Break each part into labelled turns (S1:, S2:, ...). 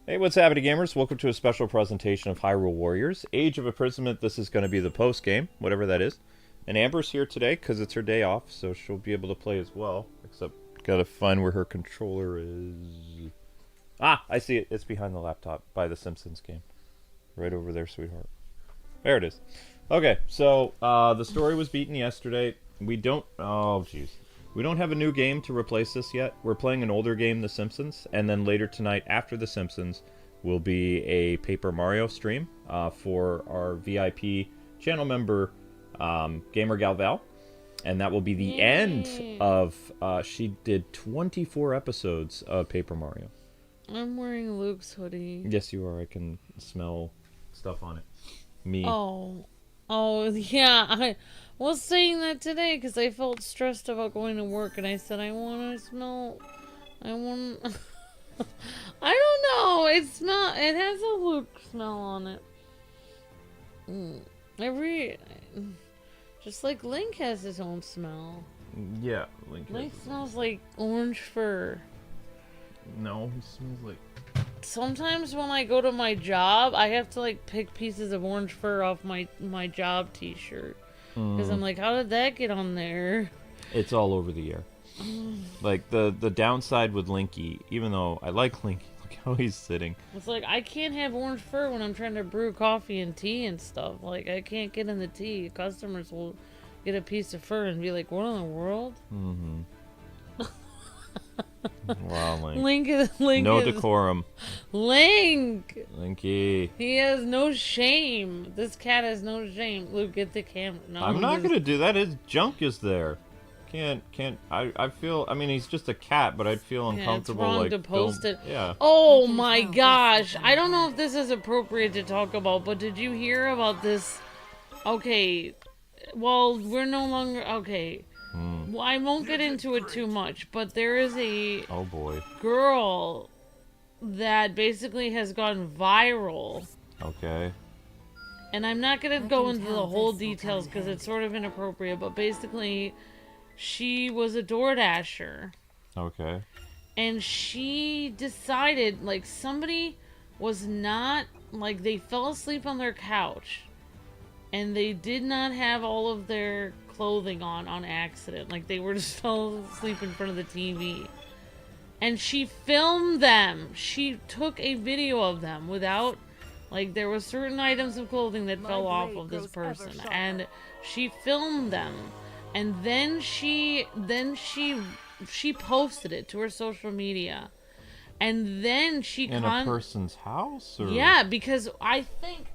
S1: Hey, what's happening, gamers? Welcome to a special presentation of Hyrule Warriors. Age of Imprisonment, this is going to be the post-game, whatever that is. And Amber's here today because it's her day off, so she'll be able to play as well. Except, gotta find where her controller is. Ah, I see it. It's behind the laptop by the Simpsons game. Right over there, sweetheart. There it is. Okay, so the story was beaten yesterday. We don't... Oh, jeez. We don't have a new game to replace this yet. We're playing an older game, The Simpsons, and then later tonight, after The Simpsons, will be a Paper Mario stream for our VIP channel member, Gamer Galval, and that will be the end of... she did 24 episodes of Paper Mario.
S2: I'm wearing Luke's hoodie.
S1: Yes, you are. I can smell stuff on it. Me.
S2: Oh, yeah. I was saying that today because I felt stressed about going to work, and I said I want to smell. I want. I don't know. It has a Luke smell on it. Just like Link has his own smell.
S1: Yeah,
S2: Link smells like orange fur.
S1: No, he smells like...
S2: Sometimes when I go to my job, I have to like pick pieces of orange fur off my job t-shirt. Because I'm like, how did that get on there?
S1: It's all over the air. Like, the downside with Linky, even though I like Linky, look how he's sitting.
S2: It's like, I can't have orange fur when I'm trying to brew coffee and tea and stuff. Like, I can't get in the tea. Customers will get a piece of fur and be like, what in the world?
S1: Mm-hmm. Wow,
S2: Link is
S1: decorum.
S2: Link!
S1: Linky.
S2: He has no shame. This cat has no shame. Luke, get the camera. No,
S1: I'm not gonna do that. His junk is there. I feel, I mean, he's just a cat, but I'd feel uncomfortable.
S2: It's wrong
S1: like,
S2: to post it.
S1: Yeah.
S2: Oh my gosh. I don't know if this is appropriate to talk about, but did you hear about this? Okay. Well, we're no longer... Okay. Well, I won't get into it too much, but there is a girl that basically has gone viral.
S1: Okay.
S2: And I'm not going to go into the whole details because it's sort of inappropriate, but basically she was a DoorDasher.
S1: Okay.
S2: And she decided, like, somebody was not, like, they fell asleep on their couch and they did not have all of their clothing on accident. Like, they were just fell asleep in front of the TV. And she filmed them. She took a video of them without, like, there were certain items of clothing that fell off of this person. And she filmed them. And then she posted it to her social media. And then she...
S1: In a person's house? Or?
S2: Yeah, because I think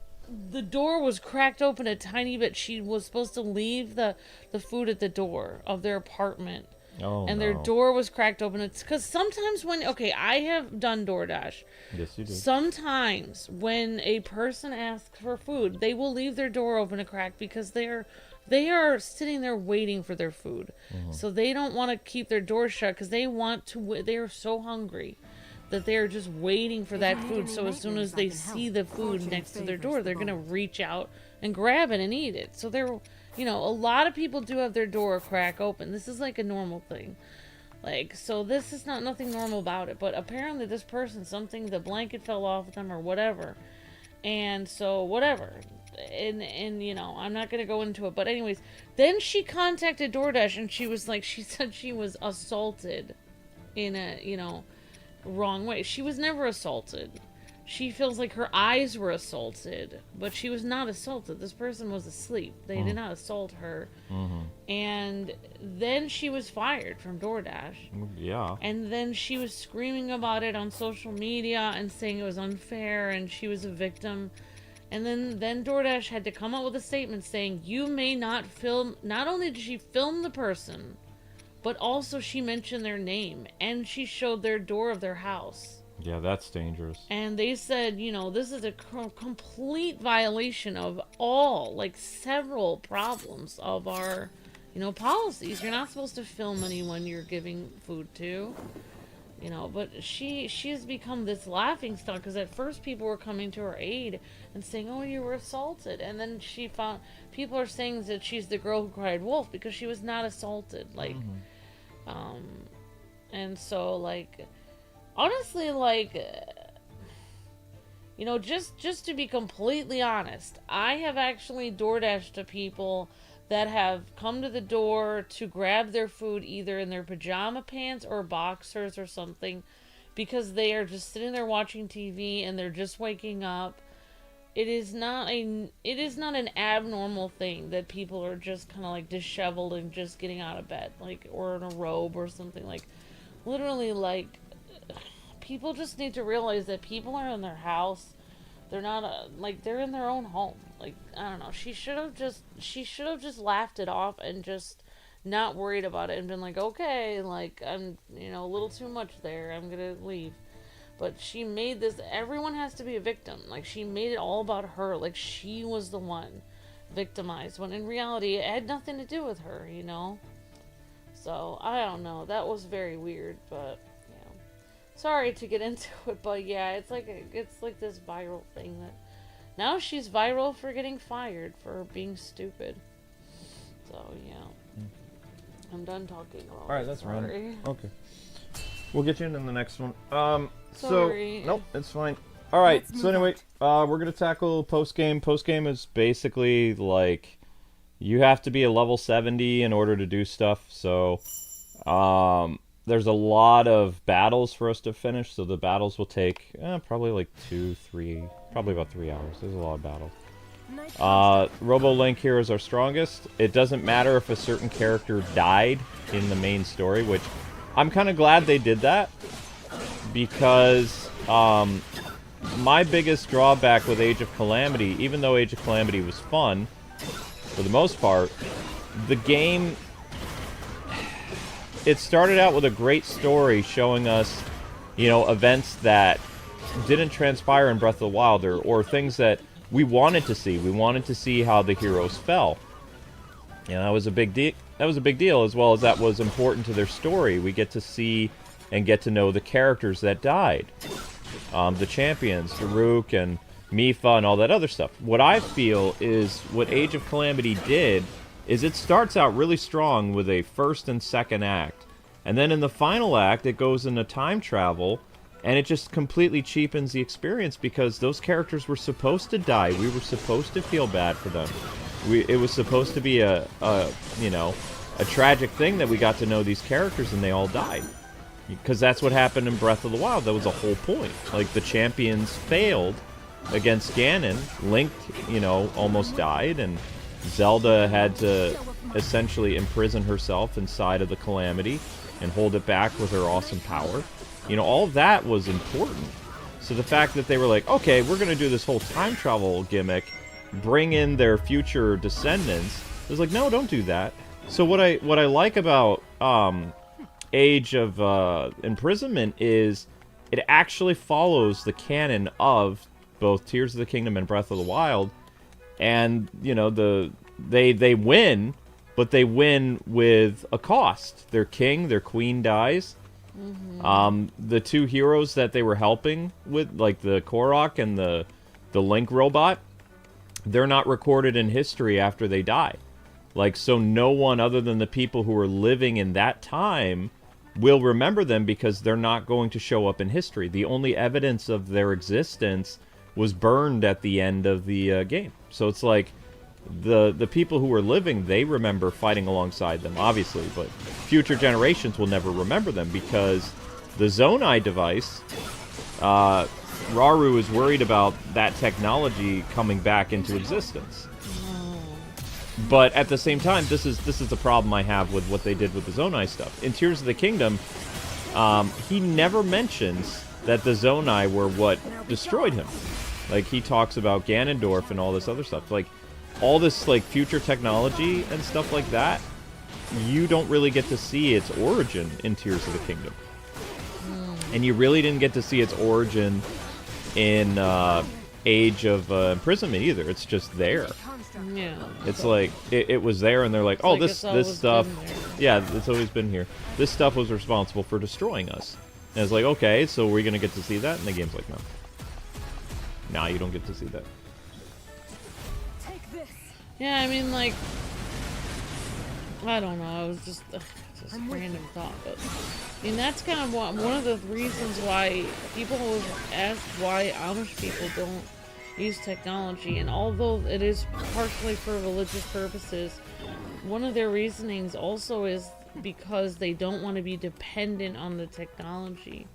S2: the door was cracked open a tiny bit. She was supposed to leave the food at the door of their apartment.
S1: Oh,
S2: and their door was cracked open. It's because sometimes when... Okay, I have done DoorDash.
S1: Yes, you do.
S2: Sometimes when a person asks for food, they will leave their door open a crack because they are sitting there waiting for their food. So they don't want to keep their door shut because they are so hungry that they're just waiting for that food. So as soon as they see the food next to their door, they're going to reach out and grab it and eat it. So they're, a lot of people do have their door crack open. This is like a normal thing. Like, so this is nothing normal about it. But apparently this person, the blanket fell off of them or whatever. And so whatever. And I'm not going to go into it. But anyways, then she contacted DoorDash and she said she was assaulted in a, wrong way. She was never assaulted. She feels like her eyes were assaulted, but she was not assaulted. This person was asleep. They did not assault her. And then she was fired from DoorDash.
S1: Yeah.
S2: And then she was screaming about it on social media and saying it was unfair and she was a victim. And then DoorDash had to come up with a statement saying, you may not film... Not only did she film the person, but also she mentioned their name, and she showed their door of their house.
S1: Yeah, that's dangerous.
S2: And they said, this is a complete violation of several problems of our, policies. You're not supposed to film anyone you're giving food to. But she has become this laughing stock because at first people were coming to her aid and saying, oh, you were assaulted. And then she found people are saying that she's the girl who cried wolf because she was not assaulted. And so, honestly, You know, just to be completely honest, I have actually DoorDashed to people that have come to the door to grab their food either in their pajama pants or boxers or something, because they are just sitting there watching TV and they're just waking up. It is not an abnormal thing that people are just kind of like disheveled and just getting out of bed, like, or in a robe or something. Like, literally, like, people just need to realize that people are in their house. They're not like, they're in their own home. Like, I don't know. She should have just laughed it off and just not worried about it and been like, okay, like, I'm, a little too much there. I'm gonna leave. But she made this, everyone has to be a victim. Like, she made it all about her. Like, she was the one victimized, when in reality, it had nothing to do with her, So, I don't know. That was very weird, but, sorry to get into it, but yeah, it's like this viral thing that now she's viral for getting fired for being stupid. So, yeah. I'm done talking about it.
S1: Alright, that's
S2: sorry.
S1: random. Okay. We'll get you into the next one.
S2: Sorry.
S1: So, nope, it's fine. Alright, so anyway, we're going to tackle post-game. Post-game is basically, like, you have to be a level 70 in order to do stuff, so, there's a lot of battles for us to finish, so the battles will take, probably like 2-3, probably about 3 hours. There's a lot of battles. Robo-Link here is our strongest. It doesn't matter if a certain character died in the main story, which I'm kind of glad they did that, because my biggest drawback with Age of Calamity, even though Age of Calamity was fun, for the most part, the game, it started out with a great story showing us, events that didn't transpire in Breath of the Wild, or things that we wanted to see. We wanted to see how the heroes fell. And that was a big deal. That was a big deal, as well as that was important to their story. We get to see and get to know the characters that died. The champions, Daruk and Mipha and all that other stuff. What I feel is what Age of Calamity did is it starts out really strong with a first and second act. And then in the final act, it goes into time travel, and it just completely cheapens the experience, because those characters were supposed to die. We were supposed to feel bad for them. It was supposed to be a tragic thing that we got to know these characters and they all died. Because that's what happened in Breath of the Wild. That was the whole point. Like, the champions failed against Ganon. Link, almost died, and Zelda had to essentially imprison herself inside of the Calamity and hold it back with her awesome power. All of that was important. So the fact that they were like, okay, we're going to do this whole time travel gimmick, bring in their future descendants, it was like, no, don't do that. So what I like about Age of Imprisonment is it actually follows the canon of both Tears of the Kingdom and Breath of the Wild, and they win, but they win with a cost. Their king, their queen dies. Mm-hmm. The two heroes that they were helping with, like the Korok and the Link robot, they're not recorded in history after they die. Like, so no one other than the people who were living in that time will remember them, because they're not going to show up in history. The only evidence of their existence was burned at the end of the game. So it's like, the people who were living, they remember fighting alongside them, obviously, but future generations will never remember them, because the Zonai device, Rauru is worried about that technology coming back into existence. But at the same time, this is the problem I have with what they did with the Zonai stuff. In Tears of the Kingdom, he never mentions that the Zonai were what destroyed him. Like, he talks about Ganondorf and all this other stuff. Like, all this, like, future technology and stuff like that, you don't really get to see its origin in Tears of the Kingdom. And you really didn't get to see its origin in Age of Imprisonment either. It's just there.
S2: Yeah.
S1: It's like, it was there, and they're like, oh, this stuff, yeah, it's always been here. This stuff was responsible for destroying us. And it's like, okay, so we're going to get to see that? And the game's like, no. Nah, you don't get to see that.
S2: Yeah, I mean, like, I don't know. It was just a random thought, but I mean that's kind of one of the reasons why people always ask why Amish people don't use technology, and although it is partially for religious purposes, one of their reasonings also is because they don't want to be dependent on the technology.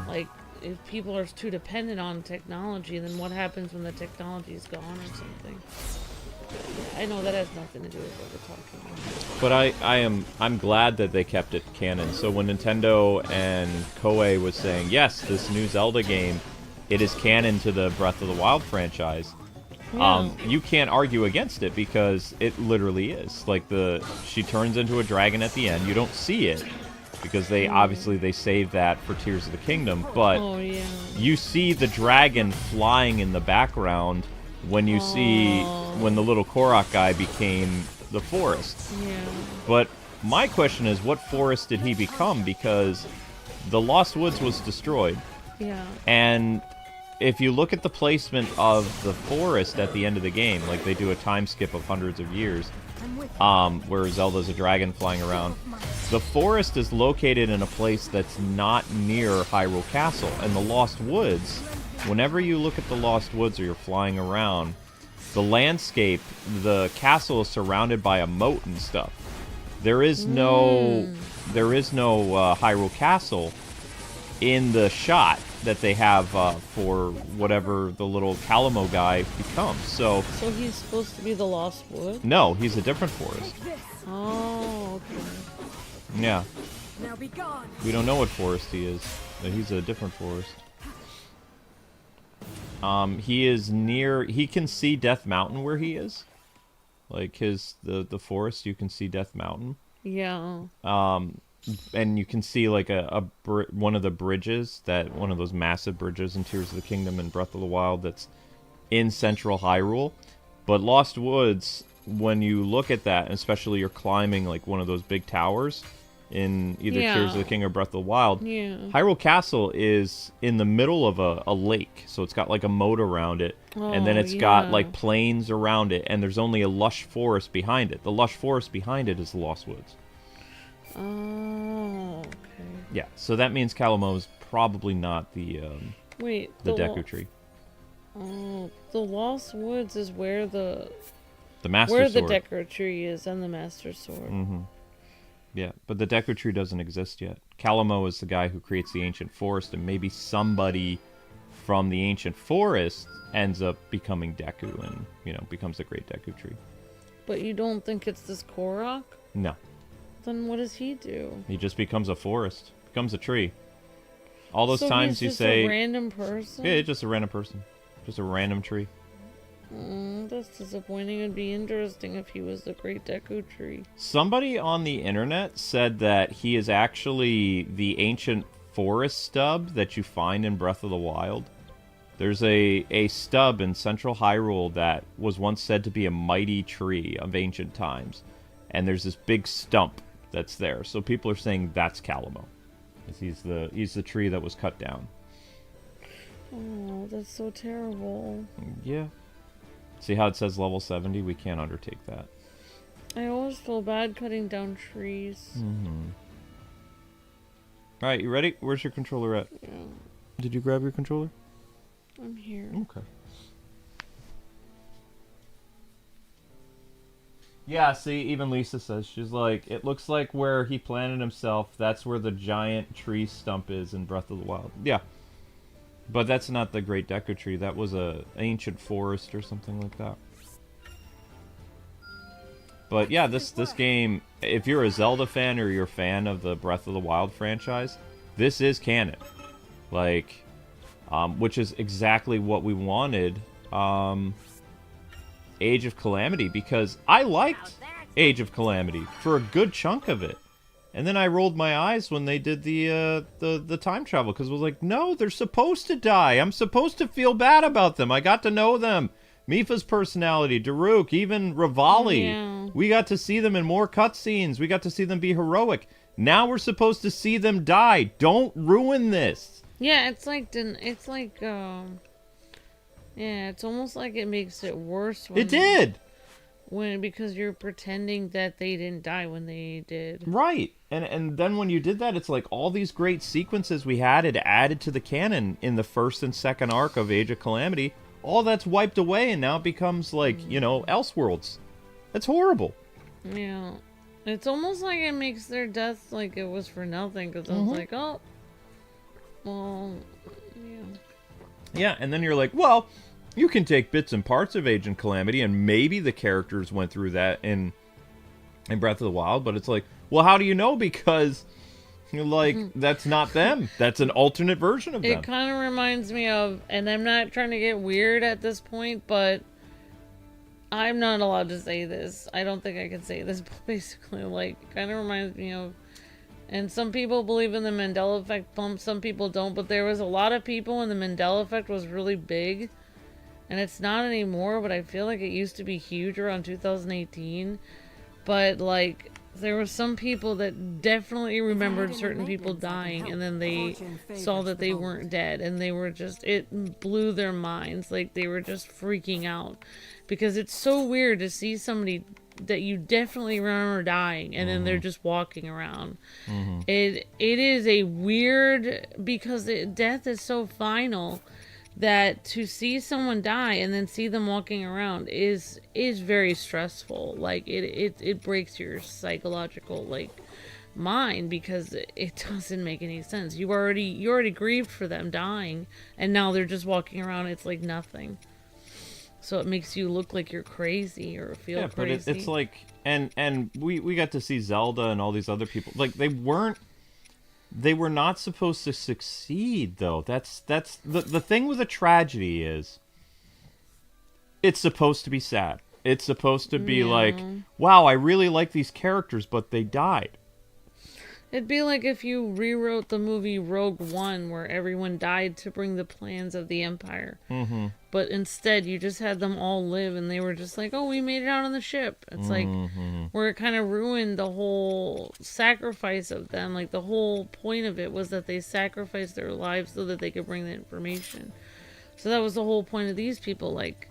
S2: Like, if people are too dependent on technology, then what happens when the technology is gone or something? I know that has nothing to do with what we're talking about.
S1: But I'm glad that they kept it canon. So when Nintendo and Koei was saying, yes, this new Zelda game, it is canon to the Breath of the Wild franchise,
S2: Yeah.
S1: you can't argue against it because it literally is. Like, she turns into a dragon at the end. You don't see it because obviously they saved that for Tears of the Kingdom, but
S2: Oh, yeah.
S1: you see the dragon flying in the background when you see when the little Korok guy became the forest.
S2: Yeah.
S1: But my question is, what forest did he become? Because the Lost Woods was destroyed.
S2: Yeah.
S1: And if you look at the placement of the forest at the end of the game, like they do a time skip of hundreds of years, where Zelda's a dragon flying around, the forest is located in a place that's not near Hyrule Castle. And the Lost Woods, whenever you look at the Lost Woods or you're flying around, the landscape, the castle is surrounded by a moat and stuff. There is no Hyrule Castle in the shot that they have for whatever the little Calamo guy becomes. So
S2: he's supposed to be the Lost Wood?
S1: no, he's a different forest.
S2: Oh, okay.
S1: Yeah.
S3: Now be gone.
S1: We don't know what forest he is, but he's a different forest. He is near. He can see Death Mountain where he is, like the forest. You can see Death Mountain.
S2: Yeah.
S1: And you can see like one of the bridges, one of those massive bridges in Tears of the Kingdom and Breath of the Wild that's in Central Hyrule. But Lost Woods, when you look at that, especially you're climbing like one of those big towers in either Tears of the King or Breath of the Wild, Hyrule Castle is in the middle of a lake, so it's got like a moat around it, and then it's got like plains around it, and there's only a lush forest behind it. The lush forest behind it is the Lost Woods.
S2: Oh, okay.
S1: Yeah, so that means Calamo's probably not the Deku Tree.
S2: Oh, the Lost Woods is where the
S1: Master Sword.
S2: the Deku Tree is, and the Master Sword.
S1: Mm-hmm. Yeah, but the Deku Tree doesn't exist yet. Calamo is the guy who creates the Ancient Forest, and maybe somebody from the Ancient Forest ends up becoming Deku and, becomes the Great Deku Tree.
S2: But you don't think it's this Korok?
S1: No.
S2: Then what does he do?
S1: He just becomes a forest, becomes a tree. All those times you
S2: he's
S1: say...
S2: just a random person?
S1: Yeah, just a random person. Just a random tree.
S2: That's disappointing. It'd be interesting if he was the Great Deku Tree.
S1: Somebody on the internet said that he is actually the ancient forest stub that you find in Breath of the Wild. There's a stub in Central Hyrule that was once said to be a mighty tree of ancient times. And there's this big stump that's there. So people are saying that's Calamo. He's the tree that was cut down.
S2: Oh, that's so terrible.
S1: Yeah. See how it says level 70? We can't undertake that.
S2: I always feel bad cutting down trees.
S1: Mm-hmm. Alright, you ready? Where's your controller at?
S2: Yeah.
S1: Did you grab your controller?
S2: I'm here.
S1: Okay. Yeah, see, even Lisa says, she's like, it looks like where he planted himself, that's where the giant tree stump is in Breath of the Wild. Yeah. But that's not the Great Deku Tree. That was a ancient forest or something like that. But yeah, this game, if you're a Zelda fan or you're a fan of the Breath of the Wild franchise, this is canon. Like, which is exactly what we wanted Age of Calamity, because I liked Age of Calamity for a good chunk of it. And then I rolled my eyes when they did the time travel, because it was like, no, they're supposed to die. I'm supposed to feel bad about them. I got to know them. Mifa's personality, Daruk, even Rivali.
S2: Yeah.
S1: We got to see them in more cutscenes. We got to see them be heroic. Now we're supposed to see them die. Don't ruin this.
S2: Yeah, it's almost like it makes it worse.
S1: It did.
S2: because you're pretending that they didn't die when they did.
S1: Right. And then when you did that, it's like all these great sequences we had added to the canon in the first and second arc of Age of Calamity. All that's wiped away, and now it becomes like, you know, Elseworlds. It's horrible.
S2: Yeah. It's almost like it makes their death like it was for nothing, because I was like, oh, well, yeah.
S1: Yeah, and then you're like, well, you can take bits and parts of Age of Calamity, and maybe the characters went through that in Breath of the Wild, but it's like, well, how do you know? Because, you're like, that's not them. That's an alternate version of them.
S2: It kind of reminds me of, and I'm not trying to get weird at this point, but I'm not allowed to say this. I don't think I can say this, but basically, like, kind of reminds me of, and some people believe in the Mandela effect bump, some people don't, but there was a lot of people when the Mandela effect was really big, and it's not anymore, but I feel like it used to be huge around 2018, but, like, there were some people that definitely remembered certain people dying, and then they saw that they weren't dead, and they were just, it blew their minds, like, they were just freaking out, because it's so weird to see somebody that you definitely remember dying, and then they're just walking around. It is a weird, because death is so final, that to see someone die and then see them walking around is very stressful. Like, it breaks your psychological, like, mind, because it doesn't make any sense. You already grieved for them dying, and now they're just walking around. It's like nothing. So it makes you look like you're crazy or feel crazy.
S1: But it's like, and we got to see Zelda and all these other people. Like, they were not supposed to succeed, though. That's the thing with a tragedy is, it's supposed to be sad. It's supposed to be like, wow, I really like these characters, but they died.
S2: It'd be like if you rewrote the movie Rogue One, where everyone died to bring the plans of the Empire. But instead, you just had them all live, and they were just like, oh, we made it out on the ship. It's like, where it kind of ruined the whole sacrifice of them. Like, the whole point of it was that they sacrificed their lives so that they could bring the information. So that was the whole point of these people. Like,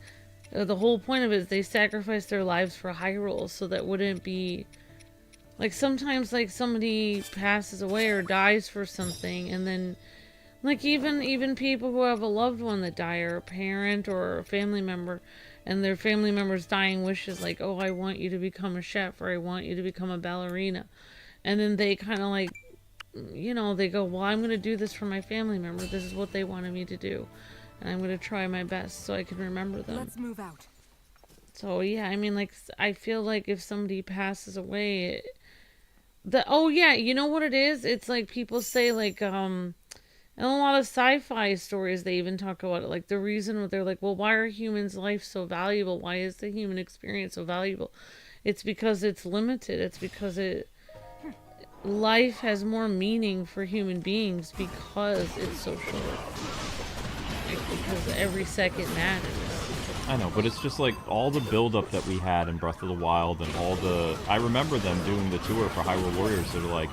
S2: the whole point of it is they sacrificed their lives for Hyrule, so that wouldn't be... Like, sometimes, like, somebody passes away or dies for something, and then, like, even people who have a loved one that die, or a parent or a family member, and their family member's dying wishes, like, oh, I want you to become a chef, or I want you to become a ballerina. And then they kind of, like, you know, they go, well, I'm going to do this for my family member. This is what they wanted me to do. And I'm going to try my best so I can remember them.
S3: Let's move out.
S2: So, yeah, I mean, like, I feel like if somebody passes away... Oh yeah, you know what it is? It's like people say, like, in a lot of sci-fi stories, they even talk about it. Like, the reason they're like, well, why are humans' life so valuable? Why is the human experience so valuable? It's because it's limited. It's because life has more meaning for human beings because it's so short. Like, because every second matters.
S1: I know, but it's just like all the build-up that we had in Breath of the Wild, and all the... I remember them doing the tour for Hyrule Warriors. They're like,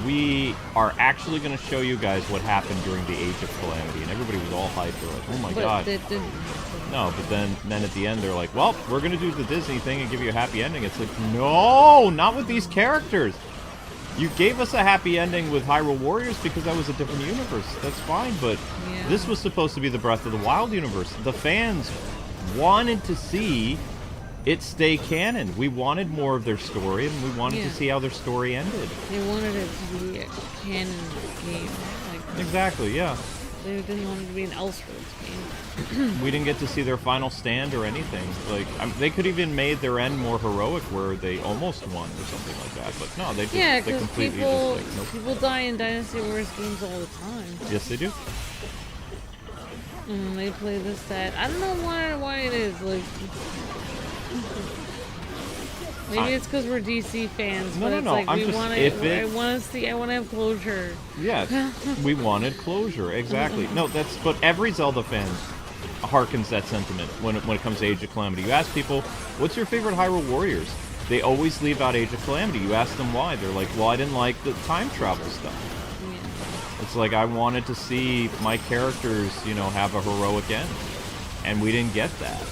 S1: we are actually going to show you guys what happened during the Age of Calamity, and everybody was all hyped. They're like, oh my god. No, but then at the end they're like, well, we're going to do the Disney thing and give you a happy ending. It's like, no, not with these characters. You gave us a happy ending with Hyrule Warriors because that was a different universe. That's fine, but this was supposed to be the Breath of the Wild universe. The fans wanted to see it stay canon. We wanted more of their story, and we wanted to see how their story ended.
S2: They wanted it to be a canon game. Like,
S1: exactly, yeah.
S2: They didn't want it to be an Elseworlds game.
S1: We didn't get to see their final stand or anything. Like, they could even made their end more heroic, where they almost won or something like that. But no, they just they completely
S2: people,
S1: just like, nope.
S2: People die in Dynasty Warriors games all the time.
S1: Yes, they do.
S2: And they play this that. I don't know why it is. Like, maybe it's because we're DC fans.
S1: No,
S2: but
S1: no,
S2: it's
S1: no.
S2: like,
S1: I
S2: want to have closure.
S1: Yes, we wanted closure. Exactly. No, but every Zelda fan harkens that sentiment when it comes to Age of Calamity. You ask people, what's your favorite Hyrule Warriors? They always leave out Age of Calamity. You ask them why. They're like, well, I didn't like the time travel stuff. It's like, I wanted to see my characters, you know, have a heroic end. And we didn't get that.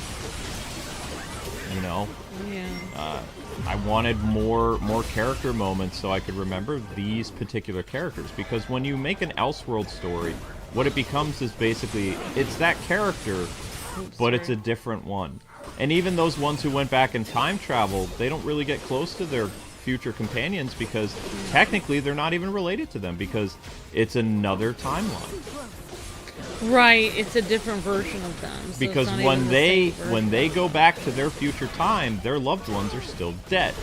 S1: You know,
S2: Yeah.
S1: I wanted more character moments so I could remember these particular characters, because when you make an Elseworld story, what it becomes is basically it's that character, but it's a different one. And even those ones who went back in time travel, they don't really get close to their future companions because technically they're not even related to them because it's another timeline.
S2: Right, it's a different version of them. So
S1: Because when they go back to their future time, their loved ones are still dead.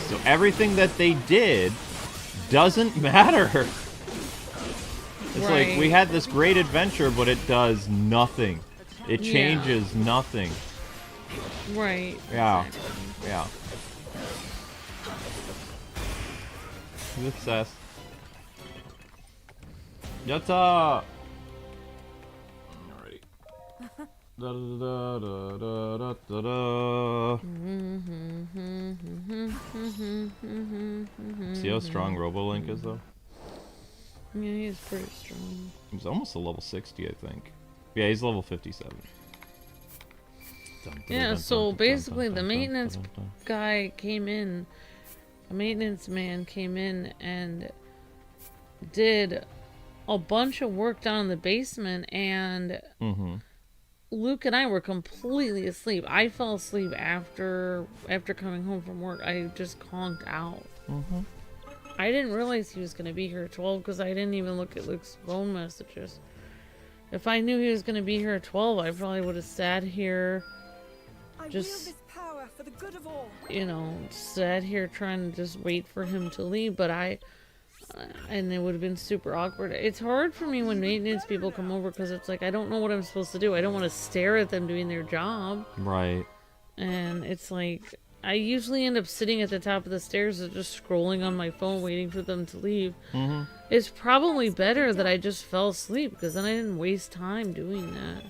S1: So everything that they did doesn't matter. It's like we had this great adventure, but it does nothing. It changes nothing.
S2: Right.
S1: Yeah.
S2: Exactly.
S1: Yeah. Success. Yatta! Alrighty. Da da da da da da da. See how strong Robolink is, though?
S2: Yeah, he's pretty strong.
S1: He's almost a level 60, I think. Yeah, he's level 57.
S2: Yeah, so basically the maintenance guy came in, a maintenance man came in and did a bunch of work down in the basement, and Luke and I were completely asleep. I fell asleep after coming home from work. I just conked out. I didn't realize he was going to be here at 12 because I didn't even look at Luke's phone messages. If I knew he was going to be here at 12, I probably would have sat here, just,
S3: for the good of all.
S2: you know, sat here trying to just wait for him to leave, but and it would have been super awkward. It's hard for me when maintenance people come over because it's like, I don't know what I'm supposed to do. I don't want to stare at them doing their job.
S1: Right.
S2: And it's like, I usually end up sitting at the top of the stairs and just scrolling on my phone waiting for them to leave. It's probably better that I just fell asleep because then I didn't waste time doing that.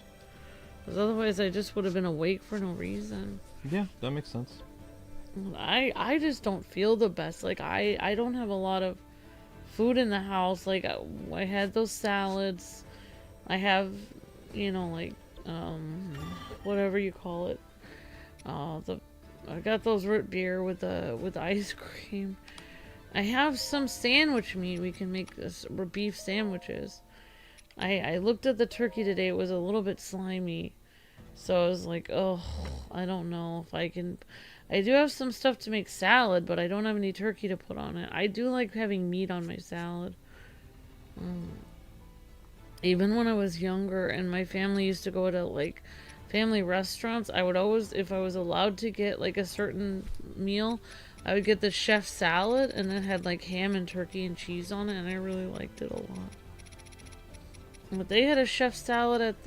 S2: Because otherwise I just would have been awake for no reason.
S1: Yeah, that makes sense.
S2: I just don't feel the best. Like, I don't have a lot of food in the house. Like, I had those salads. I have, you know, like, whatever you call it. I got those root beer with ice cream. I have some sandwich meat. We can make beef sandwiches. I looked at the turkey today. It was a little bit slimy. So I was like, oh, I don't know if I can. I do have some stuff to make salad, but I don't have any turkey to put on it. I do like having meat on my salad. Even when I was younger and my family used to go to, like, family restaurants, I would always, if I was allowed to get, like, a certain meal, I would get the chef salad, and it had, like, ham and turkey and cheese on it, and I really liked it a lot. But they had a chef salad at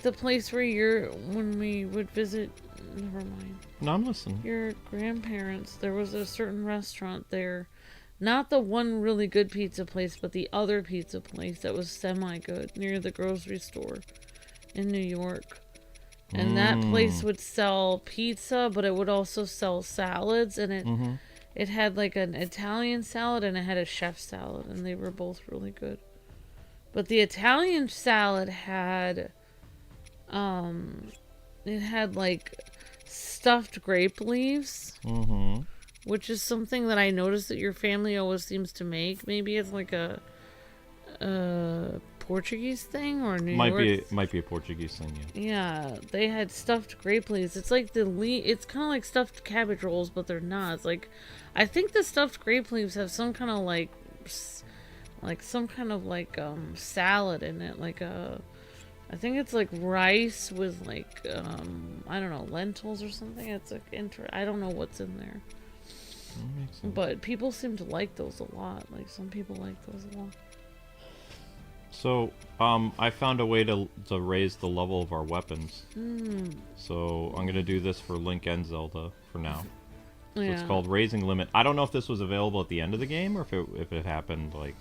S2: the place where when we would visit. Never mind.
S1: No, I'm listening.
S2: Your grandparents. There was a certain restaurant there, not the one really good pizza place, but the other pizza place that was semi-good near the grocery store in New York. And that place would sell pizza, but it would also sell salads, and it had like an Italian salad and it had a chef salad, and they were both really good. But the Italian salad had it had like stuffed grape leaves, which is something that I noticed that your family always seems to make. Maybe it's like a Portuguese thing or New York.
S1: Might be a Portuguese thing. Yeah.
S2: Yeah, they had stuffed grape leaves. It's like it's kind of like stuffed cabbage rolls, but they're not. It's like, I think the stuffed grape leaves have some kind of like some kind of like salad in it, like I think it's like rice with like I don't know, lentils or something. It's like I don't know what's in there.
S1: That makes sense.
S2: But people seem to like those a lot. Like, some people like those a lot.
S1: So, I found a way to raise the level of our weapons. So, I'm going to do this for Link and Zelda for now. So
S2: Yeah.
S1: it's called Raising Limit. I don't know if this was available at the end of the game, or if it happened, like,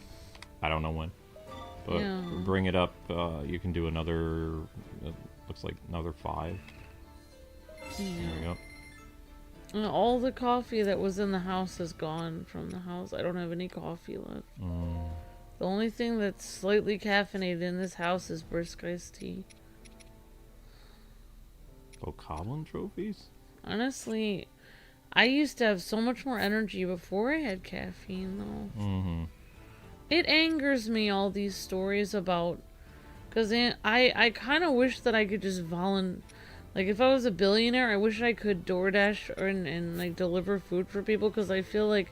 S1: I don't know when. But
S2: Yeah.
S1: bring it up, you can do another, looks like another 5. There we go.
S2: And all the coffee that was in the house is gone from the house. I don't have any coffee left. The only thing that's slightly caffeinated in this house is brisk iced tea.
S1: Bokoblin trophies?
S2: Honestly, I used to have so much more energy before I had caffeine, though.
S1: Mm-hmm.
S2: It angers me, all these stories about... Because I kind of wish that I could just Like, if I was a billionaire, I wish I could DoorDash and like, deliver food for people, because I feel like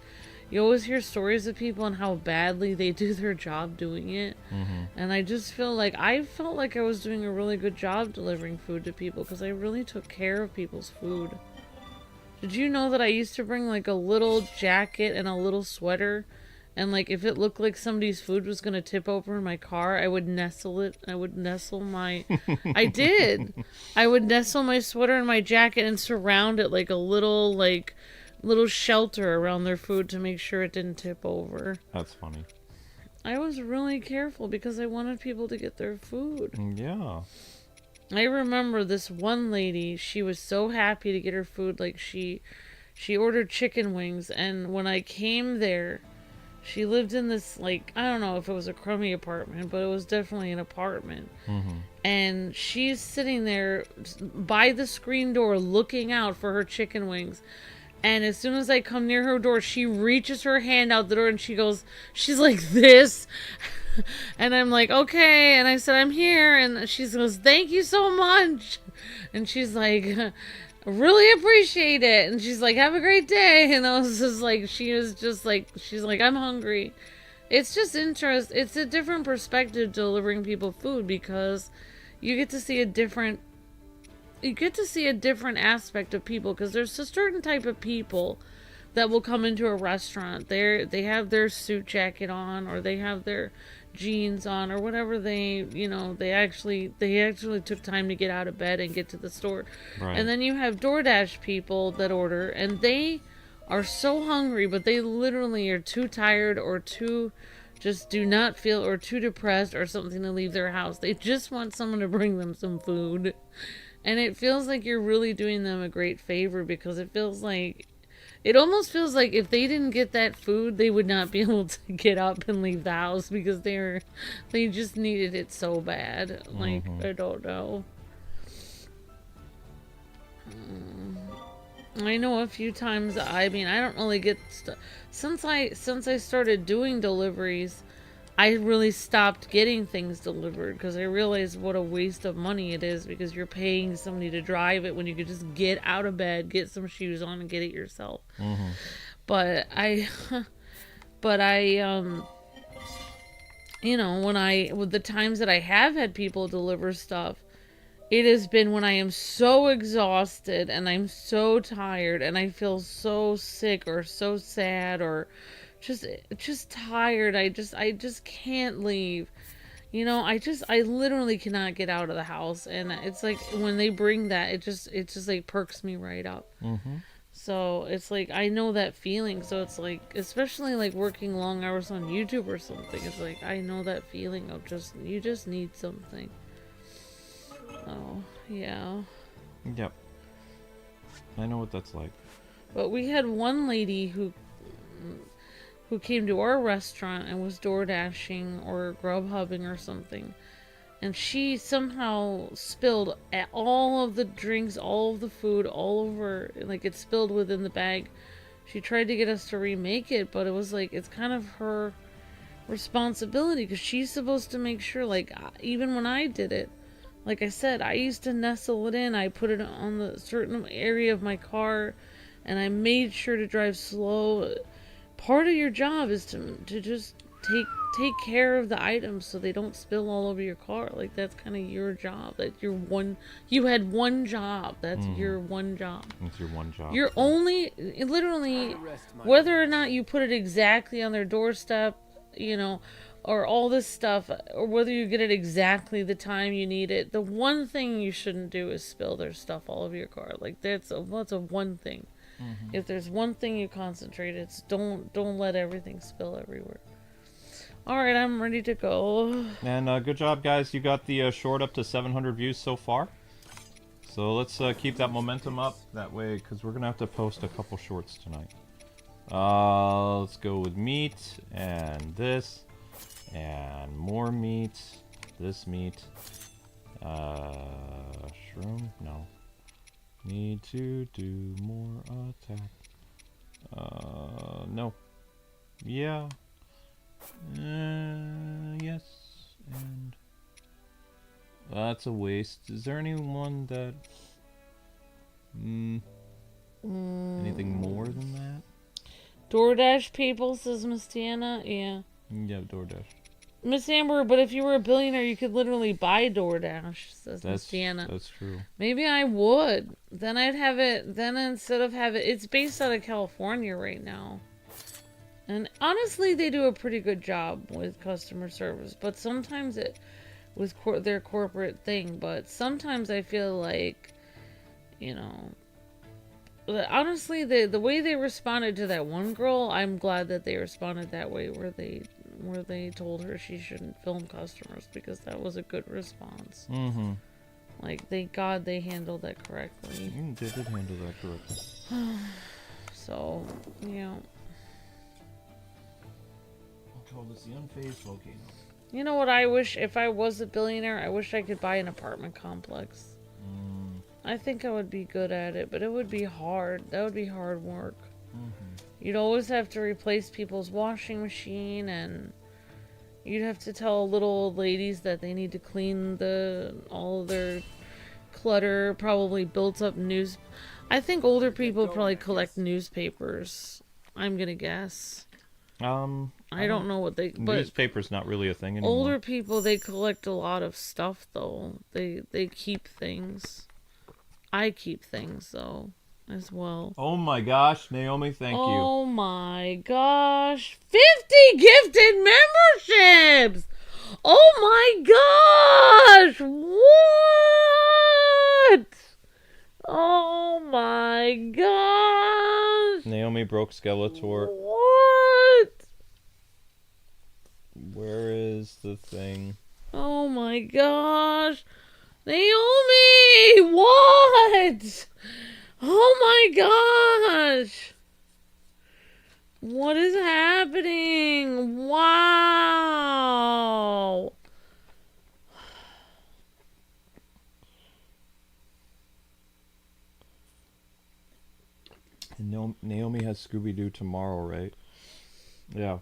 S2: you always hear stories of people and how badly they do their job doing it.
S1: Mm-hmm.
S2: And I just feel like I felt like I was doing a really good job delivering food to people, because I really took care of people's food. Did you know that I used to bring like a little jacket and a little sweater? And like if it looked like somebody's food was going to tip over in my car, I would nestle it. I would nestle my... I did. I would nestle my sweater and my jacket and surround it like a little shelter around their food to make sure it didn't tip over.
S1: That's funny.
S2: I was really careful because I wanted people to get their food.
S1: Yeah.
S2: I remember this one lady, she was so happy to get her food. Like she ordered chicken wings, and when I came there, she lived in this, like, I don't know if it was a crummy apartment, but it was definitely an apartment.
S1: Mm-hmm.
S2: And she's sitting there by the screen door looking out for her chicken wings. And as soon as I come near her door, she reaches her hand out the door and she's like this. And I'm like, okay. And I said, I'm here. And she goes, thank you so much. And she's like, really appreciate it. And she's like, have a great day. And I was just like, she's like, I'm hungry. It's just interesting. It's a different perspective delivering people food, because you get to see a different aspect of people, because there's a certain type of people that will come into a restaurant. They have their suit jacket on, or they have their jeans on, or whatever they actually took time to get out of bed and get to the store.
S1: Right.
S2: And then you have DoorDash people that order, and they are so hungry, but they literally are too tired or too just do not feel, or too depressed or something to leave their house. They just want someone to bring them some food. And it feels like you're really doing them a great favor, because it almost feels like if they didn't get that food, they would not be able to get up and leave the house, because they just needed it so bad. Like, I don't know. I know a few times, I don't really get stuff. Since I started doing deliveries, I really stopped getting things delivered, because I realized what a waste of money it is, because you're paying somebody to drive it when you could just get out of bed, get some shoes on, and get it yourself.
S1: Mm-hmm.
S2: But I with the times that I have had people deliver stuff, it has been when I am so exhausted and I'm so tired and I feel so sick or so sad or just tired. I just can't leave. I literally cannot get out of the house, and it's like when they bring that, it just like perks me right up.
S1: Mm-hmm.
S2: So it's like I know that feeling. So it's like, especially like working long hours on YouTube or something, it's like I know that feeling of you just need something. Oh yeah.
S1: Yep. I know what that's like.
S2: But we had one lady who came to our restaurant and was door dashing or Grubhubbing or something, and she somehow spilled all of the drinks, all of the food, all over, like it spilled within the bag. She tried to get us to remake it, but it was like, it's kind of her responsibility, because she's supposed to make sure, like, even when I did it, like I said, I used to nestle it in. I put it on the certain area of my car, and I made sure to drive slow. Part of your job is to just take care of the items so they don't spill all over your car. Like, that's kind of your job. You had one job. That's your one job.
S1: It's your one job.
S2: You're only, literally, whether or not you put it exactly on their doorstep, or all this stuff, or whether you get it exactly the time you need it, the one thing you shouldn't do is spill their stuff all over your car. Like, that's a one thing. Mm-hmm. If there's one thing you concentrate, it's don't let everything spill everywhere. Alright, I'm ready to go.
S1: And good job, guys. You got the short up to 700 views so far. So let's keep that momentum up that way, because we're going to have to post a couple shorts tonight. Let's go with meat, and this, and more meat, this meat, shroom, no. Need to do more attack. No. Yeah. Yes. And that's a waste. Is there anyone that... anything more than that?
S2: DoorDash people, says Miss Tiana. Yeah.
S1: Yeah, DoorDash.
S2: Miss Amber, but if you were a billionaire, you could literally buy DoorDash, says Miss Tiana.
S1: That's true.
S2: Maybe I would. Then I'd have it, then instead of have it, it's based out of California right now. And honestly, they do a pretty good job with customer service, but sometimes it, with their corporate thing, but sometimes I feel like, you know, honestly, the way they responded to that one girl, I'm glad that they responded that way, where they told her she shouldn't film customers, because that was a good response.
S1: Mm-hmm.
S2: Like, thank God they handled that correctly.
S1: They did handle that correctly.
S2: So, you know.
S1: I'll call this the Unfazed Volcano.
S2: You know what I wish, if I was a billionaire, I wish I could buy an apartment complex. I think I would be good at it, but it would be hard. That would be hard work. You'd always have to replace people's washing machine, and you'd have to tell little old ladies that they need to clean all of their clutter, probably built up news. I think older people probably collect newspapers. I'm gonna guess. I don't know what they... But
S1: newspaper's not really a thing anymore.
S2: Older people, they collect a lot of stuff, though. They keep things. I keep things, though, as well.
S1: Oh my gosh, Naomi, thank you.
S2: Oh my gosh. 50 gifted memberships! Oh my gosh! What? Oh my gosh!
S1: Naomi broke Skeletor.
S2: What?
S1: Where is the thing?
S2: Oh my gosh! Naomi! What? Oh my gosh! What is happening? Wow!
S1: And Naomi has Scooby-Doo tomorrow, right? Yeah.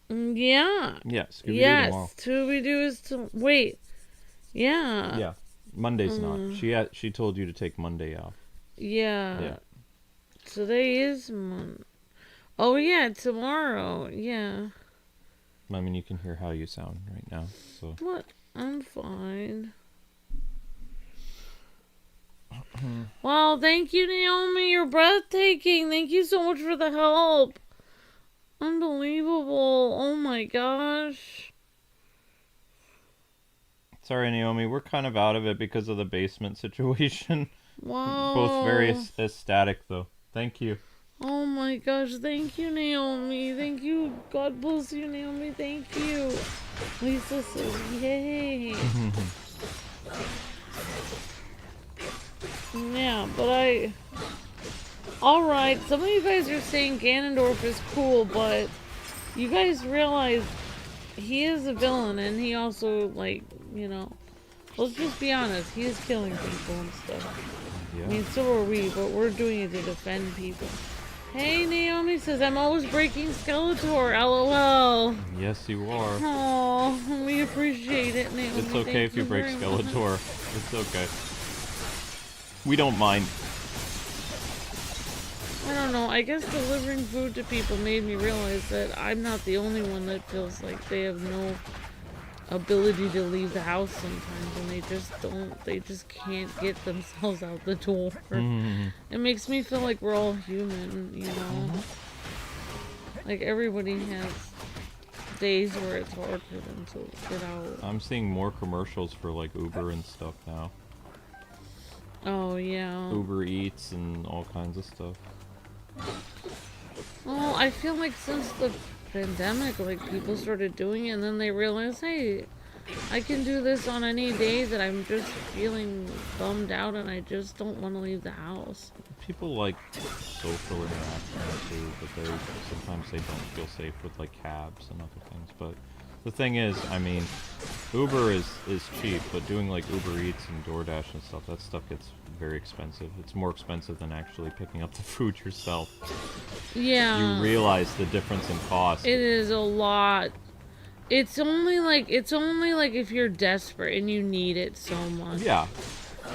S2: Yeah.
S1: Yeah, Scooby-Doo
S2: yes,
S1: tomorrow.
S2: Scooby-Doo is wait. Yeah.
S1: Yeah. Monday's not. She told you to take Monday off.
S2: Yeah.
S1: Yeah.
S2: Today is Oh yeah, tomorrow. Yeah.
S1: I mean, you can hear how you sound right now. So.
S2: What? I'm fine. Wow, thank you, Naomi. You're breathtaking. Thank you so much for the help. Unbelievable. Oh my gosh.
S1: Sorry, Naomi. We're kind of out of it because of the basement situation.
S2: Wow.
S1: Both very ecstatic, though. Thank you.
S2: Oh my gosh. Thank you, Naomi. Thank you. God bless you, Naomi. Thank you. Lisa says, yay. Yeah, but Alright, some of you guys are saying Ganondorf is cool, but you guys realize he is a villain, and he also, like, you know, let's just be honest, he is killing people and stuff.
S1: Yeah.
S2: I mean, so are we, but we're doing it to defend people. Hey, Naomi says, I'm always breaking Skeletor, LOL.
S1: Yes, you are.
S2: Oh, we appreciate it, Naomi.
S1: It's okay
S2: Thank
S1: if you break
S2: very much.
S1: Skeletor. It's okay. We don't mind.
S2: I don't know, I guess delivering food to people made me realize that I'm not the only one that feels like they have no ability to leave the house sometimes, and they just can't get themselves out the door. It makes me feel like we're all human, you know? Like, everybody has days where it's hard for them to get out.
S1: I'm seeing more commercials for, like, Uber and stuff now.
S2: Oh, yeah.
S1: Uber Eats and all kinds of stuff.
S2: Well, I feel like since the pandemic, like, people started doing it, and then they realized, hey, I can do this on any day that I'm just feeling bummed out and I just don't want to leave the house.
S1: People like social interaction too, but sometimes they don't feel safe with, like, cabs and other things. But the thing is, I mean, Uber is cheap, but doing like Uber Eats and DoorDash and stuff, that stuff gets very expensive. It's more expensive than actually picking up the food yourself.
S2: Yeah.
S1: You realize the difference in cost.
S2: It is a lot. It's only like if you're desperate and you need it so much.
S1: Yeah.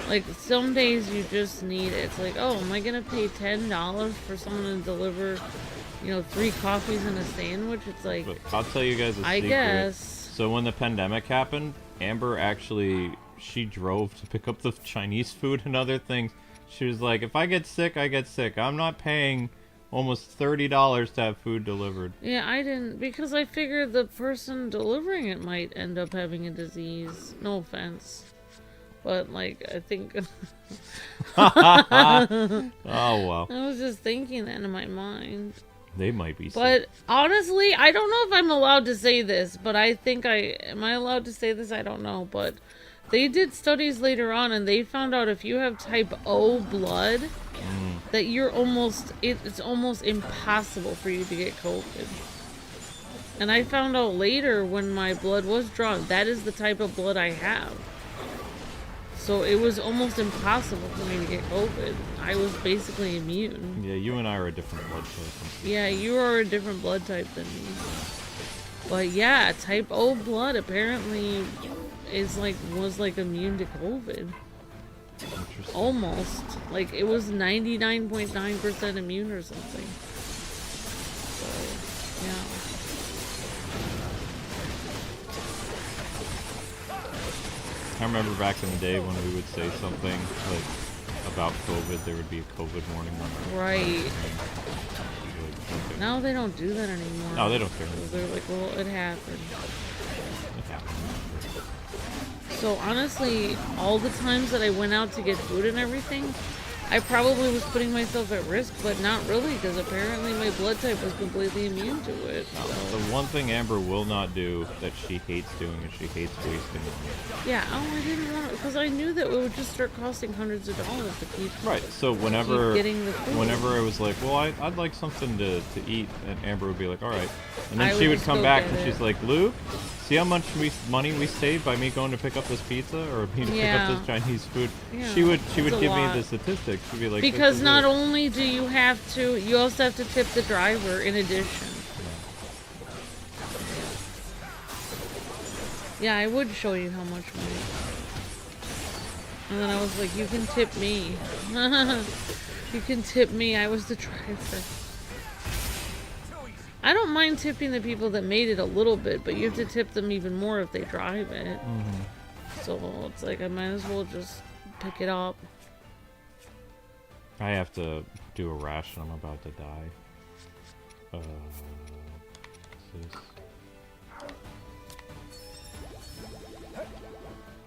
S2: Like some days you just need it. It's like, oh, am I gonna pay $10 for someone to deliver, 3 coffees and a sandwich? It's like,
S1: But I'll tell you guys a secret.
S2: I guess.
S1: So when the pandemic happened, Amber actually, she drove to pick up the Chinese food and other things. She was like, if I get sick, I get sick. I'm not paying almost $30 to have food delivered.
S2: Yeah, I didn't, because I figured the person delivering it might end up having a disease. No offense. But, like, I think...
S1: Oh, well.
S2: I was just thinking that in my mind.
S1: They might be sick.
S2: But, honestly, I don't know if I'm allowed to say this, but I think am I allowed to say this? I don't know, but they did studies later on, and they found out if you have type O blood, that it's almost impossible for you to get COVID. And I found out later when my blood was drawn, that is the type of blood I have. So it was almost impossible for me to get COVID. I was basically immune.
S1: Yeah, you and I are a different blood type.
S2: Yeah, you are a different blood type than me. But yeah, type O blood apparently was immune to COVID.
S1: Interesting.
S2: Almost. Like it was 99.9% immune or something. So, yeah.
S1: I remember back in the day when we would say something like about COVID, there would be a COVID warning on it.
S2: Right. Now they don't do that anymore.
S1: No, they don't care.
S2: They're like, well, it happened.
S1: It happened.
S2: So honestly, all the times that I went out to get food and everything, I probably was putting myself at risk, but not really, because apparently my blood type was completely immune to it. So.
S1: The one thing Amber will not do that she hates doing is she hates wasting money.
S2: Yeah, I didn't want to, because I knew that it would just start costing hundreds of dollars to keep.
S1: Right. So whenever
S2: getting the food.
S1: Whenever I was like, well, I'd like something to eat, and Amber would be like, all right, and then
S2: I
S1: she
S2: would
S1: would
S2: just
S1: come
S2: go
S1: back
S2: get
S1: and
S2: it.
S1: she's like, Luke, see how much money we saved by me going to pick up this pizza or me to pick
S2: Yeah.
S1: up this Chinese food.
S2: Yeah,
S1: She would
S2: it's
S1: give
S2: a
S1: me
S2: lot.
S1: the statistics. She'd be like,
S2: Because
S1: this is
S2: not
S1: it.
S2: only do you have to, you also have to tip the driver in addition. Yeah, I would show you how much money. And then I was like, you can tip me. You can tip me. I was the driver. I don't mind tipping the people that made it a little bit, but you have to tip them even more if they drive it. So it's like I might as well just pick it up.
S1: I have to do a ration. I'm about to die. What's this?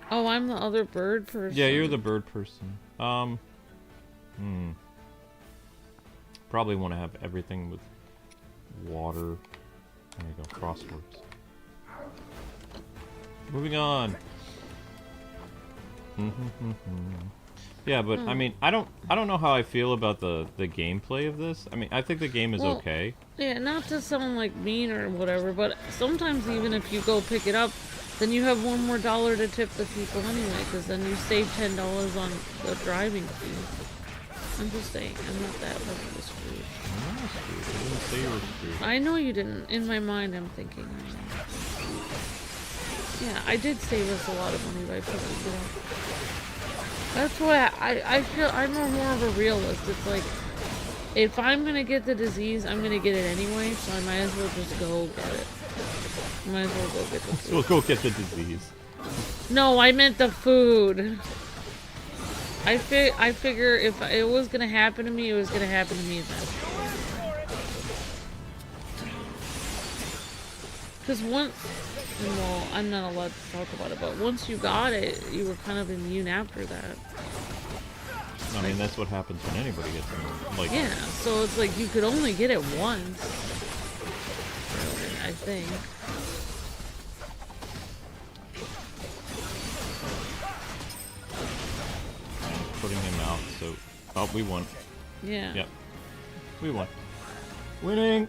S2: Oh, I'm the other bird person.
S1: Yeah, you're the bird person. Probably want to have everything with water. There you go, crosswords. Moving on. Yeah, but I mean, I don't know how I feel about the gameplay of this. I mean, I think the game is okay.
S2: Yeah, not to sound like mean or whatever, but sometimes even if you go pick it up, then you have one more dollar to tip the people anyway, because then you save $10 on the driving fee. I'm just saying, I'm not that much of a Scrooge.
S1: I'm not screwed. I didn't say you were screwed.
S2: I know you didn't. In my mind, I'm thinking. Yeah, I did save us a lot of money by picking it up. That's why I feel I'm more of a realist. It's like, if I'm gonna get the disease, I'm gonna get it anyway, so I might as well just go get it. Might as well go get the food.
S1: We'll go get the disease.
S2: No, I meant the food. I figure if it was gonna happen to me, it was gonna happen to me eventually. Because well, I'm not allowed to talk about it, but once you got it, you were kind of immune after that.
S1: I mean, that's what happens when anybody gets it. Like,
S2: Yeah, so it's like you could only get it once. Really, I think.
S1: putting him out. So, oh, we won.
S2: Yeah.
S1: Yep, we won. Winning.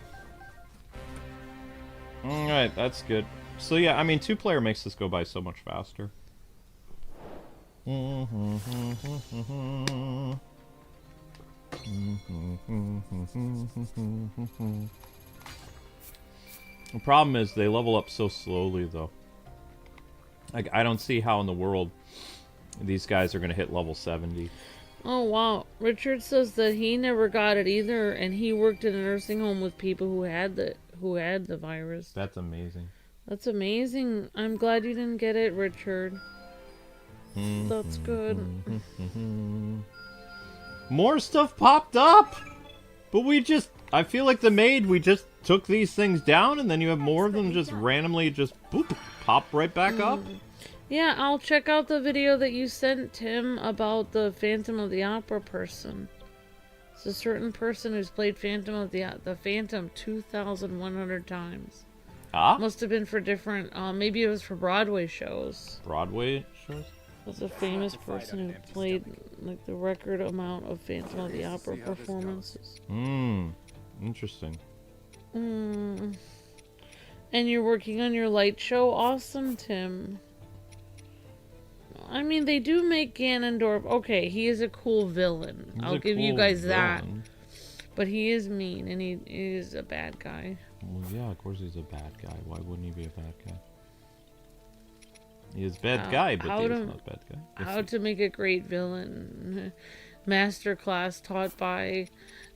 S1: All right, that's good. So yeah, I mean, 2-player makes this go by so much faster. The problem is they level up so slowly, though. Like, I don't see how in the world these guys are going to hit level 70.
S2: Oh, wow. Richard says that he never got it either, and he worked in a nursing home with people who had the virus.
S1: That's amazing.
S2: That's amazing. I'm glad you didn't get it, Richard. That's good.
S1: More stuff popped up! But I feel like we just took these things down, and then you have more of them just randomly just boop, pop right back up.
S2: Yeah, I'll check out the video that you sent, Tim, about the Phantom of the Opera person. It's a certain person who's played the Phantom 2,100 times.
S1: Ah?
S2: Must have been for different, maybe it was for Broadway shows.
S1: Broadway shows?
S2: Was a famous person who played like the record amount of Phantom of the Opera performances.
S1: Interesting.
S2: And you're working on your light show? Awesome, Tim. I mean, they do make Ganondorf. Okay, he is a cool villain. I'll give you guys that. But he is mean, and he is a bad guy.
S1: Well, yeah, of course he's a bad guy. Why wouldn't he be a bad guy? He is a bad guy, but he is not a bad guy.
S2: How to make a great villain. Masterclass taught by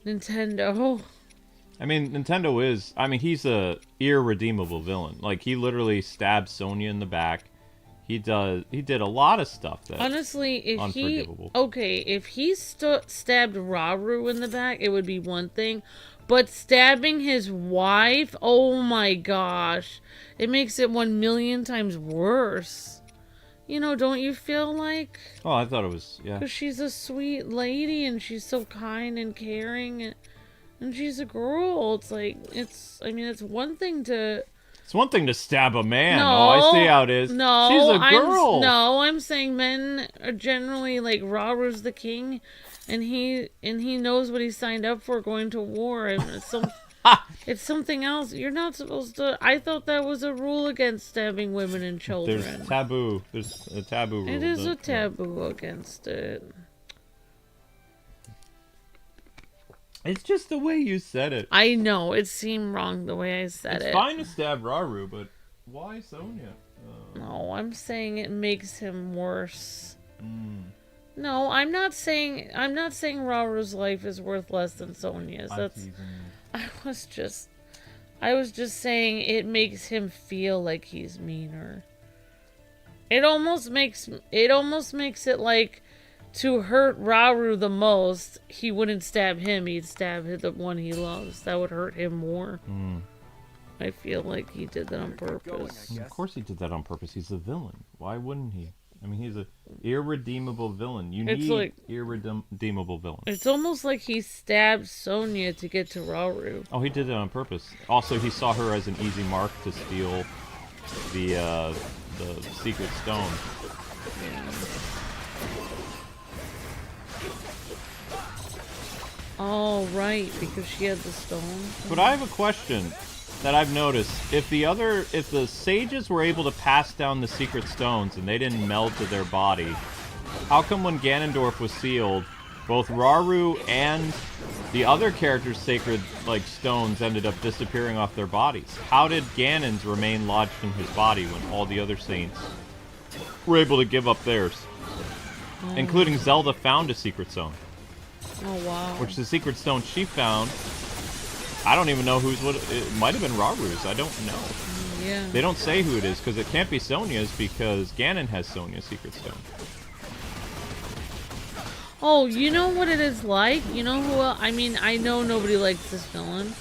S2: Nintendo.
S1: I mean, Nintendo is... I mean, he's a irredeemable villain. Like, he literally stabbed Sonya in the back. He did a lot of stuff that's
S2: honestly, if
S1: unforgivable.
S2: if he stabbed Rauru in the back, it would be one thing. But stabbing his wife, oh my gosh. It makes it 1,000,000 times worse. You know, don't you feel like?
S1: Oh, I thought it was, yeah.
S2: Because she's a sweet lady and she's so kind and caring and she's a girl. It's like, I mean, it's one thing to...
S1: It's one thing to stab a man.
S2: No,
S1: oh, I see how it is.
S2: No,
S1: she's a girl.
S2: I'm saying men are generally like Rauru's the king, and he knows what he signed up for going to war. And it's something else. You're not supposed to. I thought that was a rule against stabbing women and children.
S1: There's taboo. There's a taboo rule.
S2: It is a taboo against it.
S1: It's just the way you said it.
S2: I know, it seemed wrong the way I said it.
S1: It's fine to stab Rauru, but why Sonya?
S2: No, I'm saying it makes him worse. No, I'm not saying Rauru's life is worth less than Sonya's. I was just saying it makes him feel like he's meaner. It almost makes it like, to hurt Rauru the most, he wouldn't stab him, he'd stab the one he loves. That would hurt him more. I feel like he did that on purpose.
S1: Of course he did that on purpose. He's a villain. Why wouldn't he? I mean, he's an irredeemable villain. You need irredeemable villains.
S2: It's almost like he stabbed Sonya to get to Rauru.
S1: Oh, he did that on purpose. Also, he saw her as an easy mark to steal the secret stone.
S2: Oh, right, because she had the stone.
S1: But I have a question that I've noticed. If the sages were able to pass down the secret stones and they didn't meld to their body, how come when Ganondorf was sealed, both Rauru and the other characters' sacred stones ended up disappearing off their bodies? How did Ganon's remain lodged in his body when all the other saints were able to give up theirs? Including Zelda found a secret stone.
S2: Oh, wow.
S1: Which the secret stone she found, I don't even know it might have been Rauru's, I don't know.
S2: Yeah.
S1: They don't say who it is, because it can't be Sonya's, because Ganon has Sonya's secret stone.
S2: Oh, you know what it is like? You know who I mean, I know nobody likes this villain,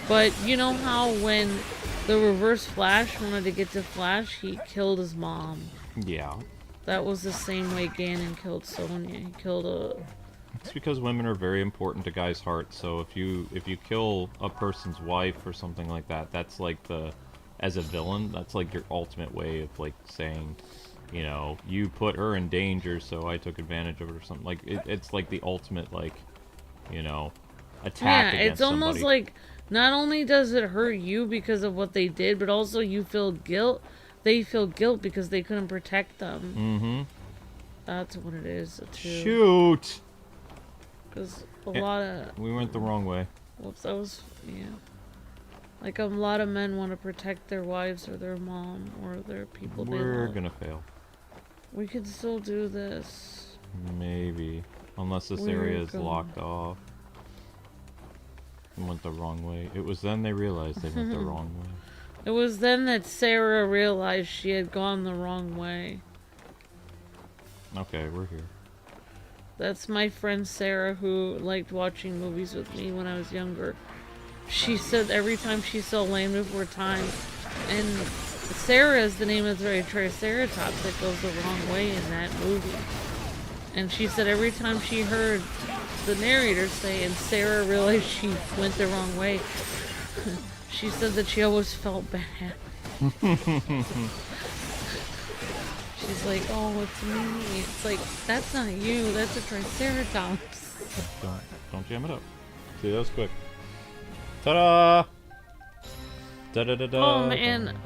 S2: but you know how when the Reverse Flash wanted to get to Flash, he killed his mom.
S1: Yeah.
S2: That was the same way Ganon killed Sonya. He killed a...
S1: It's because women are very important to guys' hearts. So if you kill a person's wife or something like that, that's like as a villain, that's like your ultimate way of saying, you know, you put her in danger, so I took advantage of it or something. Like it's like the ultimate you know, attack.
S2: Yeah, it's almost like Not only does it hurt you because of what they did, but also you feel guilt. They feel guilt because they couldn't protect them.
S1: Mm-hmm.
S2: That's what it is, too.
S1: Shoot!
S2: Because a lot of...
S1: We went the wrong way.
S2: Whoops, that was... Yeah. Like, a lot of men want to protect their wives or their mom or their people they love.
S1: We're gonna fail.
S2: We could still do this.
S1: Maybe. Unless this area is locked off. We went the wrong way. It was then they realized they went the wrong way.
S2: It was then that Sarah realized she had gone the wrong way.
S1: Okay, we're here.
S2: That's my friend Sarah, who liked watching movies with me when I was younger. She said every time she saw Land Before Time, and Sarah is the name of the Triceratops that goes the wrong way in that movie. And she said every time she heard the narrator say, and Sarah realized she went the wrong way, she said that she always felt bad. She's like, oh, it's me. It's like, that's not you, that's a Triceratops.
S1: Don't jam it up. See, that was quick. Ta-da!
S2: Oh man,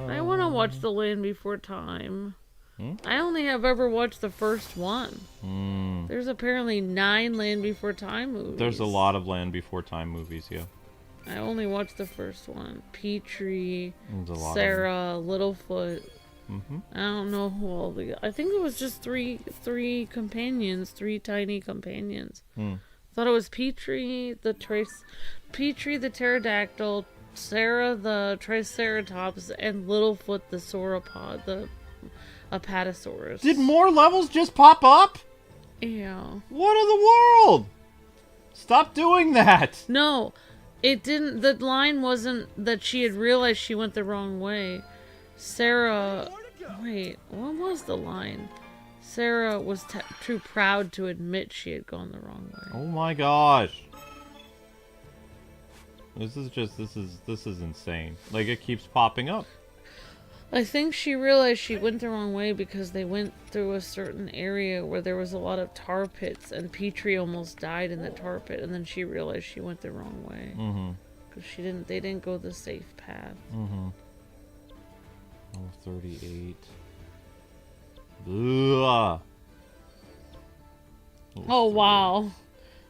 S2: I want to watch The Land Before Time. I only have ever watched the first one. There's apparently 9 Land Before Time movies.
S1: There's a lot of Land Before Time movies, yeah.
S2: I only watched the first one. Petrie,
S1: Sarah,
S2: Littlefoot. I don't know who all the... I think it was just three companions, 3 tiny companions. Thought it was Petrie the pterodactyl, Sarah the triceratops, and Littlefoot the sauropod, the apatosaurus.
S1: Did more levels just pop up?
S2: Yeah.
S1: What in the world? Stop doing that!
S2: No, it didn't. The line wasn't that she had realized she went the wrong way. Sarah... Wait, what was the line? Sarah was too proud to admit she had gone the wrong way.
S1: Oh my gosh. This is insane. Like, it keeps popping up.
S2: I think she realized she went the wrong way because they went through a certain area where there was a lot of tar pits, and Petrie almost died in the tar pit, and then she realized she went the wrong way. Because they didn't go the safe path.
S1: Oh, 38. Ugh.
S2: Oh, wow.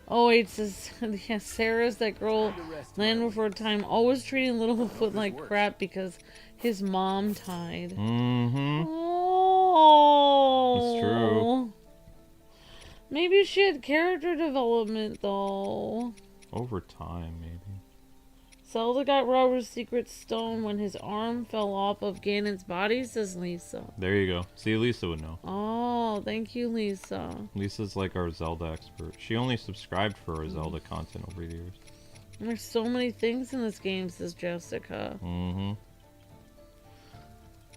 S2: Oh, wait, it says, yeah, Sarah's that girl, Land Before Time, always treating Littlefoot like crap because his mom died. Oh.
S1: That's true.
S2: Maybe she had character development, though.
S1: Over time, maybe.
S2: Zelda got Robert's secret stone when his arm fell off of Ganon's body, says Lisa.
S1: There you go. See, Lisa would know.
S2: Oh, thank you, Lisa.
S1: Lisa's like our Zelda expert. She only subscribed for our Zelda content over the years.
S2: There's so many things in this game, says Jessica.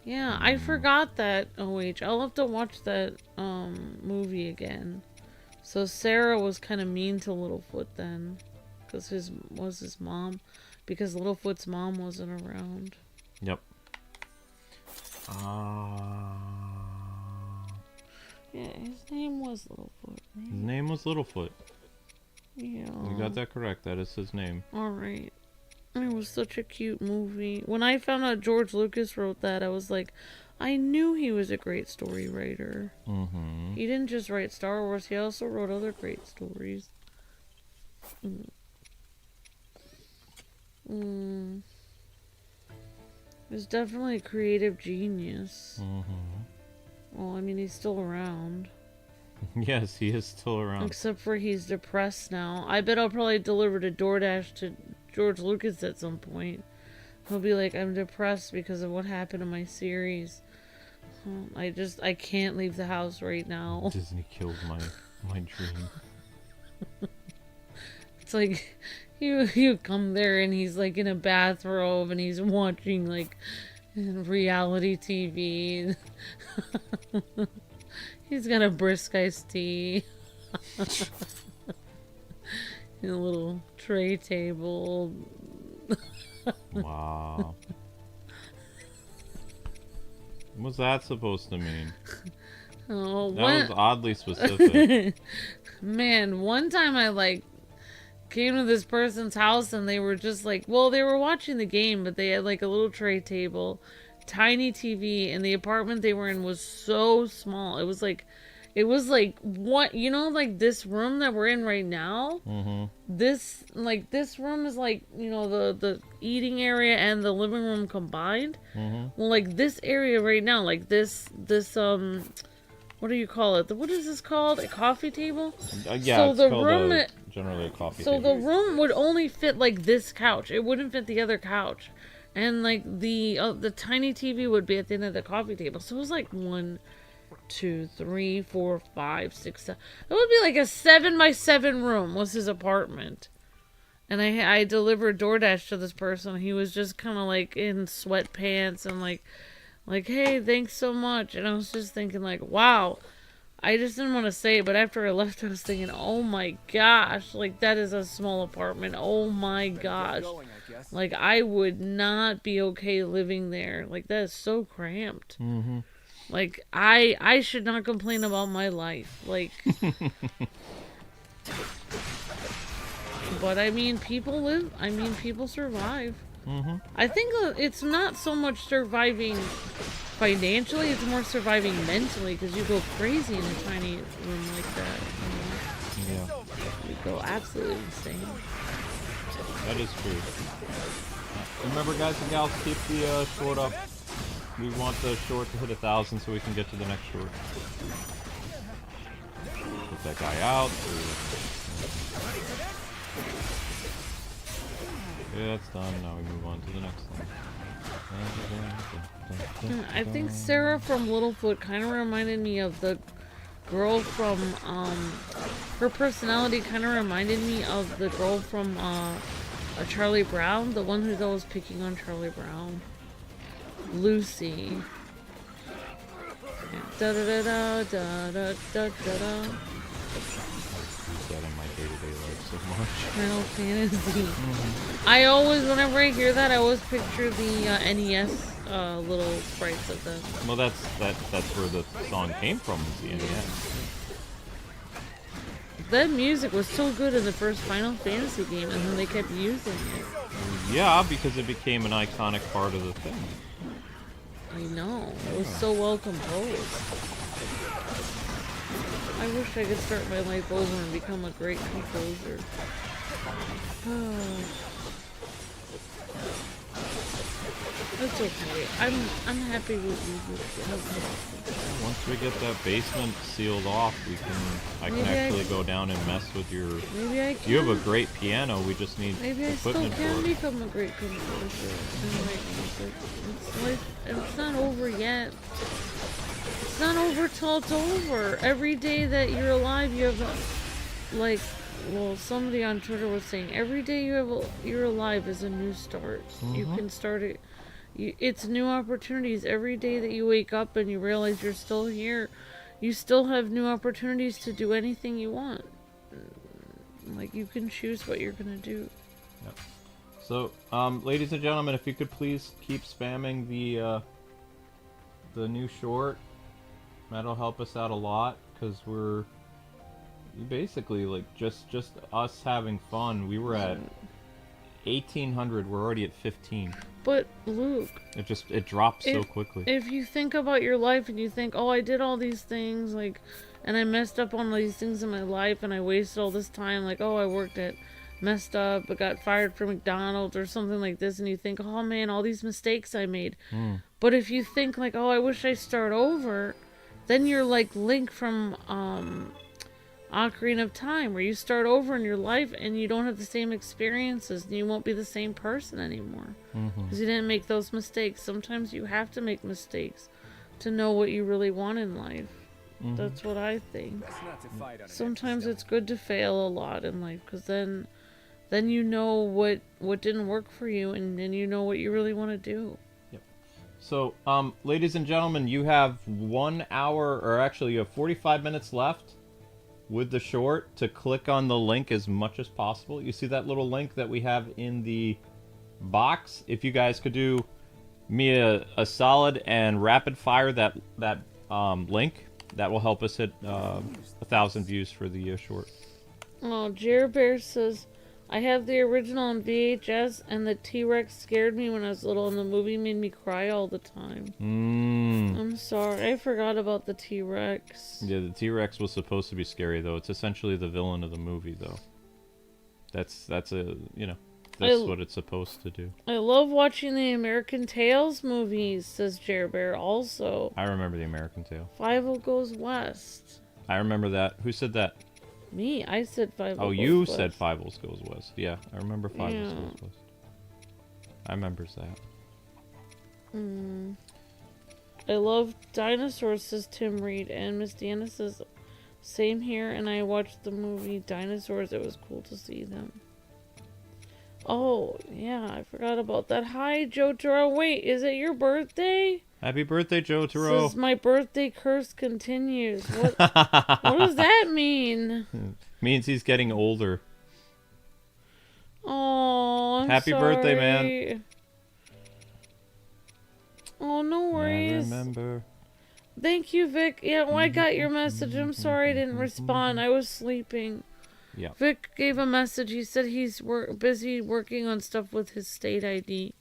S2: Yeah, I forgot that. I'll have to watch that movie again. So Sarah was kind of mean to Littlefoot then, because his mom. Because Littlefoot's mom wasn't around.
S1: Yep.
S2: Yeah, his name was Littlefoot. Right?
S1: His name was Littlefoot.
S2: Yeah.
S1: You got that correct. That is his name.
S2: Alright. It was such a cute movie. When I found out George Lucas wrote that, I was like, I knew he was a great story writer. He didn't just write Star Wars, he also wrote other great stories. He's definitely a creative genius. Well, I mean, he's still around.
S1: Yes, he is still around.
S2: Except for he's depressed now. I bet I'll probably deliver to DoorDash to George Lucas at some point. He'll be like, I'm depressed because of what happened in my series. I can't leave the house right now.
S1: Disney killed my dream.
S2: It's like, you come there and he's like in a bathrobe and he's watching like reality TV. He's got a brisk iced tea. And a little tray table.
S1: Wow. What's that supposed to mean?
S2: Oh,
S1: that was oddly specific.
S2: Man, one time I like came to this person's house and they were just like, well, they were watching the game, but they had like a little tray table, tiny TV, and the apartment they were in was so small. It was like what, you know, like this room that we're in right now. This room is like, you know, the eating area and the living room combined. Well, like this area right now, like this what do you call it? What is this called? A coffee table?
S1: Yeah,
S2: so
S1: it's
S2: the
S1: called
S2: room,
S1: generally a coffee
S2: so
S1: table.
S2: the room would only fit like this couch. It wouldn't fit the other couch, and like the tiny TV would be at the end of the coffee table. So it was like 1, 2, 3, 4, 5, 6, 7. It would be like a 7x7 room was his apartment. And I delivered DoorDash to this person. He was just kind of like in sweatpants and like, hey, thanks so much. And I was just thinking like, wow. I just didn't want to say it, but after I left, I was thinking, oh my gosh, like that is a small apartment. Oh my gosh. Like I would not be okay living there. Like that is so cramped. Like I should not complain about my life. Like but I mean people survive. I think it's not so much surviving financially, it's more surviving mentally, because you go crazy in a tiny room like that. You know?
S1: Yeah.
S2: You go absolutely insane.
S1: That is true. Remember, guys and gals, keep the short up. We want the short to hit 1,000 so we can get to the next short. Put that guy out. Yeah, it's done. Now we move on to the next one.
S2: I think Sarah from Littlefoot kind of reminded me of the girl from, her personality kind of reminded me of the girl from, Charlie Brown, the one who's always picking on Charlie Brown. Lucy. Da da da da da da da da.
S1: Use that in my day-to-day life so much.
S2: Final Fantasy. I always, whenever I hear that, I always picture the NES little sprites of them.
S1: Well, that's where the song came from, is the NES.
S2: That music was so good in the first Final Fantasy game, and then they kept using it.
S1: Yeah, because it became an iconic part of the thing.
S2: I know. It was so well composed. I wish I could start my life over and become a great composer. It's okay. I'm happy with you.
S1: Once we get that basement sealed off, I can actually go down and mess with your...
S2: Maybe I can.
S1: You have a great piano, we just need equipment for it.
S2: Maybe I still can become a great composer and write music. It's like, it's not over yet. It's not over till it's over. Every day that you're alive, you have like, well, somebody on Twitter was saying, every day you're alive is a new start. You can start it. It's new opportunities. Every day that you wake up and you realize you're still here, you still have new opportunities to do anything you want. Like, you can choose what you're gonna do.
S1: Yep. So, ladies and gentlemen, if you could please keep spamming the new short, that'll help us out a lot, because we're basically like just us having fun. We were at 1,800. We're already at 15.
S2: But Luke,
S1: it drops so quickly.
S2: If you think about your life and you think, oh, I did all these things, like, and I messed up on these things in my life, and I wasted all this time, like, oh, I worked at, messed up, but got fired from McDonald's or something like this, and you think, oh man, all these mistakes I made. But if you think like, oh, I wish I start over, then you're like Link from Ocarina of Time, where you start over in your life and you don't have the same experiences and you won't be the same person anymore because you didn't make those mistakes. Sometimes you have to make mistakes to know what you really want in life. That's what I think. Sometimes it's good to fail a lot in life, because then you know what didn't work for you, and then you know what you really want to do.
S1: So, ladies and gentlemen, you have 1 hour, or actually you have 45 minutes left with the short to click on the link as much as possible. You see that little link that we have in the box? If you guys could do me a solid and rapid fire that link, that will help us hit 1,000 views for the short.
S2: Oh, Jer Bear says, I have the original on VHS, and the T-Rex scared me when I was little, and the movie made me cry all the time. I'm sorry, I forgot about the T-Rex.
S1: Yeah, the T-Rex was supposed to be scary, though. It's essentially the villain of the movie, though. That's a, you know, that's what it's supposed to do.
S2: I love watching the American Tales movies, says Jer Bear also.
S1: I remember the American Tale.
S2: Five Goes West.
S1: I remember that. Who said that?
S2: Me, I said Five.
S1: Oh, you said Five Goes West. Yeah, I remember Five
S2: Yeah.
S1: Goes West. I remembers that.
S2: I love dinosaurs, says Tim Reed, and Miss Deanna says, same here, and I watched the movie Dinosaurs. It was cool to see them. Oh, yeah, I forgot about that. Hi, Joe Toro. Wait, is it your birthday?
S1: Happy birthday, Joe Toro.
S2: Says my birthday curse continues. What does that mean?
S1: Means he's getting older.
S2: Oh, I'm
S1: Happy
S2: sorry.
S1: birthday, man.
S2: Oh, no worries.
S1: I remember.
S2: Thank you, Vic. Yeah, well, I got your message. I'm sorry I didn't respond. I was sleeping.
S1: Yeah.
S2: Vic gave a message. He said he's busy working on stuff with his state ID.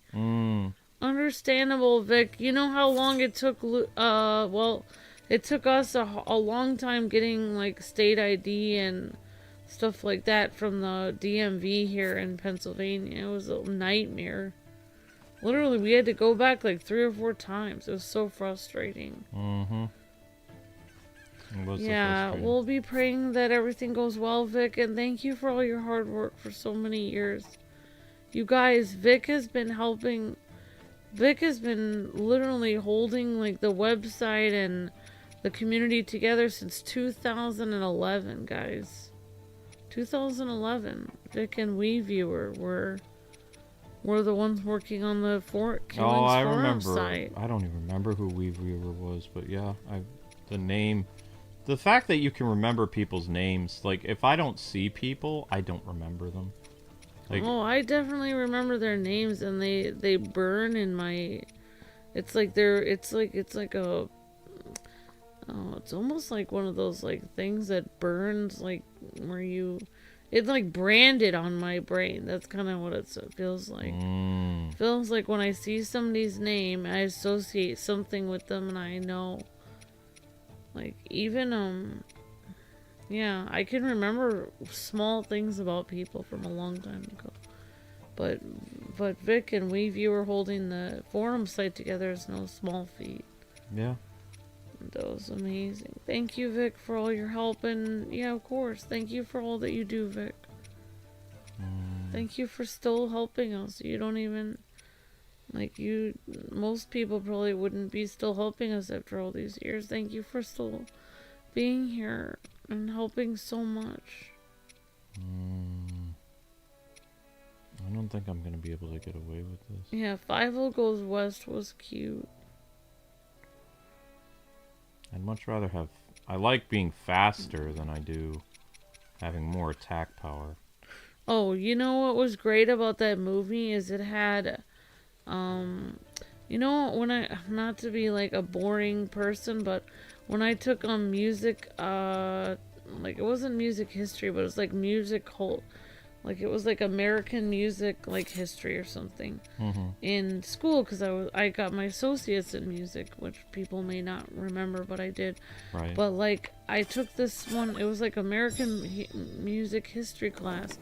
S2: Understandable, Vic. You know how long it took, well, it took us a long time getting, like, state ID and stuff like that from the DMV here in Pennsylvania. It was a nightmare. Literally, we had to go back, like, 3 or 4 times. It was so frustrating. Yeah, we'll be praying that everything goes well, Vic, and thank you for all your hard work for so many years. You guys, Vic has been helping. Vic has been literally holding, like, the website and the community together since 2011, guys. 2011. Vic and WeViewer were the ones working on the Kwings forum site.
S1: I don't even remember who WeViewer was, but yeah, the name. The fact that you can remember people's names, like, if I don't see people, I don't remember them. Like,
S2: oh, I definitely remember their names, and they burn in my. It's like it's almost like one of those, like, things that burns, like, where it's like branded on my brain. That's kind of what it feels like. Feels like when I see somebody's name, I associate something with them, and I know. Like, even, yeah, I can remember small things about people from a long time ago. But Vic and WeViewer holding the forum site together is no small feat.
S1: Yeah.
S2: That was amazing. Thank you, Vic, for all your help. And, yeah, of course, thank you for all that you do, Vic. Thank you for still helping us. You don't even... Like, most people probably wouldn't be still helping us after all these years. Thank you for still being here and helping so much.
S1: I don't think I'm going to be able to get away with this.
S2: Yeah, Five Goes West was cute.
S1: I'd much rather have... I like being faster than I do having more attack power.
S2: Oh, you know what was great about that movie is it had... you know, not to be like a boring person, but when I took on music, like, it wasn't music history, but it was like like, it was like American music, like, history or something in school, because I got my associates in music, which people may not remember, but I did.
S1: Right.
S2: But, like, I took this one, it was like American music history class.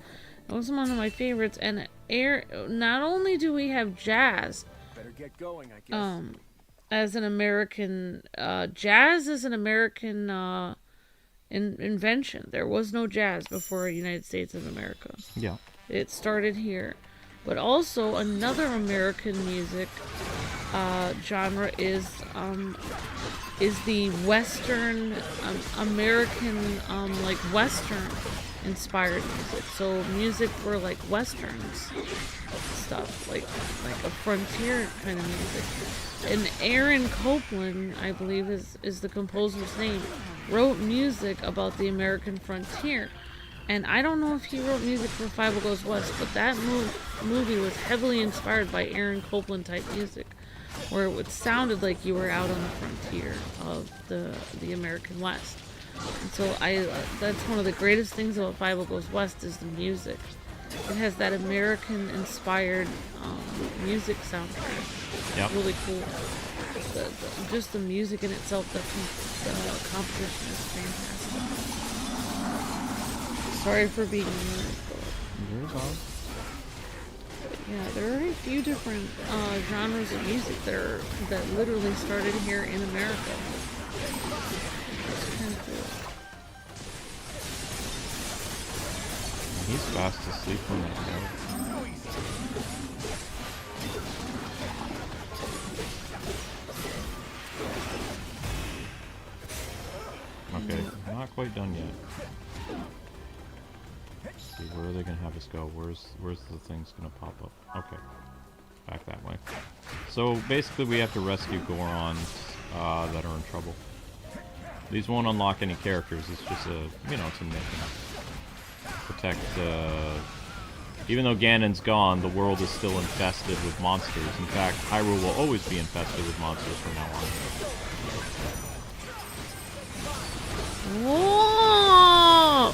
S2: It was one of my favorites, and not only do we have jazz,
S3: better get going, I guess.
S2: as an American, jazz is an American invention. There was no jazz before the United States of America.
S1: Yeah.
S2: It started here. But also another American music genre is the Western American like Western inspired music. So music for like Westerns stuff, like a frontier kind of music. And Aaron Copland, I believe is the composer's name, wrote music about the American frontier. And I don't know if he wrote music for Five Goes West, but that movie was heavily inspired by Aaron Copland type music, where it sounded like you were out on the frontier of the American West. And so that's one of the greatest things about Five Goes West is the music. It has that American-inspired music soundtrack.
S1: Yep.
S2: Really cool. Just the music in itself, the composition is fantastic. Sorry for being rude, but yeah, there are a few different genres of music that literally started here in America. It's kind of cool.
S1: He's fast asleep on that note. Okay, not quite done yet. Let's see, where are they gonna have us go? Where's the things gonna pop up? Okay, back that way. So basically, we have to rescue Gorons that are in trouble. These won't unlock any characters. It's just a, you know, it's a mission. Protect. Even though Ganon's gone, the world is still infested with monsters. In fact, Hyrule will always be infested with monsters from now on.
S2: Whoa!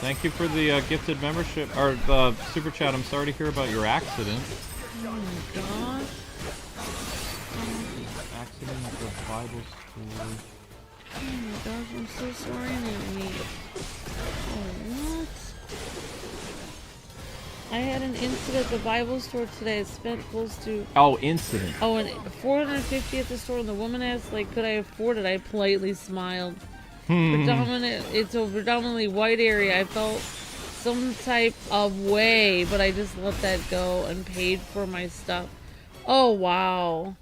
S1: Thank you for the gifted membership, or the super chat. I'm sorry to hear about your accident.
S2: Oh my gosh.
S1: Accident at the Bible store.
S2: Oh my gosh, I'm so sorry, Naomi. Oh, what? I had an incident at the Bible store today. I spent close to...
S1: Oh, incident.
S2: Oh, and $450 at the store, and the woman asked, like, could I afford it? I politely smiled. It's a predominantly white area. I felt some type of way, but I just let that go and paid for my stuff. Oh, wow.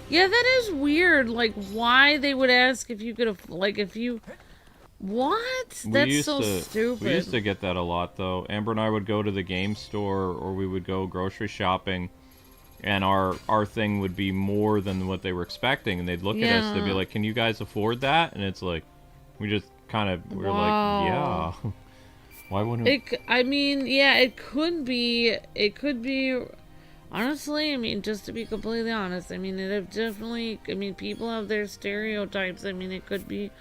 S2: Yeah, that is weird. Like, why they would ask if you could have, like, if you... What? That's so stupid.
S1: We used to get that a lot, though. Amber and I would go to the game store, or we would go grocery shopping, and our thing would be more than what they were expecting, and they'd look at us, they'd be like, can you guys afford that? And it's like, we just kind of, we're like, yeah. Why wouldn't
S2: it? I mean, yeah, it could be, honestly, I mean, just to be completely honest, I mean, people have their stereotypes. I mean, it could be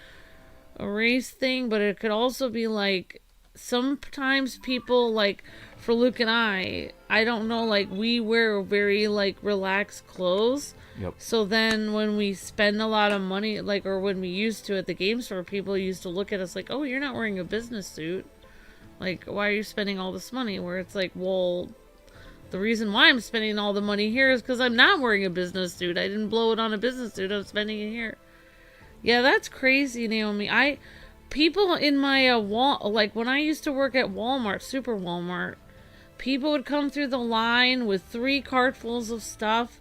S2: a race thing, but it could also be like, sometimes people, like, for Luke and I don't know, like, we wear very, like, relaxed clothes.
S1: Yep.
S2: So then when we spend a lot of money, like, or when we used to at the game store, people used to look at us like, oh, you're not wearing a business suit. Like, why are you spending all this money? Where it's like, well, the reason why I'm spending all the money here is because I'm not wearing a business suit. I didn't blow it on a business suit. I'm spending it here. Yeah, that's crazy, Naomi. People in my like when I used to work at Walmart, Super Walmart, people would come through the line with 3 cartfuls of stuff,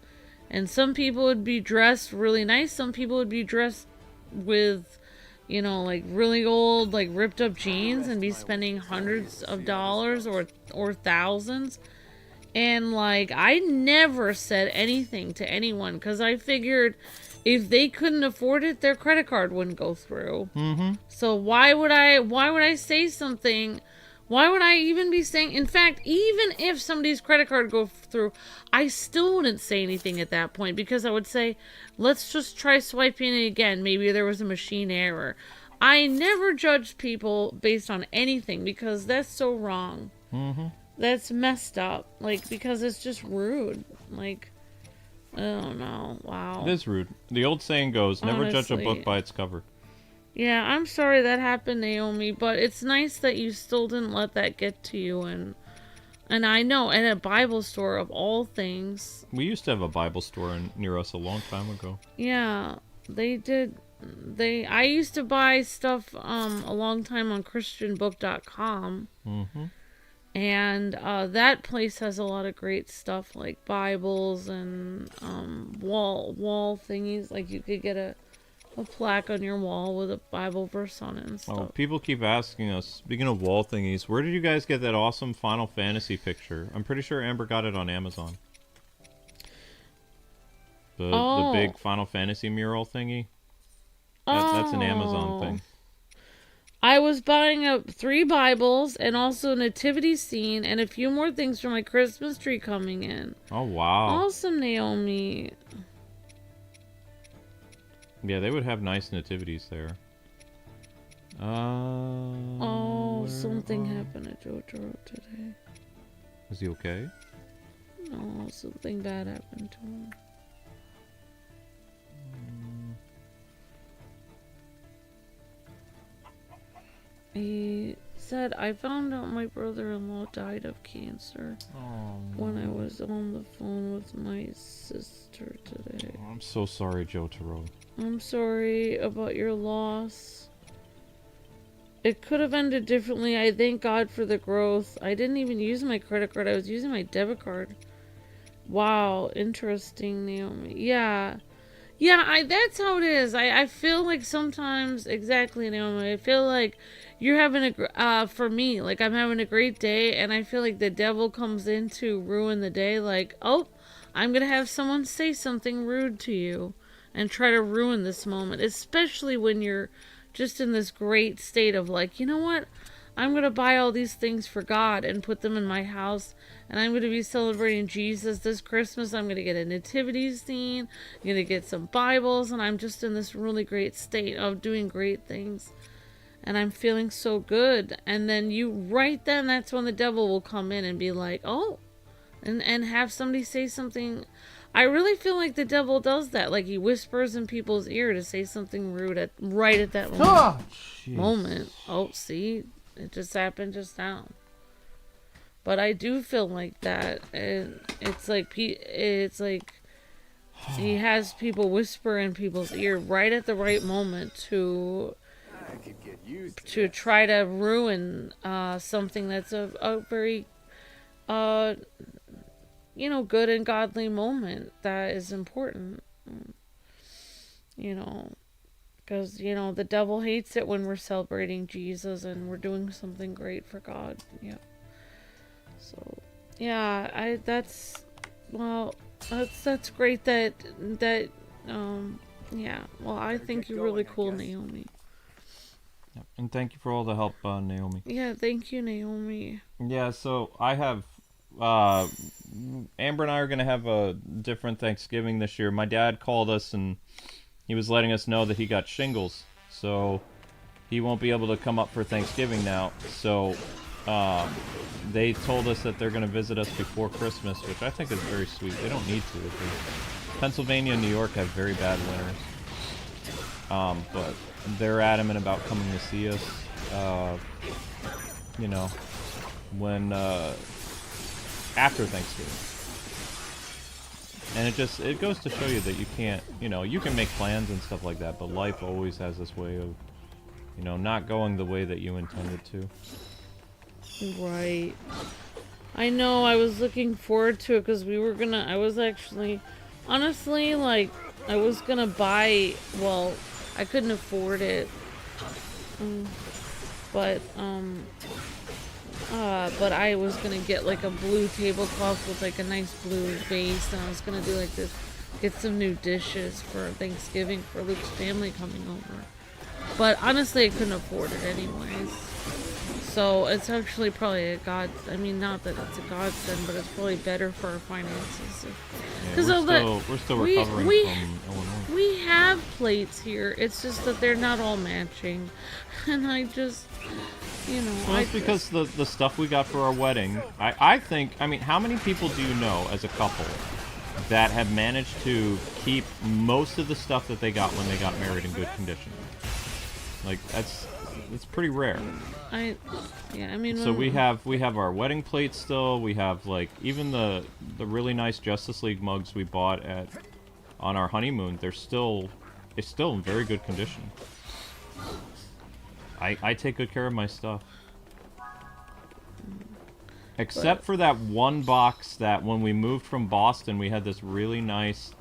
S2: and some people would be dressed really nice. Some people would be dressed with, you know, like really old, like ripped up jeans and be spending hundreds of dollars or thousands. And like, I never said anything to anyone because I figured if they couldn't afford it, their credit card wouldn't go through.
S1: Mm-hmm.
S2: So why would I say something? Why would I even be saying? In fact, even if somebody's credit card go through, I still wouldn't say anything at that point because I would say, let's just try swiping it again. Maybe there was a machine error. I never judge people based on anything because that's so wrong.
S1: Mm-hmm.
S2: That's messed up. Like, because it's just rude. Like, I don't know. Wow.
S1: It is rude. The old saying goes, never judge a book by its cover.
S2: Yeah, I'm sorry that happened, Naomi, but it's nice that you still didn't let that get to you. And I know, at a Bible store of all things.
S1: We used to have a Bible store near us a long time ago.
S2: Yeah, they did. I used to buy stuff a long time on christianbook.com.
S1: Mm-hmm.
S2: And that place has a lot of great stuff like Bibles and wall thingies. Like you could get a plaque on your wall with a Bible verse on it and stuff.
S1: Oh, people keep asking us, speaking of wall thingies, where did you guys get that awesome Final Fantasy picture? I'm pretty sure Amber got it on Amazon. The big Final Fantasy mural thingy. That's an Amazon thing.
S2: I was buying 3 Bibles and also a nativity scene and a few more things for my Christmas tree coming in.
S1: Oh, wow.
S2: Awesome, Naomi.
S1: Yeah, they would have nice nativities there.
S2: Something happened at JoJo today.
S1: Is he okay?
S2: No, something bad happened to him. He said, I found out my brother-in-law died of cancer when I was on the phone with my sister today.
S1: Oh, I'm so sorry, Jotaro.
S2: I'm sorry about your loss. It could have ended differently. I thank God for the growth. I didn't even use my credit card. I was using my debit card. Wow, interesting, Naomi. Yeah. Yeah, that's how it is. I feel like sometimes, exactly, Naomi, I feel like you're having for me, like I'm having a great day, and I feel like the devil comes in to ruin the day, like, oh, I'm gonna have someone say something rude to you, and try to ruin this moment, especially when you're just in this great state of like, you know what, I'm gonna buy all these things for God and put them in my house, and I'm gonna be celebrating Jesus this Christmas. I'm gonna get a nativity scene, I'm gonna get some Bibles, and I'm just in this really great state of doing great things, and I'm feeling so good. And then right then, that's when the devil will come in and be like, oh, and have somebody say something. I really feel like the devil does that, like he whispers in people's ear to say something rude right at that moment. Oh, see, it just happened just now. But I do feel like that, and it's like he has people whisper in people's ear right at the right moment to try to ruin something that's a very good and godly moment that is important. Because the devil hates it when we're celebrating Jesus and we're doing something great for God. Yeah. So, yeah, that's great that yeah. Well, I think you're really cool, Naomi.
S1: Yeah, and thank you for all the help, Naomi.
S2: Yeah, thank you, Naomi.
S1: Yeah, so I have Amber and I are gonna have a different Thanksgiving this year. My dad called us and he was letting us know that he got shingles, so he won't be able to come up for Thanksgiving now. So they told us that they're going to visit us before Christmas, which I think is very sweet. They don't need to, because Pennsylvania and New York have very bad winters. But they're adamant about coming to see us, when after Thanksgiving. And it goes to show you that you can't, you can make plans and stuff like that, but life always has this way of, not going the way that you intended to.
S2: Right. I know, I was looking forward to it because I was actually, honestly, like, I was gonna buy, well, I couldn't afford it. But I was gonna get like a blue tablecloth with like a nice blue base, and I was gonna do like this, get some new dishes for Thanksgiving for Luke's family coming over. But honestly, I couldn't afford it anyways. So it's actually probably not that it's a godsend, but it's probably better for our finances. Because
S1: we're still recovering from Illinois.
S2: We have plates here. It's just that they're not all matching, and I just,
S1: Well, it's because the stuff we got for our wedding. I think. How many people do you know as a couple that have managed to keep most of the stuff that they got when they got married in good condition? Like it's pretty rare.
S2: So
S1: we have our wedding plates still. We have like even the really nice Justice League mugs we bought on our honeymoon. It's still in very good condition. I take good care of my stuff. Except for that one box that when we moved from Boston, we had this really nice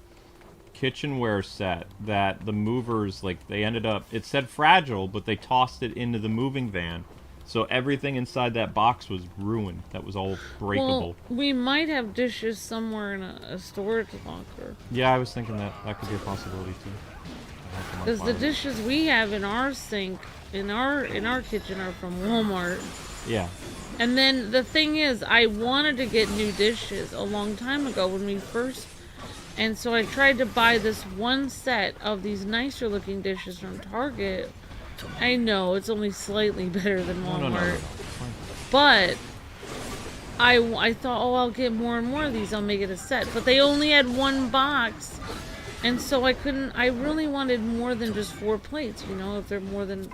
S1: kitchenware set that the movers, they ended up, it said fragile, but they tossed it into the moving van. So everything inside that box was ruined. That was all breakable.
S2: Well, we might have dishes somewhere in a storage locker.
S1: Yeah, I was thinking that could be a possibility too.
S2: Because the dishes we have in our sink, in our kitchen, are from Walmart.
S1: Yeah.
S2: And then the thing is, I wanted to get new dishes a long time ago when we first... And so I tried to buy this one set of these nicer looking dishes from Target. I know, it's only slightly better than Walmart.
S1: No.
S2: But I thought, oh, I'll get more and more of these. I'll make it a set. But they only had one box. And so I really wanted more than just 4 plates, you know, if there more than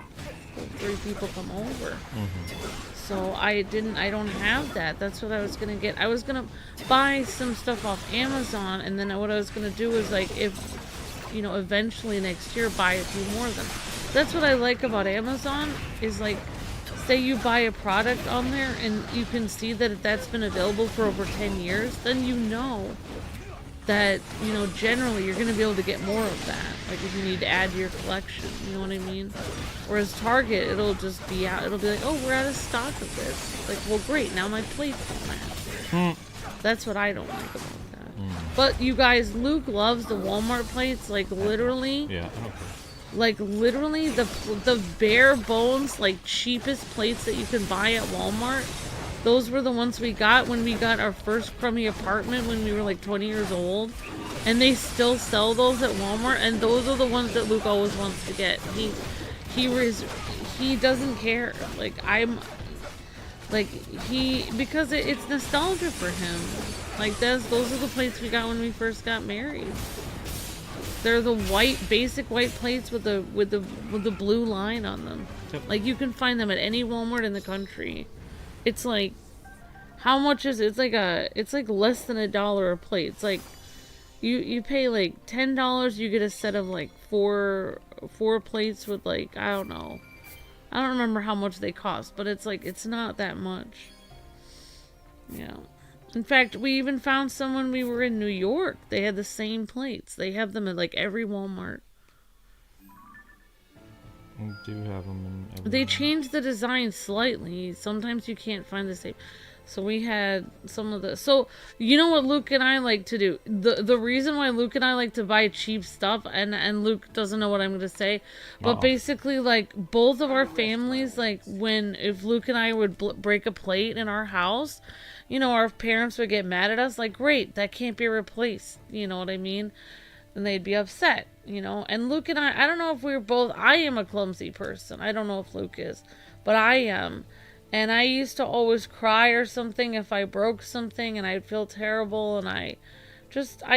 S2: 3 people come over. So I don't have that. That's what I was going to get. I was going to buy some stuff off Amazon, and then what I was going to do is, like, if, you know, eventually next year, buy a few more of them. That's what I like about Amazon, is, like, say you buy a product on there, and you can see that that's been available for over 10 years, then you know that, you know, generally you're going to be able to get more of that, like if you need to add to your collection, you know what I mean? Whereas Target, it'll just be out, it'll be like, oh, we're out of stock of this. Like, well, great, now my plates don't match. That's what I don't like about that. But you guys, Luke loves the Walmart plates, like literally.
S1: Yeah, okay.
S2: Like literally the bare bones, like cheapest plates that you can buy at Walmart. Those were the ones we got when we got our first crummy apartment when we were like 20 years old. And they still sell those at Walmart. And those are the ones that Luke always wants to get. He doesn't care. Like, because it's nostalgia for him. Like, those are the plates we got when we first got married. They're the basic white plates with the blue line on them. Yep. Like, you can find them at any Walmart in the country. It's like, how much is it? It's like less than $1 a plate. It's like, you pay like $10, you get a set of like four plates with, like, I don't know. I don't remember how much they cost, but it's like, it's not that much. Yeah. In fact, we even found some when we were in New York. They had the same plates. They have them at like every Walmart.
S1: We do have them in every
S2: They changed the design slightly. Sometimes you can't find the same. So we had some of the... So, you know what Luke and I like to do? The reason why Luke and I like to buy cheap stuff, and Luke doesn't know what I'm going to say, but basically, like, both of our families, like, if Luke and I would break a plate in our house, you know, our parents would get mad at us, like, great, that can't be replaced, you know what I mean? And they'd be upset, you know? And Luke and I don't know if we were both... I am a clumsy person. I don't know if Luke is, but I am. And I used to always cry or something if I broke something, and I'd feel terrible, and I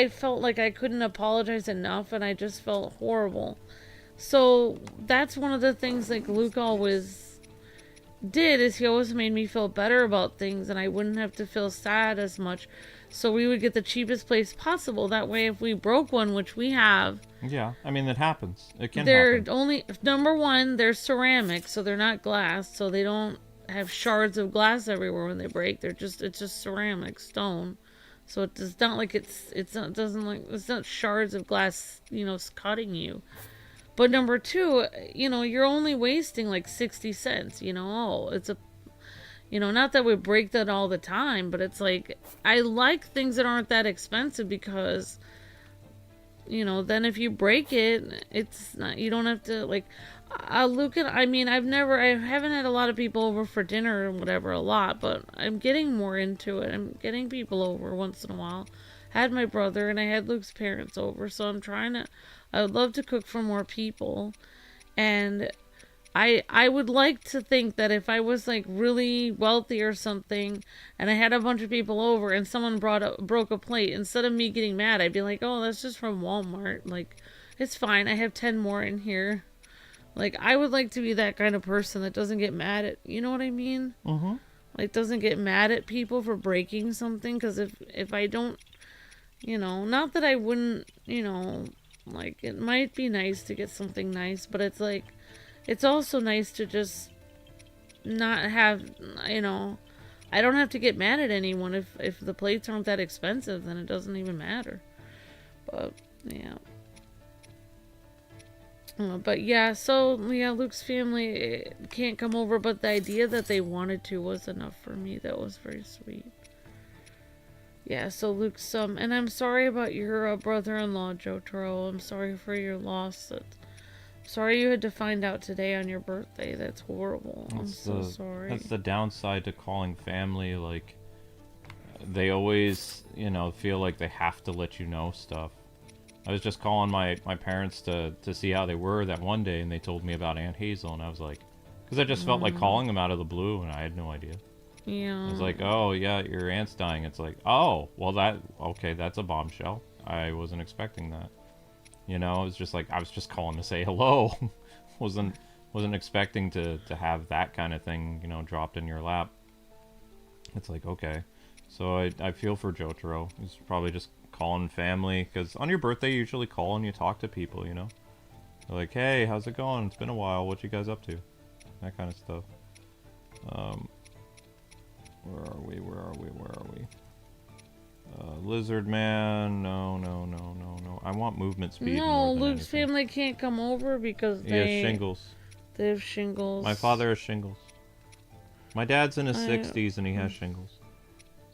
S2: felt like I couldn't apologize enough, and I just felt horrible. So that's one of the things, like, Luke always did, is he always made me feel better about things, and I wouldn't have to feel sad as much. So we would get the cheapest place possible. That way, if we broke one, which we have...
S1: Yeah, I mean, that happens. It can
S2: they're
S1: happen.
S2: only... Number one, they're ceramic, so they're not glass, so they don't have shards of glass everywhere when they break. It's just ceramic stone, so it's not like it's not shards of glass, you know, cutting you. But number two, you know, you're only wasting like 60 cents, you know. It's a, you know, not that we break that all the time, but it's like, I like things that aren't that expensive because, you know, then if you break it, it's not, you don't have to, like, Luke and I mean, I haven't had a lot of people over for dinner or whatever a lot, but I'm getting more into it. I'm getting people over once in a while. I had my brother and I had Luke's parents over, so I would love to cook for more people. And I would like to think that if I was like really wealthy or something and I had a bunch of people over and someone broke a plate, instead of me getting mad, I'd be like, oh, that's just from Walmart. Like, it's fine. I have 10 more in here. Like, I would like to be that kind of person that doesn't get mad at, you know what I mean?
S1: Mm-hmm.
S2: Like, doesn't get mad at people for breaking something, because if I don't, you know, not that I wouldn't, you know, like, it might be nice to get something nice, but it's like, it's also nice to just not have, you know, I don't have to get mad at anyone. If the plates aren't that expensive, then it doesn't even matter. But, yeah. But yeah, so yeah, Luke's family can't come over, but the idea that they wanted to was enough for me. That was very sweet. Yeah, so Luke's and I'm sorry about your brother-in-law, Jotaro. I'm sorry for your loss. Sorry you had to find out today on your birthday. That's horrible. I'm so sorry.
S1: That's the downside to calling family. Like, they always, you know, feel like they have to let you know stuff. I was just calling my parents to see how they were that one day, and they told me about Aunt Hazel, and I was like... Because I just felt like calling them out of the blue, and I had no idea.
S2: Yeah.
S1: It's like, oh yeah, your aunt's dying. It's like, oh, well that's a bombshell. I wasn't expecting that. You know, it's just like I was just calling to say hello. wasn't expecting to have that kind of thing, you know, dropped in your lap. It's like, okay. So I feel for Jotaro. He's probably just calling family, because on your birthday you usually call and you talk to people, you know. They're like, hey, how's it going? It's been a while. What you guys up to? That kind of stuff. Where are we? Lizard Man. No. I want movement speed.
S2: No, Luke's family can't come over because they
S1: have shingles.
S2: They have shingles.
S1: My father has shingles. My dad's in his 60s and he has shingles.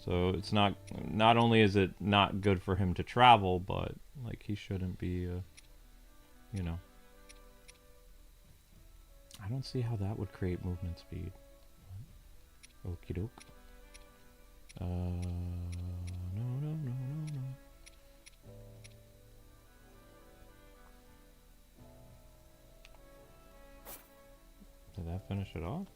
S1: So it's not only is it not good for him to travel, but like he shouldn't be, you know. I don't see how that would create movement speed. Okie doke. No. Did that finish it off?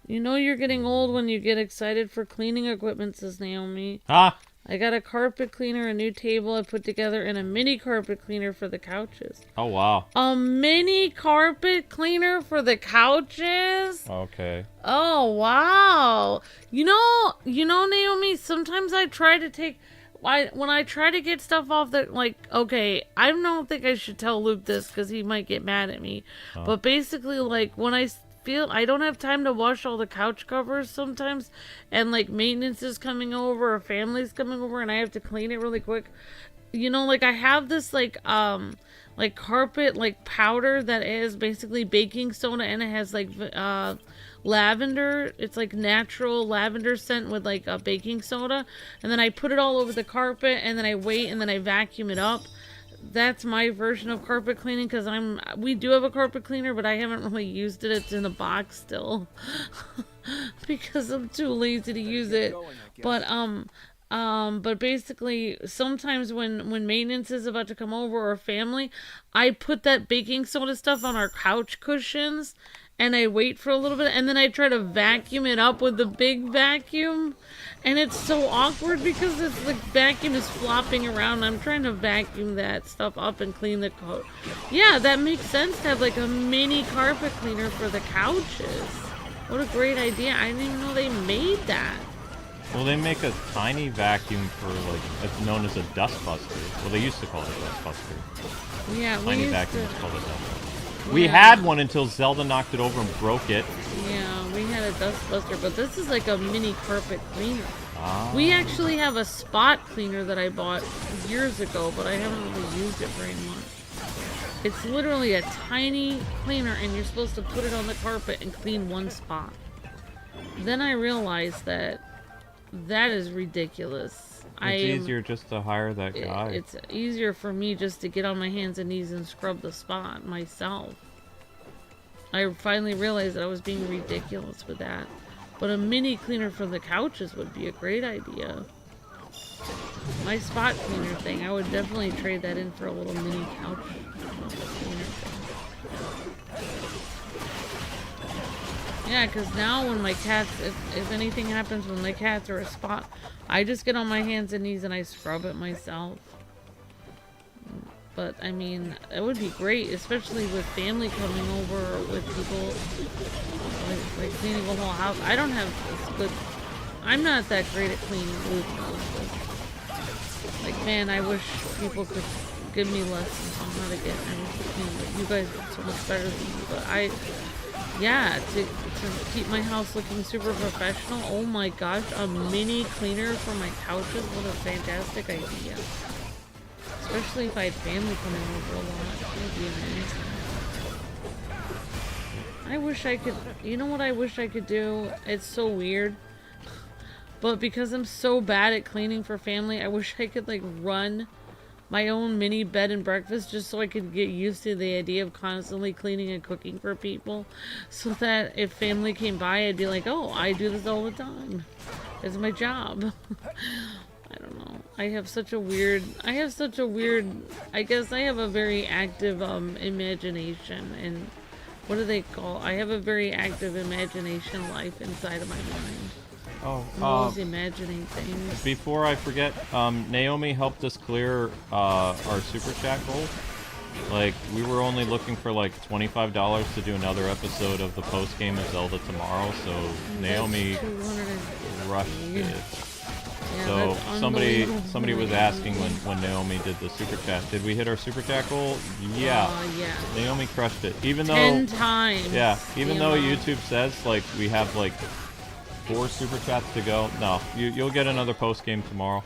S2: You know you're getting old when you get excited for cleaning equipment, says Naomi.
S1: Ah!
S2: I got a carpet cleaner, a new table I put together, and a mini carpet cleaner for the couches.
S1: Oh, wow.
S2: A mini carpet cleaner for the couches?
S1: Okay.
S2: Oh, wow. You know, Naomi, sometimes I try to take... when I try to get stuff off the... Like, okay, I don't think I should tell Luke this because he might get mad at me.
S1: Oh.
S2: But basically, like, when I feel I don't have time to wash all the couch covers sometimes, and like maintenance is coming over or family's coming over and I have to clean it really quick, you know, like I have this like carpet like powder that is basically baking soda, and it has like lavender. It's like natural lavender scent with like a baking soda, and then I put it all over the carpet, and then I wait, and then I vacuum it up. That's my version of carpet cleaning, because we do have a carpet cleaner, but I haven't really used it. It's in a box still because I'm too lazy to use it. But basically sometimes when maintenance is about to come over or family, I put that baking soda stuff on our couch cushions and I wait for a little bit, and then I try to vacuum it up with the big vacuum. And it's so awkward because the vacuum is flopping around. I'm trying to vacuum that stuff up and clean the coat. Yeah, that makes sense to have like a mini carpet cleaner for the couches. What a great idea. I didn't even know they made that.
S1: Well, they make a tiny vacuum for like, it's known as a dust buster. Well, they used to call it a dust buster.
S2: Yeah,
S1: tiny vacuum is called a dust buster. We had one until Zelda knocked it over and broke it.
S2: Yeah, we had a dust buster, but this is like a mini carpet cleaner.
S1: Ah.
S2: We actually have a spot cleaner that I bought years ago, but I haven't really used it very much. It's literally a tiny cleaner, and you're supposed to put it on the carpet and clean one spot. Then I realized that is ridiculous.
S1: It's easier just to hire that guy.
S2: It's easier for me just to get on my hands and knees and scrub the spot myself. I finally realized that I was being ridiculous with that. But a mini cleaner for the couches would be a great idea. My spot cleaner thing, I would definitely trade that in for a little mini couch cleaner thing. Yeah, because now when my cats, if anything happens when my cats are a spot, I just get on my hands and knees and I scrub it myself. But, I mean, it would be great, especially with family coming over or with people, like cleaning the whole house. I don't have as good... I'm not that great at cleaning. Luke knows this. Like, man, I wish people could give me lessons on how to get clean. You guys are so much better than me. But yeah, to keep my house looking super professional, oh my gosh, a mini cleaner for my couches, what a fantastic idea. Especially if I had family coming over a lot, it would be amazing. I wish I could, you know what I wish I could do? It's so weird. But because I'm so bad at cleaning for family, I wish I could like run my own mini bed and breakfast just so I could get used to the idea of constantly cleaning and cooking for people, so that if family came by, I'd be like, oh, I do this all the time. It's my job. I don't know. I have such a weird, I guess I have a very active imagination, and what do they call? I have a very active imagination life inside of my mind.
S1: Oh,
S2: I'm always imagining things.
S1: before I forget, Naomi helped us clear our super chat goal. Like, we were only looking for like $25 to do another episode of the post game of Zelda tomorrow, so Naomi crushed it.
S2: Yeah,
S1: So
S2: that's
S1: somebody was asking when Naomi did the super chat, did we hit our super chat goal? Yeah.
S2: Yeah.
S1: Naomi crushed it. Even though
S2: 10 times.
S1: Yeah, even though
S2: amount.
S1: YouTube says like we have like 4 super chats to go. No, you'll get another post game tomorrow.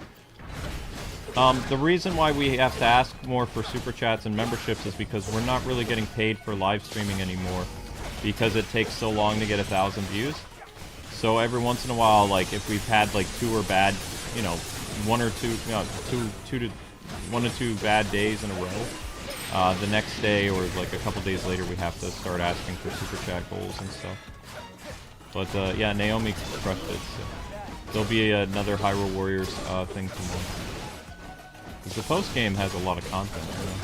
S1: The reason why we have to ask more for super chats and memberships is because we're not really getting paid for live streaming anymore, because it takes so long to get 1,000 views. So every once in a while, like if we've had like 2 or bad, you know, 1 or 2 bad days in a row, the next day or like a couple days later, we have to start asking for super chat goals and stuff. But yeah, Naomi crushed it. So there'll be another Hyrule Warriors thing tomorrow. Because the post game has a lot of content, you know?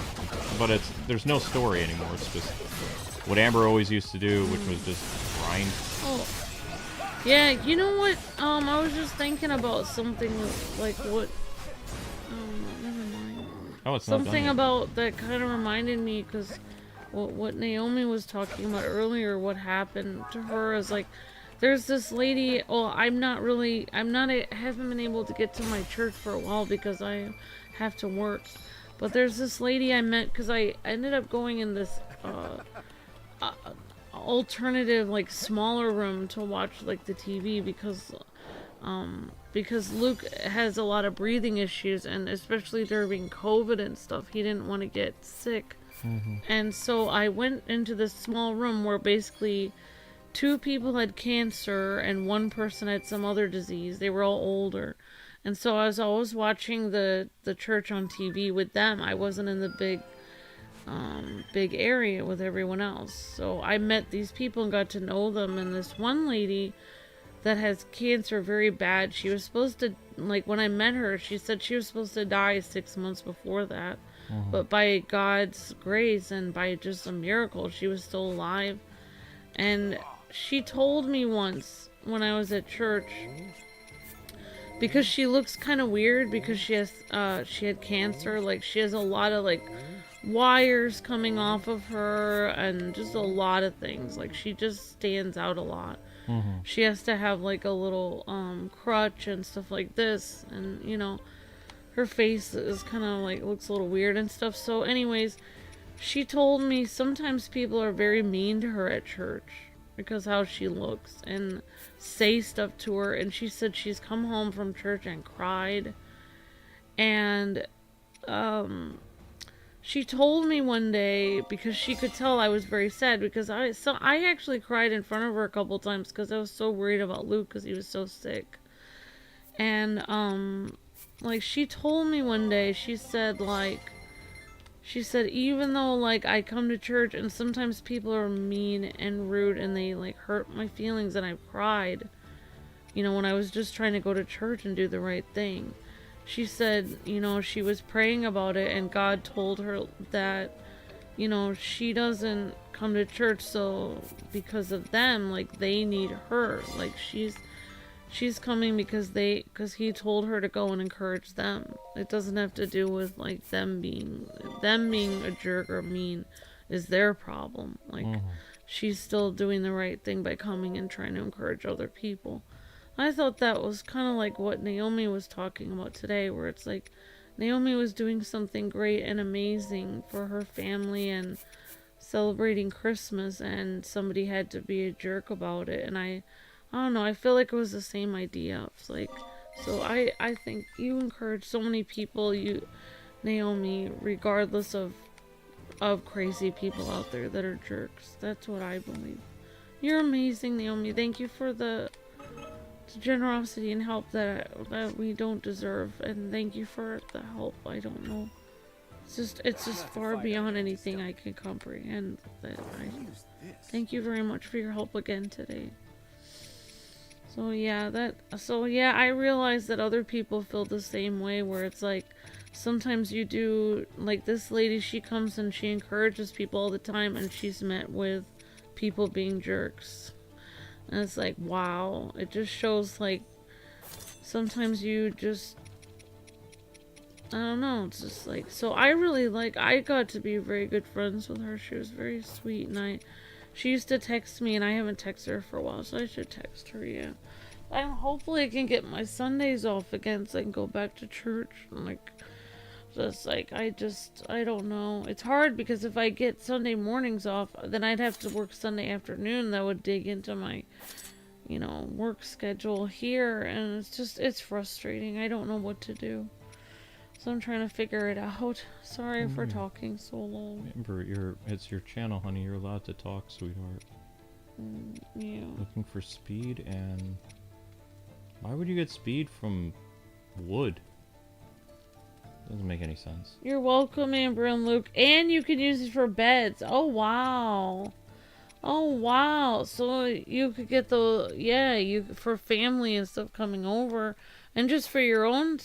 S1: But there's no story anymore. It's just what Amber always used to do, which was just grind.
S2: Oh. Yeah, you know what? I was just thinking about something like what. Never mind.
S1: Oh, it's not
S2: Something
S1: done yet.
S2: about that kind of reminded me, because what Naomi was talking about earlier, what happened to her is like, there's this lady. Well, I haven't been able to get to my church for a while because I have to work. But there's this lady I met because I ended up going in this alternative, like, smaller room to watch like the TV because Luke has a lot of breathing issues, and especially during COVID and stuff, he didn't want to get sick. And so I went into this small room where basically 2 people had cancer and 1 person had some other disease. They were all older. And so I was always watching the church on TV with them. I wasn't in the big area with everyone else. So I met these people and got to know them. And this one lady that has cancer very bad, she was supposed to, like, when I met her, she said she was supposed to die 6 months before that. But by God's grace and by just a miracle, she was still alive. And she told me once when I was at church, because she looks kind of weird because she had cancer, like she has a lot of like wires coming off of her and just a lot of things. Like she just stands out a lot. She has to have like a little crutch and stuff like this, and you know, her face is kind of like, looks a little weird and stuff. So anyways, she told me sometimes people are very mean to her at church because how she looks and say stuff to her. And she said she's come home from church and cried. And she told me one day, because she could tell I was very sad, because I actually cried in front of her a couple times because I was so worried about Luke because he was so sick. And like she told me one day, she said even though like I come to church and sometimes people are mean and rude and they like hurt my feelings and I've cried, you know, when I was just trying to go to church and do the right thing. She said, you know, she was praying about it and God told her that, you know, she doesn't come to church so because of them, like they need her, like she's coming because he told her to go and encourage them. It doesn't have to do with like them being a jerk or mean is their problem. Like she's still doing the right thing by coming and trying to encourage other people. I thought that was kind of like what Naomi was talking about today, where it's like Naomi was doing something great and amazing for her family and celebrating Christmas, and somebody had to be a jerk about it. And I don't know, I feel like it was the same idea. It's like, so I think you encourage so many people, you, Naomi, regardless of crazy people out there that are jerks. That's what I believe. You're amazing, Naomi. Thank you for the generosity and help that we don't deserve, and thank you for the help. I don't know. It's just far beyond anything I can comprehend. Thank you very much for your help again today. So yeah, I realize that other people feel the same way, where it's like sometimes you do, like this lady, she comes and she encourages people all the time, and she's met with people being jerks. And it's like, wow. It just shows, like, sometimes you just, I don't know, it's just like, so I really like, I got to be very good friends with her. She was very sweet, and she used to text me, and I haven't texted her for a while, so I should text her, yeah. And hopefully I can get my Sundays off again so I can go back to church. And like, just like, I don't know. It's hard because if I get Sunday mornings off, then I'd have to work Sunday afternoon. That would dig into my, you know, work schedule here. And it's frustrating. I don't know what to do. So I'm trying to figure it out. Sorry for talking so long.
S1: Remember, it's your channel, honey. You're allowed to talk, sweetheart.
S2: Yeah.
S1: Looking for speed and... Why would you get speed from wood? Doesn't make any sense.
S2: You're welcome, Amber and Luke. And you can use it for beds. Oh, wow. Oh, wow. So you could get for family and stuff coming over. And just for your own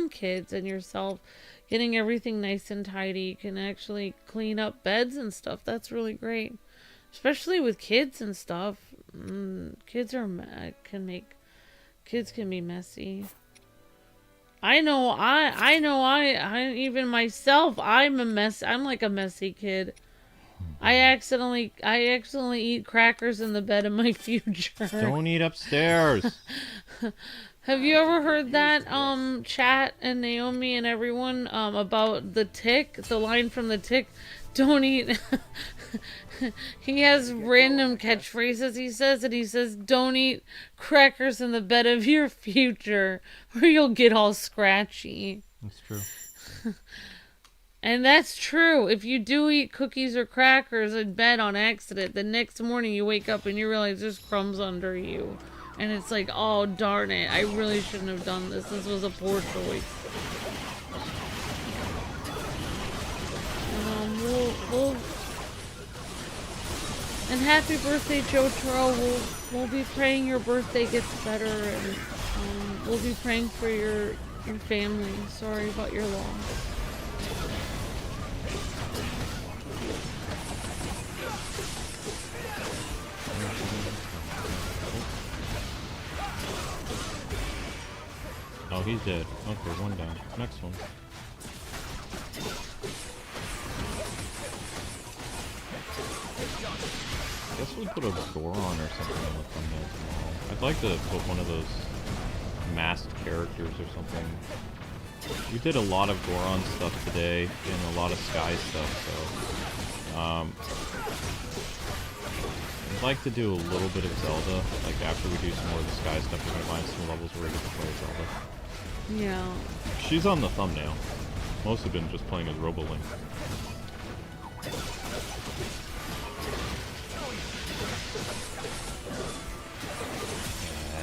S2: kids and yourself. Getting everything nice and tidy. You can actually clean up beds and stuff. That's really great. Especially with kids and stuff. Kids can be messy. I know even myself, I'm a mess. I'm like a messy kid. I accidentally eat crackers in the bed of my future.
S1: Don't eat upstairs.
S2: Have you ever heard that chat and Naomi and everyone about the Tick, the line from the Tick, don't eat he has random catchphrases he says, don't eat crackers in the bed of your future or you'll get all scratchy.
S1: That's true.
S2: And that's true. If you do eat cookies or crackers in bed on accident, the next morning you wake up and you realize there's crumbs under you. And it's like, oh darn it, I really shouldn't have done this. This was a poor choice. And happy birthday, Jotaro. We'll be praying your birthday gets better, and we'll be praying for your family. Sorry about your loss.
S1: Oh, he's dead. Okay, one down. Next one. I guess we'll put a Goron or something on the thumbnail tomorrow. I'd like to put one of those masked characters or something. We did a lot of Goron stuff today and a lot of Sky stuff, so I'd like to do a little bit of Zelda. Like after we do some more of the Sky stuff, we're gonna find some levels where we get to play Zelda.
S2: Yeah.
S1: She's on the thumbnail. Most have been just playing as Robolink.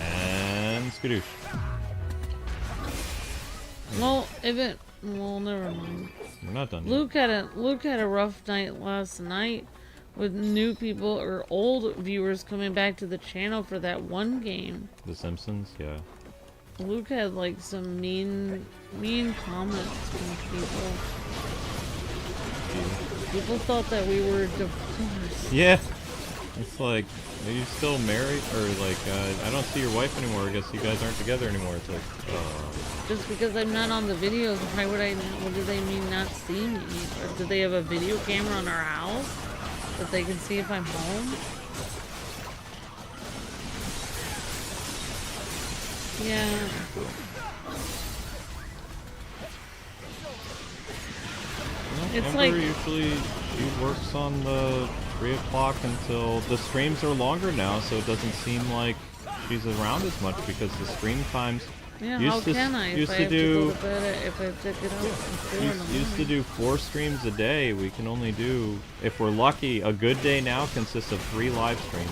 S1: And skadoosh.
S2: Well, never mind.
S1: We're not done
S2: Luke had a rough night last night with new people or old viewers coming back to the channel for that one game.
S1: The Simpsons, yeah.
S2: Luke had like some mean comments from people. People thought that we were divorced.
S1: Yeah. It's like, are you still married? Or like, I don't see your wife anymore. I guess you guys aren't together anymore. It's like,
S2: Just because I'm not on the videos, why would I, what do they mean not see me? Or do they have a video camera in our house that they can see if I'm home? Yeah. It's
S1: Amber
S2: like
S1: usually she works on the 3 o'clock until the streams are longer now, so it doesn't seem like she's around as much because the stream times
S2: how can I if I have to go to bed, if I have to get up
S1: used to do 4 streams a day. We can only do, if we're lucky, a good day now consists of 3 live streams.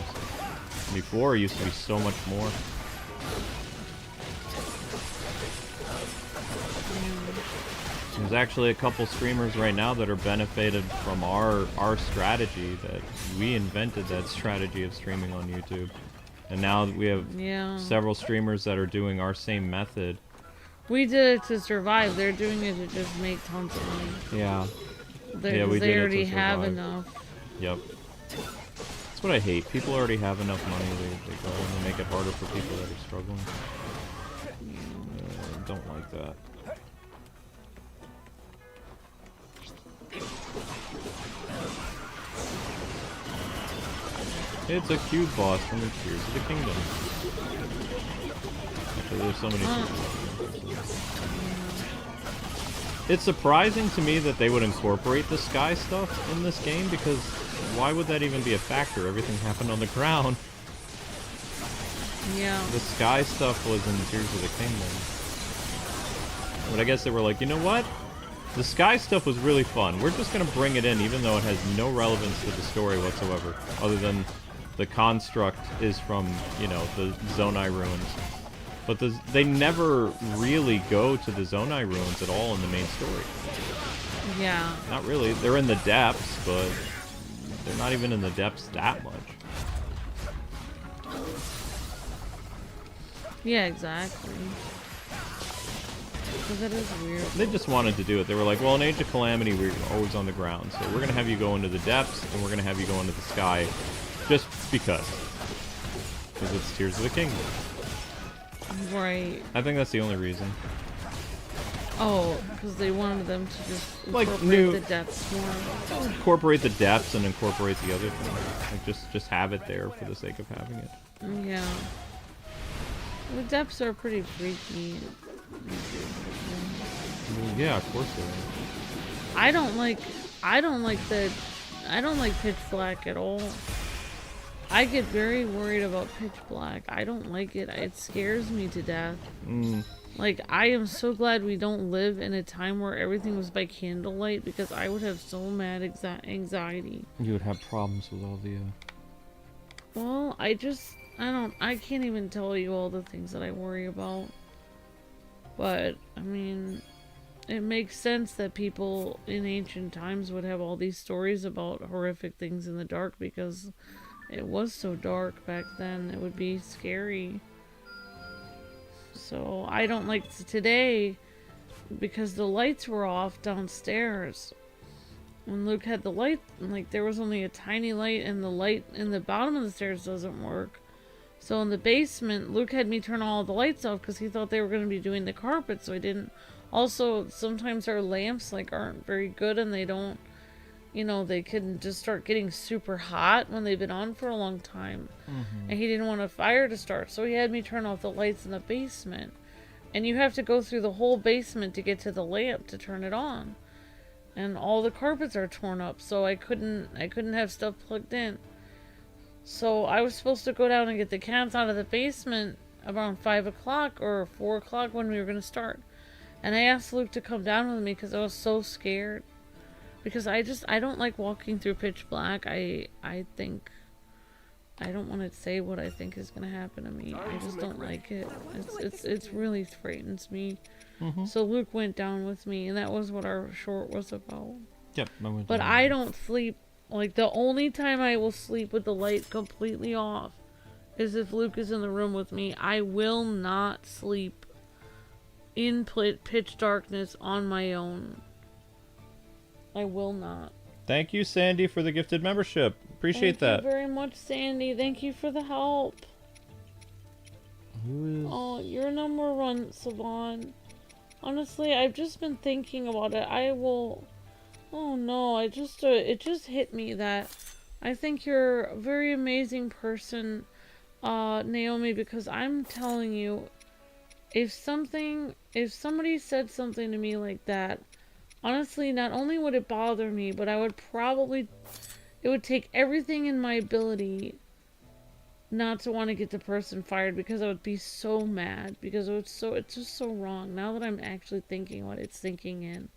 S1: Before it used to be so much more. There's actually a couple streamers right now that are benefited from our strategy, that we invented that strategy of streaming on YouTube. And now we have several streamers that are doing our same method.
S2: We did it to survive. They're doing it to just make tons of money.
S1: Yeah.
S2: We did already have enough.
S1: Yep. what I hate. People already have enough money. They go and they make it harder for people that are struggling. Don't like that. It's a cube boss from the Tears of the Kingdom. Actually, there's so many. It's surprising to me that they would incorporate the sky stuff in this game, because why would that even be a factor? Everything happened on the ground.
S2: Yeah.
S1: The sky stuff was in Tears of the Kingdom. But I guess they were like, you know what? The sky stuff was really fun. We're just going to bring it in, even though it has no relevance to the story whatsoever, other than the construct is from, you know, the Zonai ruins. But they never really go to the Zonai ruins at all in the main story.
S2: Yeah.
S1: Not really. They're in the depths, but they're not even in the depths that much.
S2: Yeah, exactly. Because it is weird.
S1: They just wanted to do it. They were like, well, in Age of Calamity, we're always on the ground, so we're going to have you go into the depths, and we're going to have you go into the sky, just because. Because it's Tears of the Kingdom.
S2: Right.
S1: I think that's the only reason.
S2: Oh, because they wanted them to just
S1: Like
S2: incorporate the depths more.
S1: Incorporate the depths and incorporate the other thing. Like just have it there for the sake of having it.
S2: Yeah. The depths are pretty freaky.
S1: Well, yeah, of course they are.
S2: I don't like pitch black at all. I get very worried about pitch black. I don't like it. It scares me to death. Like, I am so glad we don't live in a time where everything was by candlelight, because I would have so mad anxiety.
S1: You would have problems with all the,
S2: Well, I can't even tell you all the things that I worry about. But, I mean, it makes sense that people in ancient times would have all these stories about horrific things in the dark, because it was so dark back then. It would be scary. So I don't like today, because the lights were off downstairs. When Luke had the light, like, there was only a tiny light, and the light in the bottom of the stairs doesn't work. So in the basement, Luke had me turn all the lights off because he thought they were going to be doing the carpet, so I didn't. Also, sometimes our lamps, like, aren't very good, and they don't, you know, they can just start getting super hot when they've been on for a long time. And he didn't want a fire to start, so he had me turn off the lights in the basement. And you have to go through the whole basement to get to the lamp to turn it on. And all the carpets are torn up, so I couldn't have stuff plugged in. So I was supposed to go down and get the cats out of the basement around 5 o'clock or 4 o'clock when we were going to start. And I asked Luke to come down with me because I was so scared. Because I don't like walking through pitch black. I think, I don't want to say what I think is going to happen to me. I just don't like it. It's really frightens me. So Luke went down with me, and that was what our short was about.
S1: Yep, I went
S2: But
S1: down.
S2: I don't sleep. Like, the only time I will sleep with the light completely off is if Luke is in the room with me. I will not sleep in pitch darkness on my own. I will not.
S1: Thank you, Sandy, for the gifted membership. Appreciate that.
S2: Thank you very much, Sandy. Thank you for the help.
S1: Who is...
S2: Oh, you're number one, Savon. Honestly, I've just been thinking about it. I will... Oh no, it just hit me that I think you're a very amazing person, Naomi, because I'm telling you, if somebody said something to me like that, honestly, not only would it bother me, but it would take everything in my ability not to want to get the person fired, because I would be so mad, because it's just so wrong. Now that I'm actually thinking about it, it's sinking in.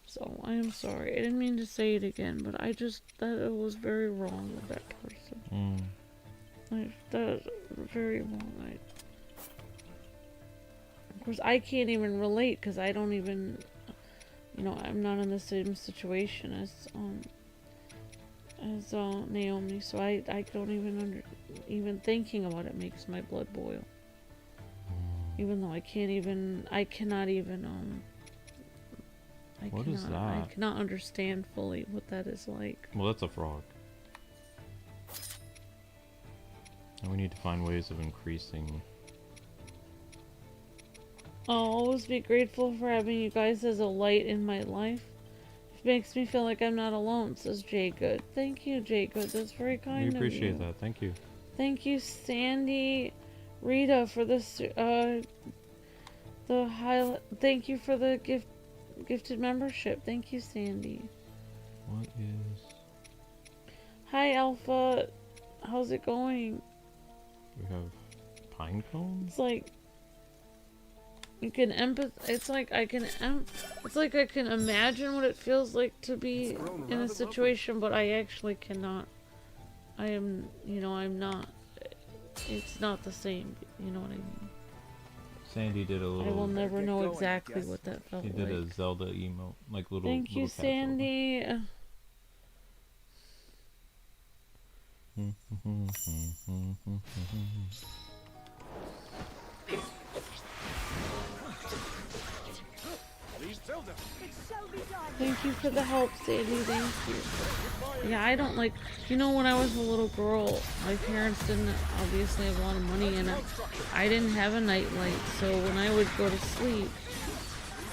S2: So, I am sorry. I didn't mean to say it again, but that it was very wrong with that person. That is very wrong. Of course, I can't even relate, because I don't even, I'm not in the same situation as Naomi, so I don't even thinking about it makes my blood boil. Even though I cannot even
S1: What is that?
S2: I cannot understand fully what that is like.
S1: Well, that's a frog. And we need to find ways of increasing.
S2: I'll always be grateful for having you guys as a light in my life. It makes me feel like I'm not alone, says Jay Good. Thank you, Jay Good. That's very kind of you.
S1: We appreciate that. Thank you.
S2: Thank you, Sandy Rita, for this thank you for the gifted membership. Thank you, Sandy.
S1: What is...
S2: Hi, Alpha. How's it going?
S1: We have pine cones?
S2: It's like you can it's like I can imagine what it feels like to be in a situation, but I actually cannot. I'm not. It's not the same. You know what I mean?
S1: Sandy did a little...
S2: I will never know exactly what that felt like.
S1: She did a Zelda emote, like little...
S2: Thank you, Sandy. Thank you for the help, Sandy. Thank you. Yeah, I don't like... when I was a little girl, my parents didn't obviously have a lot of money, and I didn't have a nightlight, so when I would go to sleep,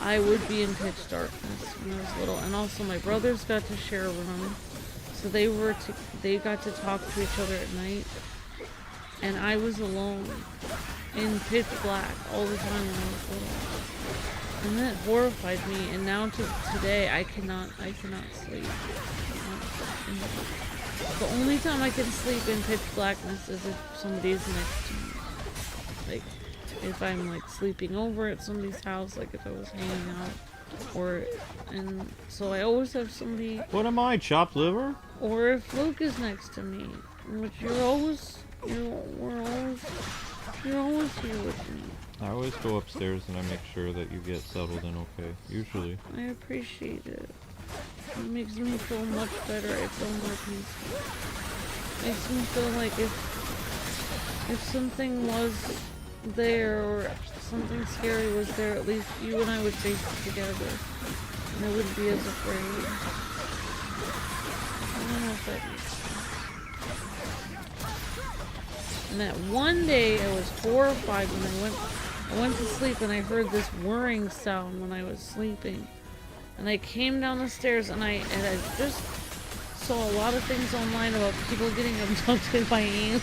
S2: I would be in pitch darkness when I was little. And also, my brothers got to share a room, so they got to talk to each other at night, and I was alone in pitch black all the time when I was little. And that horrified me, and now today I cannot sleep. The only time I can sleep in pitch blackness is if somebody's next to me. Like, if I'm like sleeping over at somebody's house, like if I was hanging out, and so I always have somebody.
S1: What am I, chopped liver?
S2: Or if Luke is next to me, which you're always here with me.
S1: I always go upstairs and I make sure that you get settled in okay, usually.
S2: I appreciate it. It makes me feel much better. I feel more peaceful. Makes me feel like if something was there or something scary was there, at least you and I would face it together. And I wouldn't be as afraid. I don't know if that makes sense. And that one day I was horrified when I went to sleep and I heard this whirring sound when I was sleeping. And I came down the stairs and I just saw a lot of things online about people getting abducted by aliens.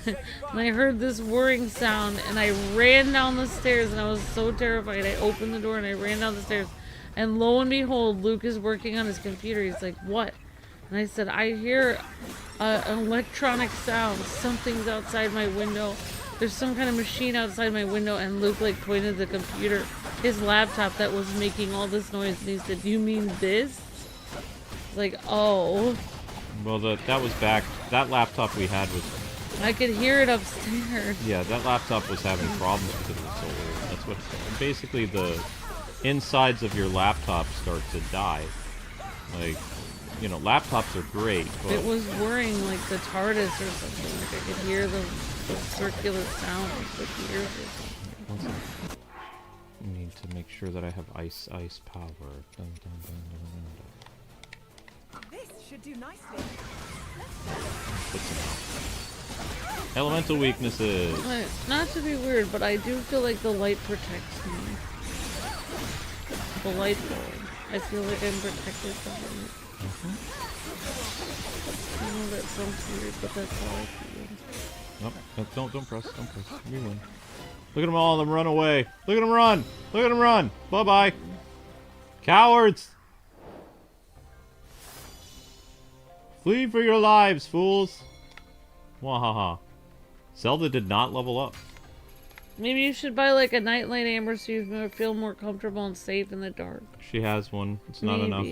S2: And I heard this whirring sound and I ran down the stairs and I was so terrified. I opened the door and I ran down the stairs. And lo and behold, Luke is working on his computer. He's like, what? And I said, I hear an electronic sound. Something's outside my window. There's some kind of machine outside my window. And Luke like pointed the computer, his laptop that was making all this noise. And he said, you mean this? Like, oh.
S1: Well, that was back. That laptop we had was...
S2: I could hear it upstairs.
S1: Yeah, that laptop was having problems because it was so old. That's what... Basically, the insides of your laptop start to die. Like... laptops are great, but...
S2: It was whirring like the TARDIS or something. Like I could hear the circular sound of the gears or something.
S1: I need to make sure that I have ice power. Dun, dun, dun,
S4: This should do nicely.
S1: Put some out. Elemental weaknesses.
S2: Not to be weird, but I do feel like the light protects me. The light bulb. I feel like I'm protected from it. I know that sounds weird, but that's how I feel.
S1: Nope. Don't press. You win. Look at them all. Them run away. Look at them run. Look at them run. Bye-bye. Cowards. Flee for your lives, fools. Wahaha. Zelda did not level up.
S2: Maybe you should buy like a nightlight, Amber, so you feel more comfortable and safe in the dark.
S1: She has one. It's not enough.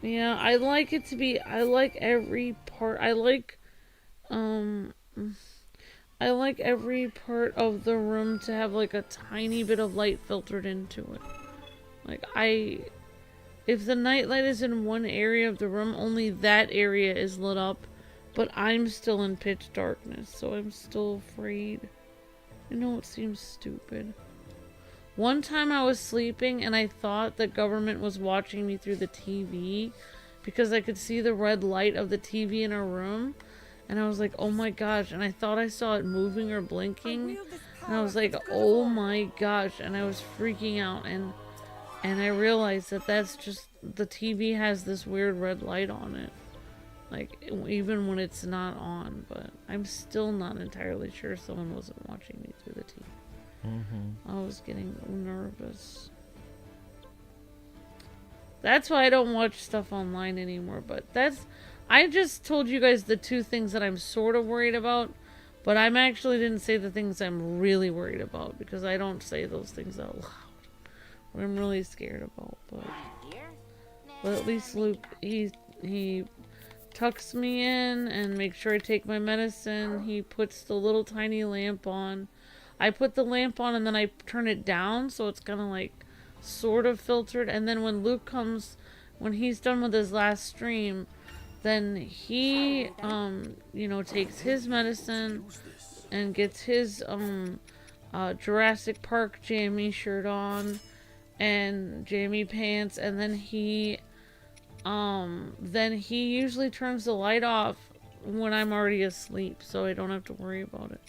S2: Yeah, I like it to be... I like every part... I like every part of the room to have like a tiny bit of light filtered into it. Like, if the nightlight is in one area of the room, only that area is lit up. But I'm still in pitch darkness, so I'm still afraid. I know it seems stupid. One time I was sleeping and I thought the government was watching me through the TV. because I could see the red light of the TV in our room. And I was like, oh my gosh. And I thought I saw it moving or blinking. And I was like, oh my gosh. And I was freaking out. And I realized that that's just, the TV has this weird red light on it. Like, even when it's not on. But I'm still not entirely sure someone wasn't watching me through the TV. I was getting nervous. That's why I don't watch stuff online anymore. But I just told you guys the two things that I'm sort of worried about. But I actually didn't say the things I'm really worried about. Because I don't say those things out loud. What I'm really scared about. But at least Luke, he tucks me in and makes sure I take my medicine. He puts the little tiny lamp on. I put the lamp on and then I turn it down. So it's kind of like sort of filtered. And then when Luke comes, when he's done with his last stream, then he you know, takes his medicine and gets his Jurassic Park jammy shirt on and jammy pants, and then he usually turns the light off when I'm already asleep, so I don't have to worry about it.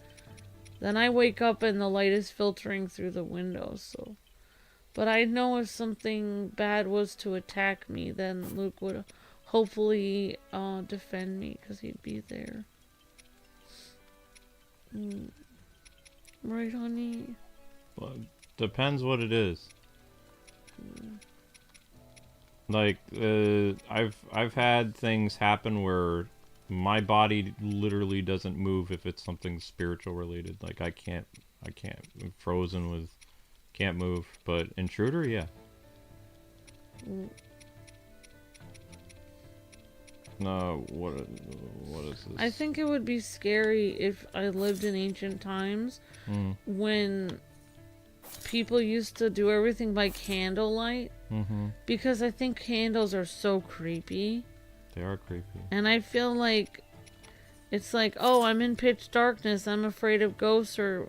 S2: Then I wake up and the light is filtering through the window, so. But I know if something bad was to attack me, then Luke would hopefully defend me, because he'd be there. Right, honey?
S1: Well, depends what it is. Like, I've had things happen where my body literally doesn't move if it's something spiritual related. Like, I can't, I'm frozen with, can't move. But intruder, yeah. No, what is this?
S2: I think it would be scary if I lived in ancient times when people used to do everything by candlelight. Because I think candles are so creepy.
S1: They are creepy.
S2: And I feel like it's like, oh, I'm in pitch darkness. I'm afraid of ghosts or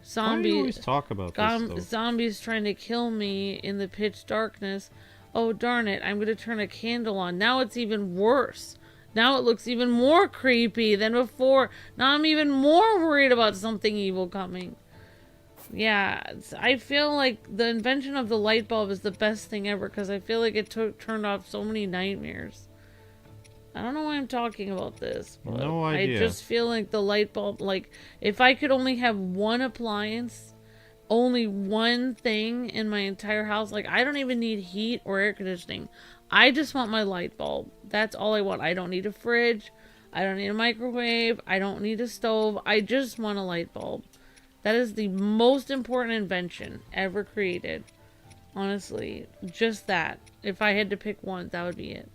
S2: zombies.
S1: Why do you always talk about this, though?
S2: Zombies trying to kill me in the pitch darkness. Oh, darn it. I'm going to turn a candle on. Now it's even worse. Now it looks even more creepy than before. Now I'm even more worried about something evil coming. Yeah, I feel like the invention of the light bulb is the best thing ever, because I feel like it turned off so many nightmares. I don't know why I'm talking about this, but
S1: no idea.
S2: I just feel like the light bulb, like, if I could only have one appliance, only one thing in my entire house, like, I don't even need heat or air conditioning. I just want my light bulb. That's all I want. I don't need a fridge. I don't need a microwave. I don't need a stove. I just want a light bulb. That is the most important invention ever created. Honestly, just that. If I had to pick one, that would be it.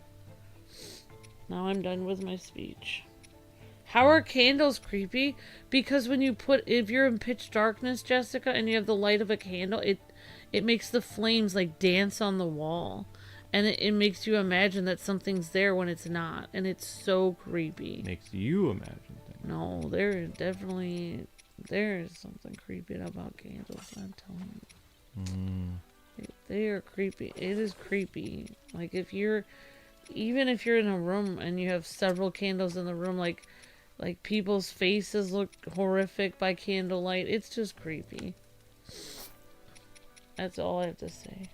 S2: Now I'm done with my speech. How are candles creepy? Because when you if you're in pitch darkness, Jessica, and you have the light of a candle, it makes the flames like dance on the wall. And it makes you imagine that something's there when it's not. And it's so creepy.
S1: Makes you imagine things.
S2: No, there is something creepy about candles, I'm telling you. They are creepy. It is creepy. Like, even if you're in a room and you have several candles in the room, like people's faces look horrific by candlelight, it's just creepy. That's all I have to say.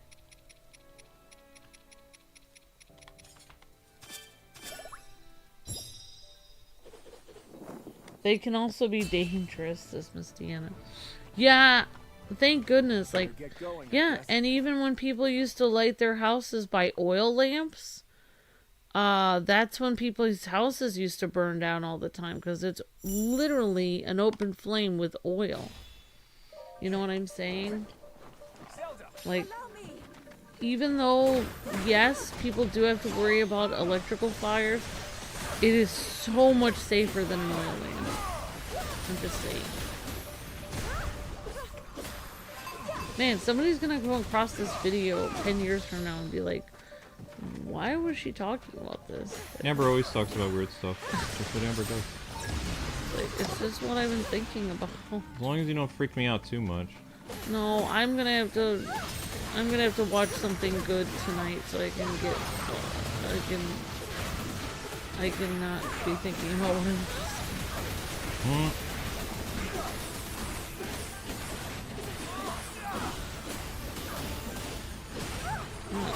S2: They can also be dangerous, says Miss Deanna. Yeah, thank goodness. Like, yeah, and even when people used to light their houses by oil lamps, that's when people's houses used to burn down all the time, because it's literally an open flame with oil. You know what I'm saying? Like, even though, yes, people do have to worry about electrical fires, it is so much safer than an oil lamp. I'm just saying. Man, somebody's gonna go across this video 10 years from now and be like, why was she talking about this?
S1: Amber always talks about weird stuff. That's just what Amber does.
S2: Like, it's just what I've been thinking about.
S1: As long as you don't freak me out too much.
S2: No, I'm gonna have to I'm gonna have to watch something good tonight so I can get. I can not be thinking about what I'm.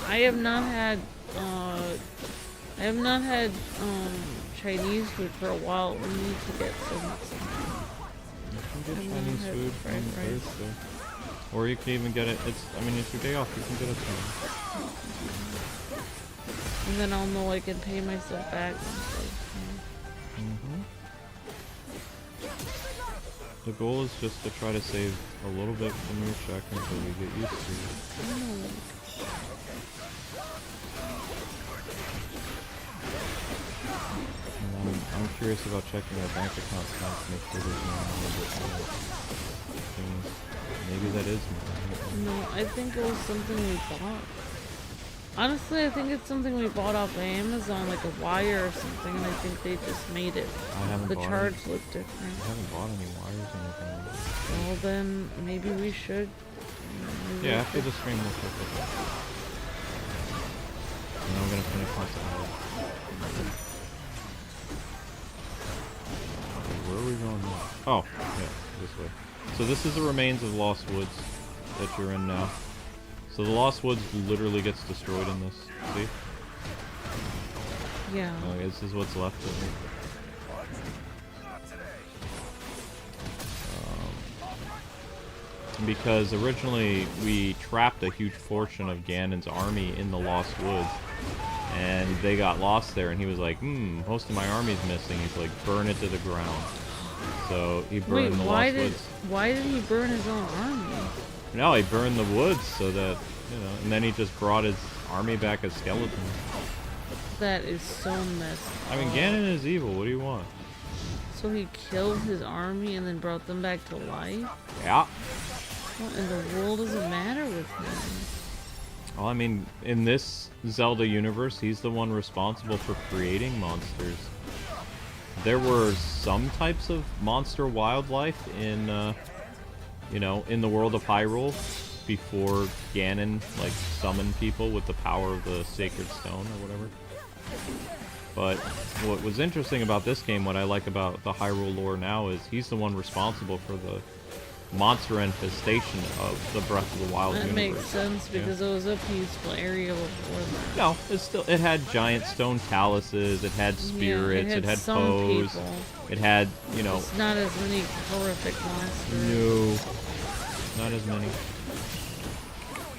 S2: I have not had Chinese food for a while. We need to get some.
S1: You can get Chinese food on Thursday. Or you can even get it, it's your day off, you can get it tomorrow.
S2: And then I'll know I can pay myself back.
S1: The goal is just to try to save a little bit from your check until we get used to it. And I'm curious about checking our bank accounts now to make sure there's no little bit more things. Maybe that is more.
S2: No, I think it was something we bought. Honestly, I think it's something we bought off of Amazon, like a wire or something, and I think they just made it. The charge looked different.
S1: I haven't bought any wires or anything.
S2: Well, then maybe we should.
S1: Yeah, after the stream we'll check it out. And then I'm gonna finish my salad. Where are we going now? Oh, yeah, this way. So this is the remains of Lost Woods that you're in now. So the Lost Woods literally gets destroyed in this. See?
S2: Yeah.
S1: This is what's left of it. Because originally we trapped a huge portion of Ganon's army in the Lost Woods. And they got lost there, and he was like, most of my army's missing. He's like, burn it to the ground. So he burned the Lost Woods.
S2: Why did he burn his own army?
S1: No, he burned the woods so that, and then he just brought his army back as skeletons.
S2: That is so messed up.
S1: I mean, Ganon is evil. What do you want?
S2: So he killed his army and then brought them back to life?
S1: Yeah.
S2: What in the world does it matter with him?
S1: Well, I mean, in this Zelda universe, he's the one responsible for creating monsters. There were some types of monster wildlife in, in the world of Hyrule before Ganon, summoned people with the power of the Sacred Stone or whatever. But what was interesting about this game, what I like about the Hyrule lore now, is he's the one responsible for the monster infestation of the Breath of the Wild universe.
S2: That makes sense because it was a peaceful area before that.
S1: No, it had giant stone taluses, it had spirits, it had foes, it had,
S2: It's not as many horrific monsters.
S1: No, not as many.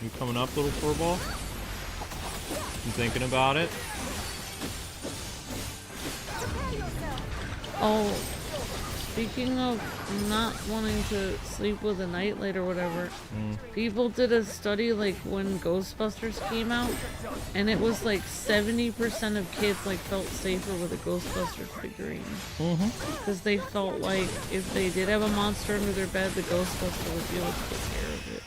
S1: You coming up, little furball? You thinking about it?
S2: Oh, speaking of not wanting to sleep with a nightlight or whatever, people did a study when Ghostbusters came out, and it was 70% of kids felt safer with a Ghostbusters figurine. Because they felt like if they did have a monster under their bed, the Ghostbuster would be able to take care of it.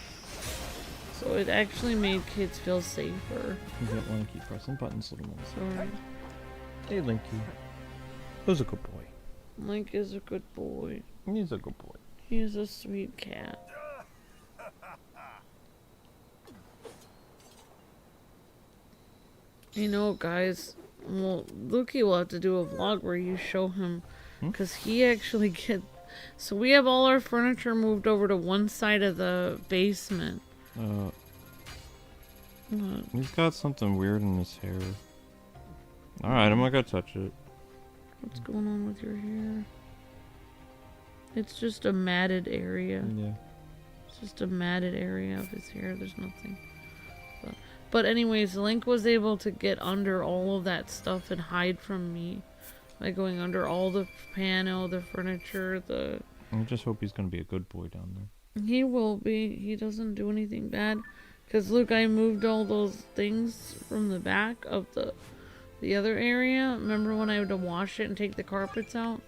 S2: So it actually made kids feel safer.
S1: You don't want to keep pressing buttons, little ones.
S2: Sorry.
S1: Hey, Linky. Who's a good boy?
S2: Link is a good boy.
S1: He's a good boy.
S2: He's a sweet cat. Guys, well, Lukey will have to do a vlog where you show him, because he actually so we have all our furniture moved over to one side of the basement.
S1: He's got something weird in his hair. Alright, I'm not gonna touch it.
S2: What's going on with your hair? It's just a matted area.
S1: Yeah.
S2: It's just a matted area of his hair. There's nothing. But anyways, Link was able to get under all of that stuff and hide from me. By going under all the piano, the furniture,
S1: I just hope he's gonna be a good boy down there.
S2: He will be. He doesn't do anything bad. Because look, I moved all those things from the back of the other area. Remember when I had to wash it and take the carpets out?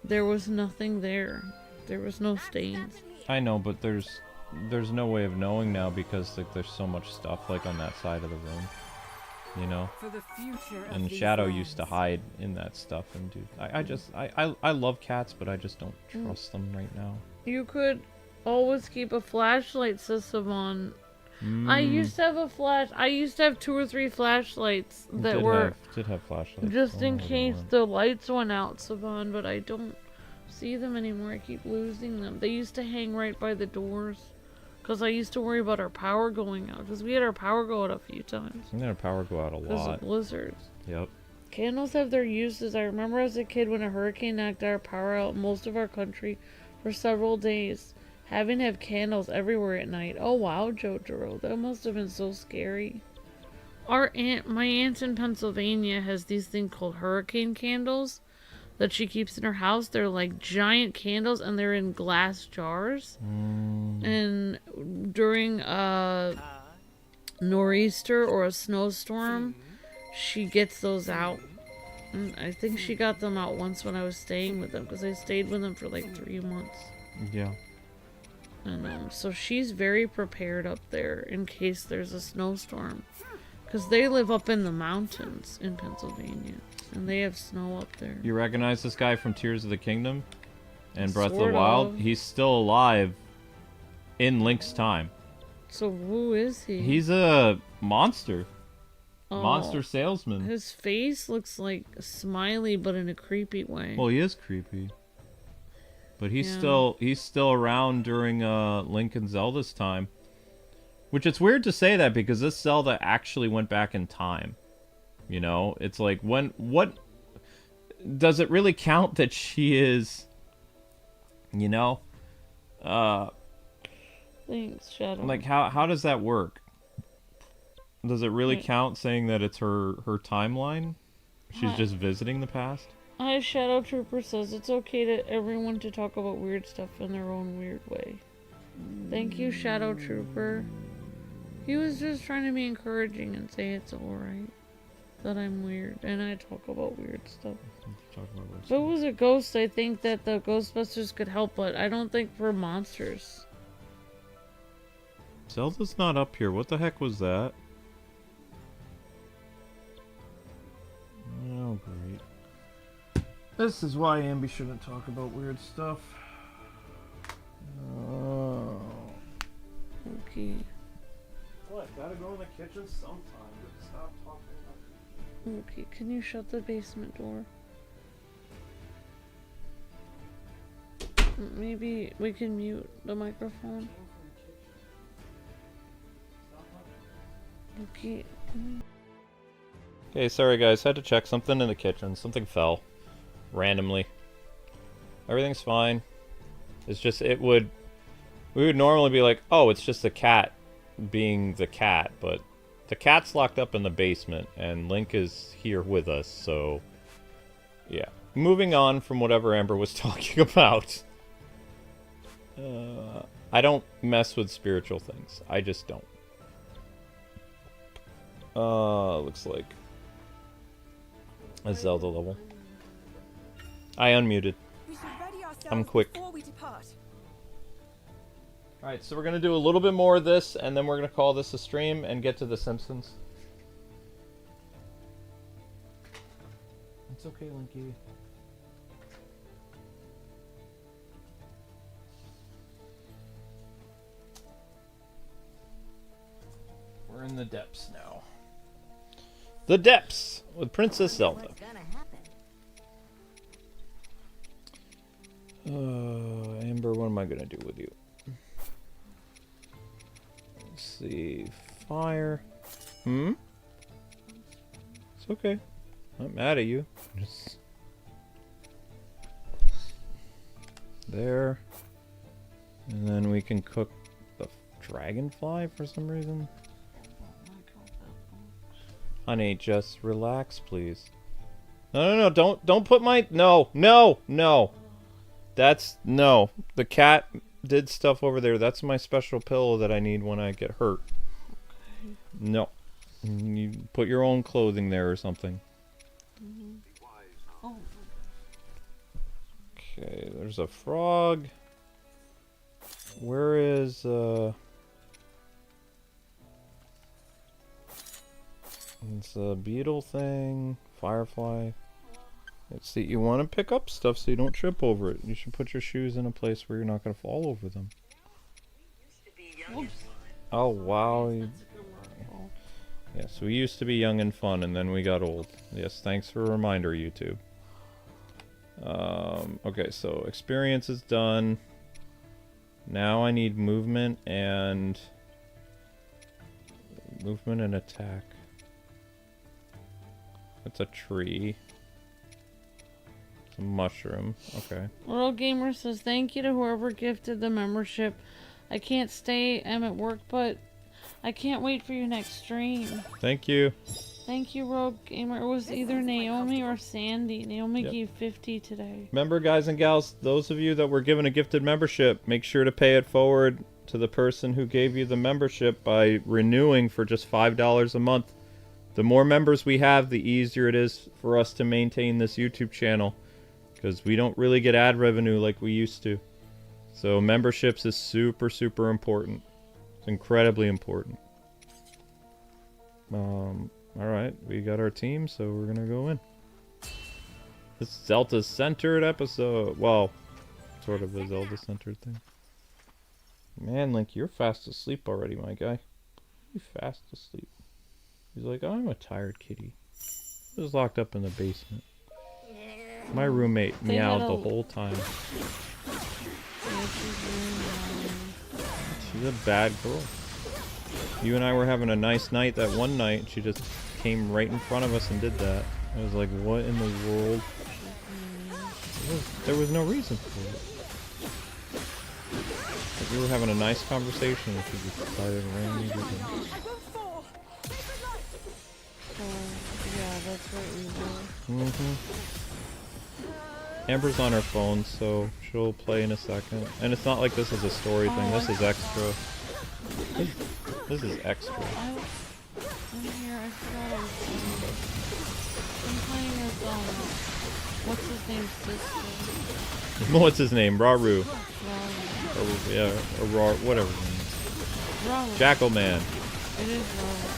S2: There was nothing there. There was no stains.
S1: I know, but there's no way of knowing now because there's so much stuff on that side of the room.
S3: For the future
S1: And Shadow used to hide in that stuff and I love cats, but I just don't trust them right now.
S2: You could always keep a flashlight system on I used to have a flash. I used to have 2 or 3 flashlights that were
S1: did have flashlights.
S2: just
S1: I don't
S2: in
S1: know where they
S2: case
S1: went.
S2: the lights went out, Saban, but I don't see them anymore. I keep losing them. They used to hang right by the doors because I used to worry about our power going out because we had our power go out a few times
S1: I'm gonna power go out a
S2: because of
S1: lot.
S2: blizzards.
S1: Yep.
S2: Candles have their uses. I remember as a kid when a hurricane knocked our power out in most of our country for several days. Having to have candles everywhere at night. Oh wow, Jotaro, that must have been so scary. My aunt in Pennsylvania has these things called hurricane candles that she keeps in her house. They're like giant candles and they're in glass jars. And during a nor'easter or a snowstorm, she gets those out. And I think she got them out once when I was staying with them because I stayed with them for like 3 months.
S1: Yeah.
S2: And so she's very prepared up there in case there's a snowstorm. Because they live up in the mountains in Pennsylvania. And they have snow up there.
S1: You recognize this guy from Tears of the Kingdom and Breath of the
S2: Sort
S1: Wild?
S2: of.
S1: He's still alive in Link's time.
S2: So who is he?
S1: He's a monster.
S2: Oh,
S1: Monster salesman.
S2: His face looks like smiley but in a creepy way.
S1: Well, he is creepy. But he's
S2: Yeah.
S1: still around during Link and Zelda's time. Which it's weird to say that because this Zelda actually went back in time. You know, it's like what does it really count that she is, you know,
S2: Thanks, Shadow.
S1: like how does that work? Does it really
S2: Wait.
S1: count saying that it's her timeline? She's
S2: Hi.
S1: just visiting the past?
S2: Hi, Shadow Trooper says it's okay to everyone to talk about weird stuff in their own weird way. Thank you, Shadow Trooper. He was just trying to be encouraging and say it's alright that I'm weird and I talk about weird stuff.
S1: Talk about what
S2: If it was a ghost, I think that the Ghostbusters could help, but I don't think for monsters.
S1: Zelda's not up here. What the heck was that? Oh, great. This is why Ambi shouldn't talk about weird stuff. Oh.
S2: Okay.
S1: What? Gotta go in the kitchen sometime. But stop talking.
S2: Okay, can you shut the basement door? Maybe we can mute the microphone. Okay.
S1: Okay, sorry guys, had to check something in the kitchen. Something fell. Randomly. Everything's fine. It's just, we would normally be like, oh, it's just the cat being the cat, but the cat's locked up in the basement, and Link is here with us, so yeah. Moving on from whatever Amber was talking about. I don't mess with spiritual things. I just don't. Looks like a Zelda level. I unmuted.
S4: We should ready ourselves
S1: I'm quick.
S4: before we depart.
S1: Alright, so we're gonna do a little bit more of this, and then we're gonna call this a stream and get to The Simpsons. It's okay, Linky. We're in the depths now. The depths with Princess Zelda. Amber, what am I gonna do with you? Let's see. Fire. It's okay. I'm not mad at you. Just there. And then we can cook the dragonfly for some reason. Honey, just relax, please. No, don't put my... No. That's... No. The cat did stuff over there. That's my special pillow that I need when I get hurt. No. You put your own clothing there or something. Okay, there's a frog. Where is, it's a beetle thing. Firefly. Let's see, you want to pick up stuff so you don't trip over it. You should put your shoes in a place where you're not going to fall over them. Oh, wow.
S2: That's a good one.
S1: Yes, we used to be young and fun, and then we got old. Yes, thanks for a reminder, YouTube. Okay, so experience is done. Now I need movement and... movement and attack. It's a tree. It's a mushroom. Okay.
S2: World Gamer says, thank you to whoever gifted the membership. I can't stay. I'm at work, but I can't wait for your next stream.
S1: Thank you.
S2: Thank you, World Gamer. It was either Naomi or Sandy. Naomi gave 50 today.
S1: Remember, guys and gals, those of you that were given a gifted membership, make sure to pay it forward to the person who gave you the membership by renewing for just $5 a month. The more members we have, the easier it is for us to maintain this YouTube channel, because we don't really get ad revenue like we used to. So memberships is super, super important. It's incredibly important. Alright, we got our team, so we're gonna go in. This is Zelda-centered episode. Well, sort of a Zelda-centered thing. Man, Link, you're fast asleep already, my guy. You're fast asleep. He's like, oh, I'm a tired kitty. I was locked up in the basement. My roommate meowed the whole time. She's a bad girl. You and I were having a nice night that one night, and she just came right in front of us and did that. I was like, what in the world? There was no reason for it. Like, we were having a nice conversation, and she just decided randomly to do that.
S2: Yeah, that's what we do.
S1: Amber's on her phone, so she'll play in a second. And it's not like this is a story thing, this is extra. This is extra.
S2: I'm here, I forgot I was playing. I'm playing as, what's his name, sister?
S1: What's his name? Raru.
S2: Raru.
S1: Or, yeah, or Rar, whatever his name is.
S2: Raru.
S1: Jackal Man.
S2: It is Raru.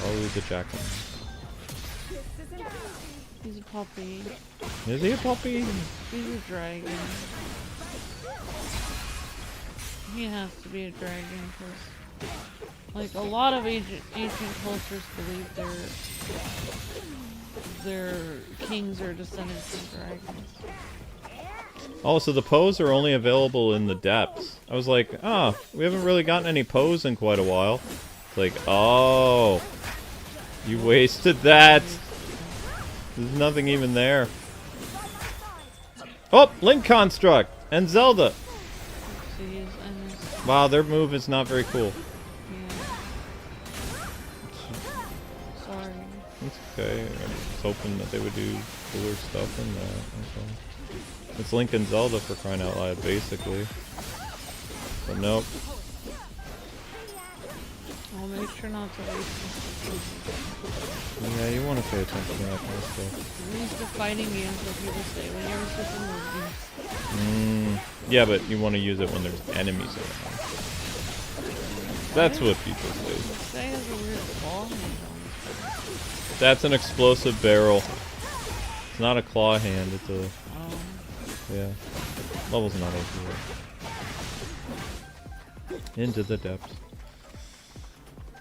S1: Raru the Jackal Man.
S2: He's a puppy.
S1: Is he a puppy?
S2: He's a dragon. He has to be a dragon because, like, a lot of ancient cultures believe their kings are descendants of dragons.
S1: Oh, so the Poes are only available in the depths. I was like, ah, we haven't really gotten any Poes in quite a while. It's like, oh, you wasted that. There's nothing even there. Oh, Link Construct and Zelda. Wow, their move is not very cool.
S2: Yeah. Sorry.
S1: It's okay. I was hoping that they would do cooler stuff in that. That's all. It's Link and Zelda for crying out loud, basically. But nope.
S2: I'll make sure not to waste it.
S1: Yeah, you want to pay attention to that kind of stuff.
S2: At least the fighting games, like people say, when you're switching moves.
S1: Yeah, but you want to use it when there's enemies around. That's what people say.
S2: Say has a weird claw hand on it.
S1: That's an explosive barrel. It's not a claw hand, it's a... Yeah. Level's not over yet. Into the depths.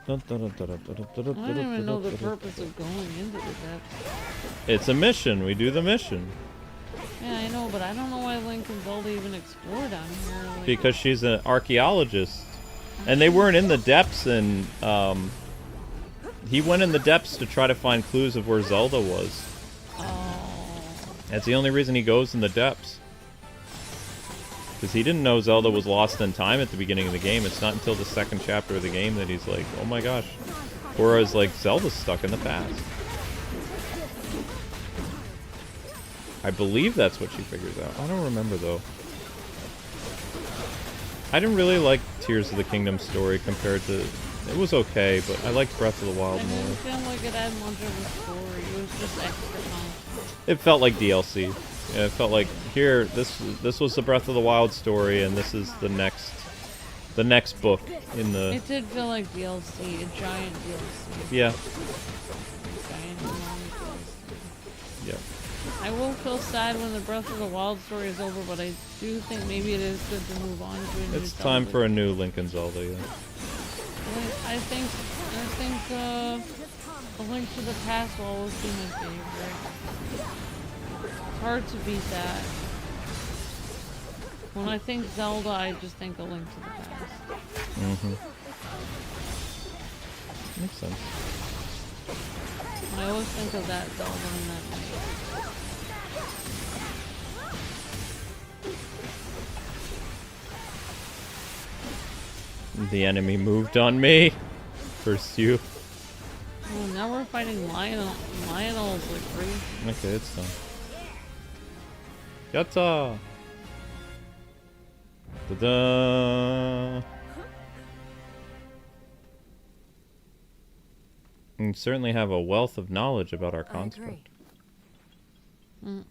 S2: I don't even know the purpose of going into the depths.
S1: It's a mission. We do the mission.
S2: Yeah, I know, but I don't know why Link and Zelda even explore down here. Like,
S1: Because she's an archaeologist. And they weren't in the depths, and he went in the depths to try to find clues of where Zelda was. That's the only reason he goes in the depths. Because he didn't know Zelda was lost in time at the beginning of the game. It's not until the second chapter of the game that he's like, oh my gosh. Whereas, like, Zelda's stuck in the past. I believe that's what she figures out. I don't remember, though. I didn't really like Tears of the Kingdom story compared to... It was okay, but I liked Breath of the Wild more.
S2: I didn't feel like it had much of a story. It was just extra content.
S1: It felt like DLC. Yeah, it felt like, here, this was the Breath of the Wild story, and this is the next book in the...
S2: It did feel like DLC, a giant DLC.
S1: Yeah.
S2: Giant DLC.
S1: Yep.
S2: I will feel sad when the Breath of the Wild story is over, but I do think maybe it is good to move on to a new
S1: It's time for a new Link and Zelda, yeah.
S2: I think A Link to the Past will always be my favorite. It's hard to beat that. When I think Zelda, I just think A Link to the Past.
S1: Mm-hmm. Makes sense.
S2: I always think of that Zelda in that night.
S1: The enemy moved on me. First you.
S2: Oh, now we're fighting Lionel's like crazy.
S1: Okay, it's done. Yatta! Ta-da! You certainly have a wealth of knowledge about our construct.
S2: Mm.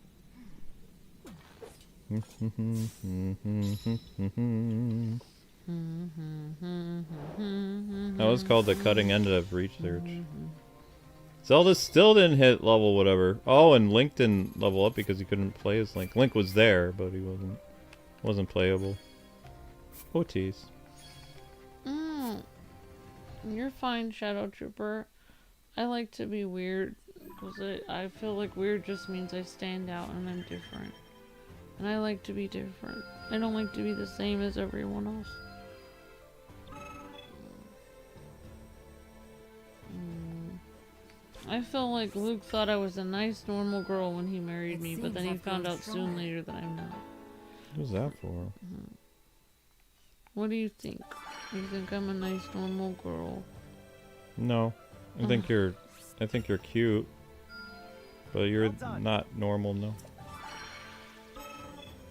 S1: That was called the cutting end of research. Zelda still didn't hit level whatever. Oh, and Link didn't level up because he couldn't play as Link. Link was there, but he wasn't playable. Oh, tease.
S2: You're fine, Shadow Trooper. I like to be weird because I feel like weird just means I stand out and I'm different. And I like to be different. I don't like to be the same as everyone else. I feel like Luke thought I was a nice, normal girl when he married me, but then he found out soon later that I'm not.
S1: What was that for?
S2: What do you think? You think I'm a nice, normal girl?
S1: No. I think you're cute. But you're not normal, no.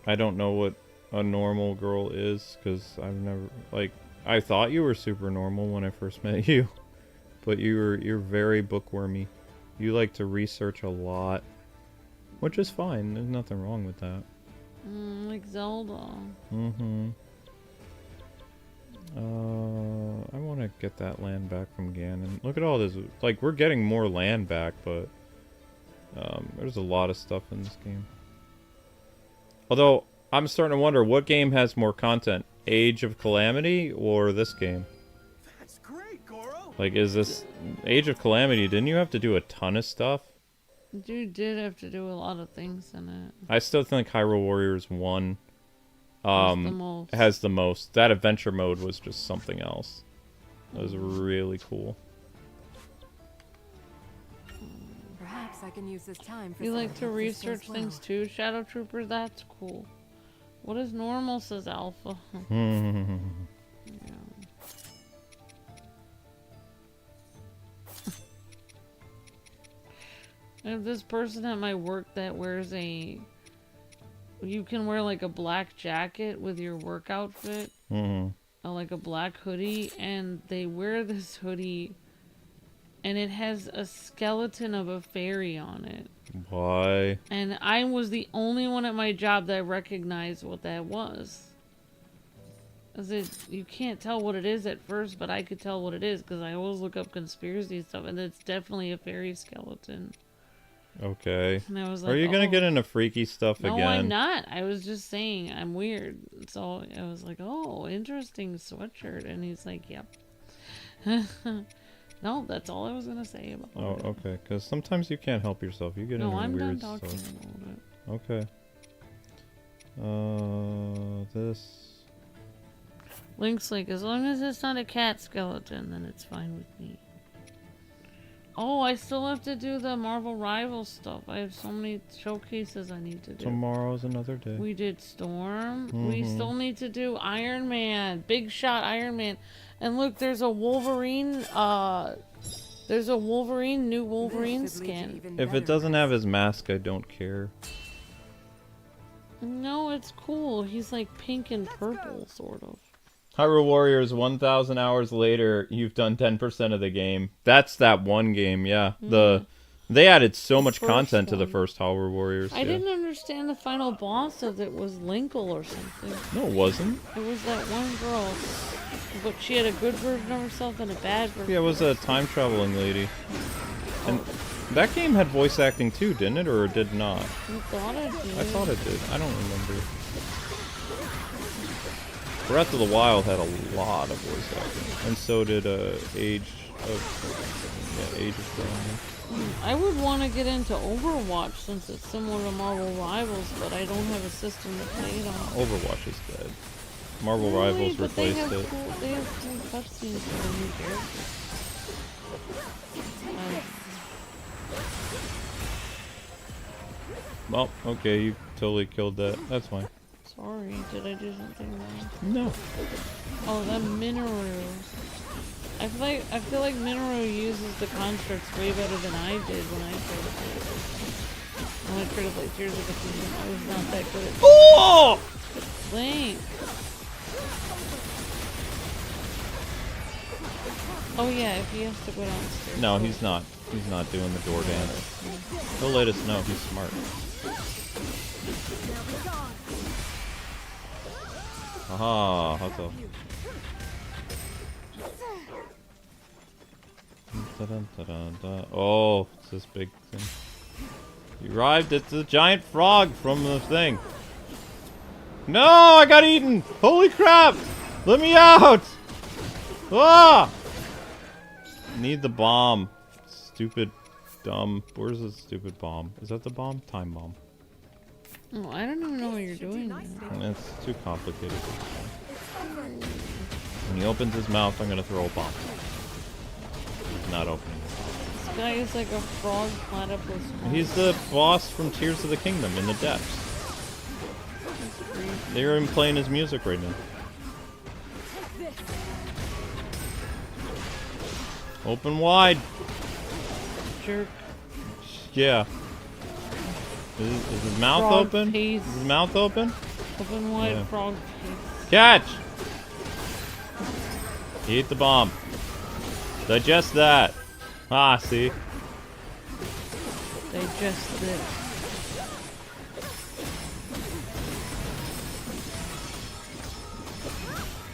S1: I don't know what a normal girl is, because I've never, like, I thought you were super normal when I first met you. But you're very bookwormy. You like to research a lot. Which is fine, there's nothing wrong with that.
S2: Like Zelda.
S1: Mm-hmm. I want to get that land back from Ganon. Look at all this. Like, we're getting more land back, but there's a lot of stuff in this game. Although, I'm starting to wonder, what game has more content? Age of Calamity or this game?
S4: That's great, Goro.
S1: Like, is this... Age of Calamity, didn't you have to do a ton of stuff?
S2: You did have to do a lot of things in it.
S1: I still think Hyrule Warriors 1
S2: has
S1: the most. That adventure mode was just something else. That was really cool.
S3: Perhaps I can use this time for
S2: You
S3: some
S2: like to
S3: practice
S2: research
S3: as well.
S2: things too, Shadow Trooper? That's cool. What is normal, says Alpha.
S1: Hmm.
S2: Yeah. I have this person at my work that wears you can wear like a black jacket with your work outfit. Like a black hoodie, and they wear this hoodie and it has a skeleton of a fairy on it.
S1: Why?
S2: And I was the only one at my job that recognized what that was. You can't tell what it is at first, but I could tell what it is because I always look up conspiracy stuff, and it's definitely a fairy skeleton.
S1: Okay.
S2: And I was like,
S1: are you gonna get into freaky stuff
S2: no,
S1: again?
S2: I'm not. I was just saying I'm weird. So I was like, oh, interesting sweatshirt. And he's like, yep. No, that's all I was gonna say about it.
S1: Oh, okay. Because sometimes you can't help yourself. You get into
S2: I'm
S1: weird
S2: done talking
S1: stuff.
S2: about it.
S1: Okay. This.
S2: Link's like, as long as it's not a cat skeleton, then it's fine with me. Oh, I still have to do the Marvel Rivals stuff. I have so many showcases I need to do.
S1: Tomorrow's another day.
S2: We did Storm. We still need to do Iron Man. Big shot Iron Man. And look, there's a Wolverine, new Wolverine skin.
S1: If it doesn't have his mask, I don't care.
S2: No, it's cool. He's like pink and purple, sort of.
S1: Hyrule Warriors, 1,000 hours later, you've done 10% of the game. That's that one game, yeah. They added so much content to the first Hyrule Warriors.
S2: I didn't understand the final boss of it was Linkle or something.
S1: No, it wasn't.
S2: It was that one girl, but she had a good version of herself and a bad version.
S1: Yeah, it was a time-traveling lady. And that game had voice acting too, didn't it? Or it did not?
S2: I thought it did.
S1: I thought it did. I don't remember. Breath of the Wild had a lot of voice acting, and so did Age of Calamity.
S2: I would want to get into Overwatch since it's similar to Marvel Rivals, but I don't have a system to play it on.
S1: Overwatch is dead. Marvel
S2: Really?
S1: Rivals
S2: But they
S1: replaced
S2: have
S1: it.
S2: cool, they have cool cutscenes for the new characters.
S1: Well, okay, you totally killed that. That's fine.
S2: Sorry, did I do something wrong?
S1: No.
S2: Oh, that Minoru. I feel like Minoru uses the constructs way better than I did when I tried to play it. When I tried to play Tears of the Kingdom, I was not that good at
S1: Oh!
S2: Link. Oh yeah, if he has to go downstairs.
S1: No, he's not. He's not doing the door dance. He'll let us know. He's smart. Aha, hot dog. Oh, it's this big thing. You arrived at the giant frog from the thing. No, I got eaten! Holy crap! Let me out! Ah! Need the bomb. Stupid, dumb. Where's the stupid bomb? Is that the bomb? Time bomb.
S2: Oh, I don't even know what you're doing now.
S1: It's too complicated. When he opens his mouth, I'm gonna throw a bomb. He's not opening it.
S2: This guy is like a frog platypus.
S1: He's the boss from Tears of the Kingdom in the depths. They're even playing his music right now. Open wide.
S2: Jerk.
S1: Yeah. Is his mouth
S2: Frog
S1: open?
S2: face.
S1: Is his mouth open?
S2: Open wide
S1: Yeah.
S2: frog face.
S1: Catch! He ate the bomb. Digest that. Ah, see?
S2: Digest this.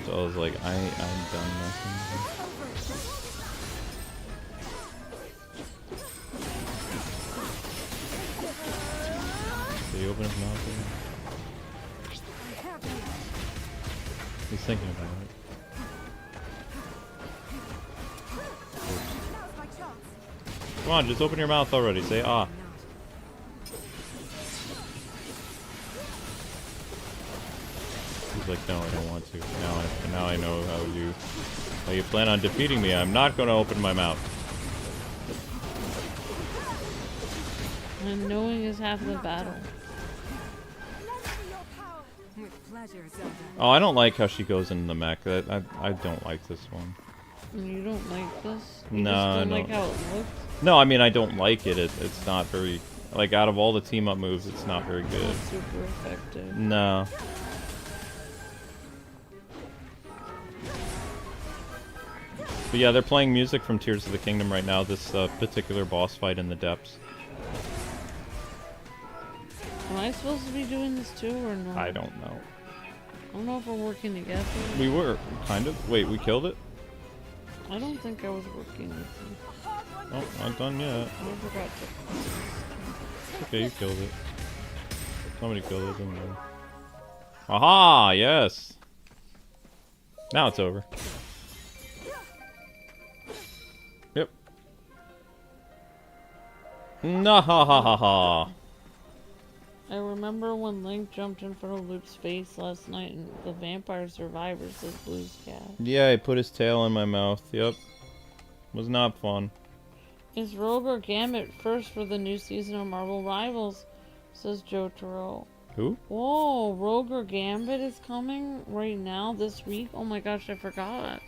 S1: So I was like, I'm done messing with him. Did he open his mouth again? He's thinking about it. Come on, just open your mouth already. Say ah. He's like, no, I don't want to. Now I know how you plan on defeating me. I'm not going to open my mouth.
S2: And knowing is half the battle.
S3: With pleasure, Zelda.
S1: Oh, I don't like how she goes in the mech. I don't like this one.
S2: You don't like this? You
S1: No,
S2: just
S1: I
S2: don't like
S1: don't.
S2: how it looks?
S1: No, I mean, I don't like it. It's not very... Like, out of all the team-up moves, it's not very good.
S2: Not super effective.
S1: No. But yeah, they're playing music from Tears of the Kingdom right now, this particular boss fight in the depths.
S2: Am I supposed to be doing this too or no?
S1: I don't know.
S2: I don't know if we're working together.
S1: We were, kind of. Wait, we killed it?
S2: I don't think I was working with you.
S1: Oh, not done yet.
S2: I forgot to.
S1: Okay, you killed it. Somebody killed it, didn't they? Aha! Yes! Now it's over. Yep. No ha ha ha ha.
S2: I remember when Link jumped in front of Luke's face last night and the vampire survivor says Blue's cat.
S1: Yeah, he put his tail in my mouth. Yep. Was not fun.
S2: Is Rogue or Gambit first for the new season of Marvel Rivals? Says Jotaro.
S1: Who?
S2: Whoa, Rogue or Gambit is coming right now this week? Oh my gosh, I forgot.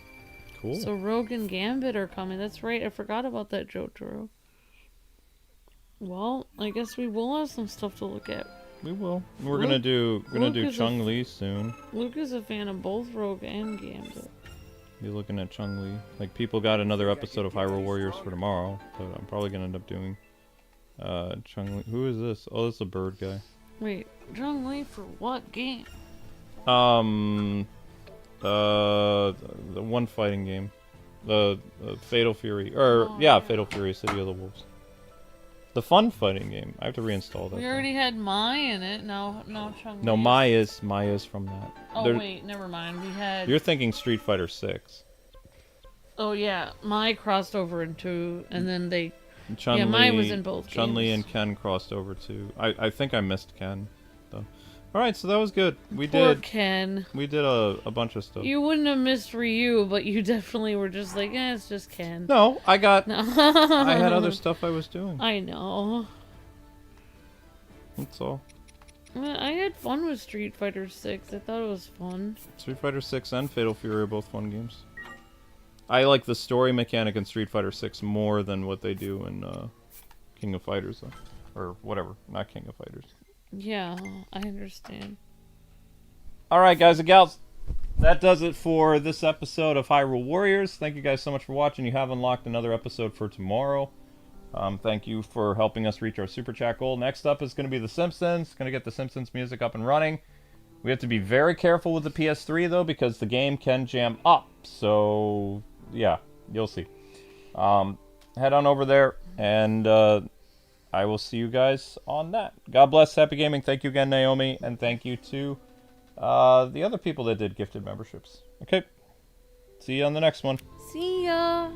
S1: Cool.
S2: So Rogue and Gambit are coming. That's right, I forgot about that, Jotaro. Well, I guess we will have some stuff to look at.
S1: We will. We're gonna do
S2: Luke is a
S1: Chun-Li soon.
S2: Luke is a fan of both Rogue and Gambit.
S1: Be looking at Chun-Li. Like, people got another episode of Hyrule Warriors for tomorrow, but I'm probably gonna end up doing Chun-Li. Who is this? Oh, this is a bird guy.
S2: Wait, Chun-Li for what game?
S1: The one fighting game. The Fatal Fury. Or,
S2: Oh,
S1: yeah,
S2: yeah.
S1: Fatal Fury, City of the Wolves. The fun fighting game. I have to reinstall that.
S2: We
S1: thing.
S2: already had Mai in it. No, Chung.
S1: No, Maya's from that.
S2: Oh
S1: There-
S2: wait, never mind. We had.
S1: You're thinking Street Fighter 6.
S2: Oh yeah, Mai crossed over into, and then they.
S1: Chun-Li,
S2: Mai was in both
S1: Chun-Li
S2: games.
S1: and Ken crossed over too. I think I missed Ken, though. All right, so that was good. We
S2: Poor
S1: did
S2: Ken.
S1: a bunch of stuff.
S2: You wouldn't have missed Ryu, but you definitely were just like, it's just Ken.
S1: No, I
S2: No.
S1: had other stuff I was doing.
S2: I know.
S1: That's all.
S2: I had fun with Street Fighter 6. I thought it was fun.
S1: Street Fighter 6 and Fatal Fury are both fun games. I like the story mechanic in Street Fighter 6 more than what they do in King of Fighters, though. Or whatever, not King of Fighters.
S2: Yeah, I understand.
S1: Alright, guys and gals. That does it for this episode of Hyrule Warriors. Thank you guys so much for watching. You have unlocked another episode for tomorrow. Thank you for helping us reach our Super Chat goal. Next up is going to be The Simpsons. Going to get The Simpsons music up and running. We have to be very careful with the PS3, though, because the game can jam up. So, yeah, you'll see. Head on over there, and I will see you guys on that. God bless, happy gaming. Thank you again, Naomi, and thank you to the other people that did gifted memberships. Okay, see you on the next one.
S2: See ya!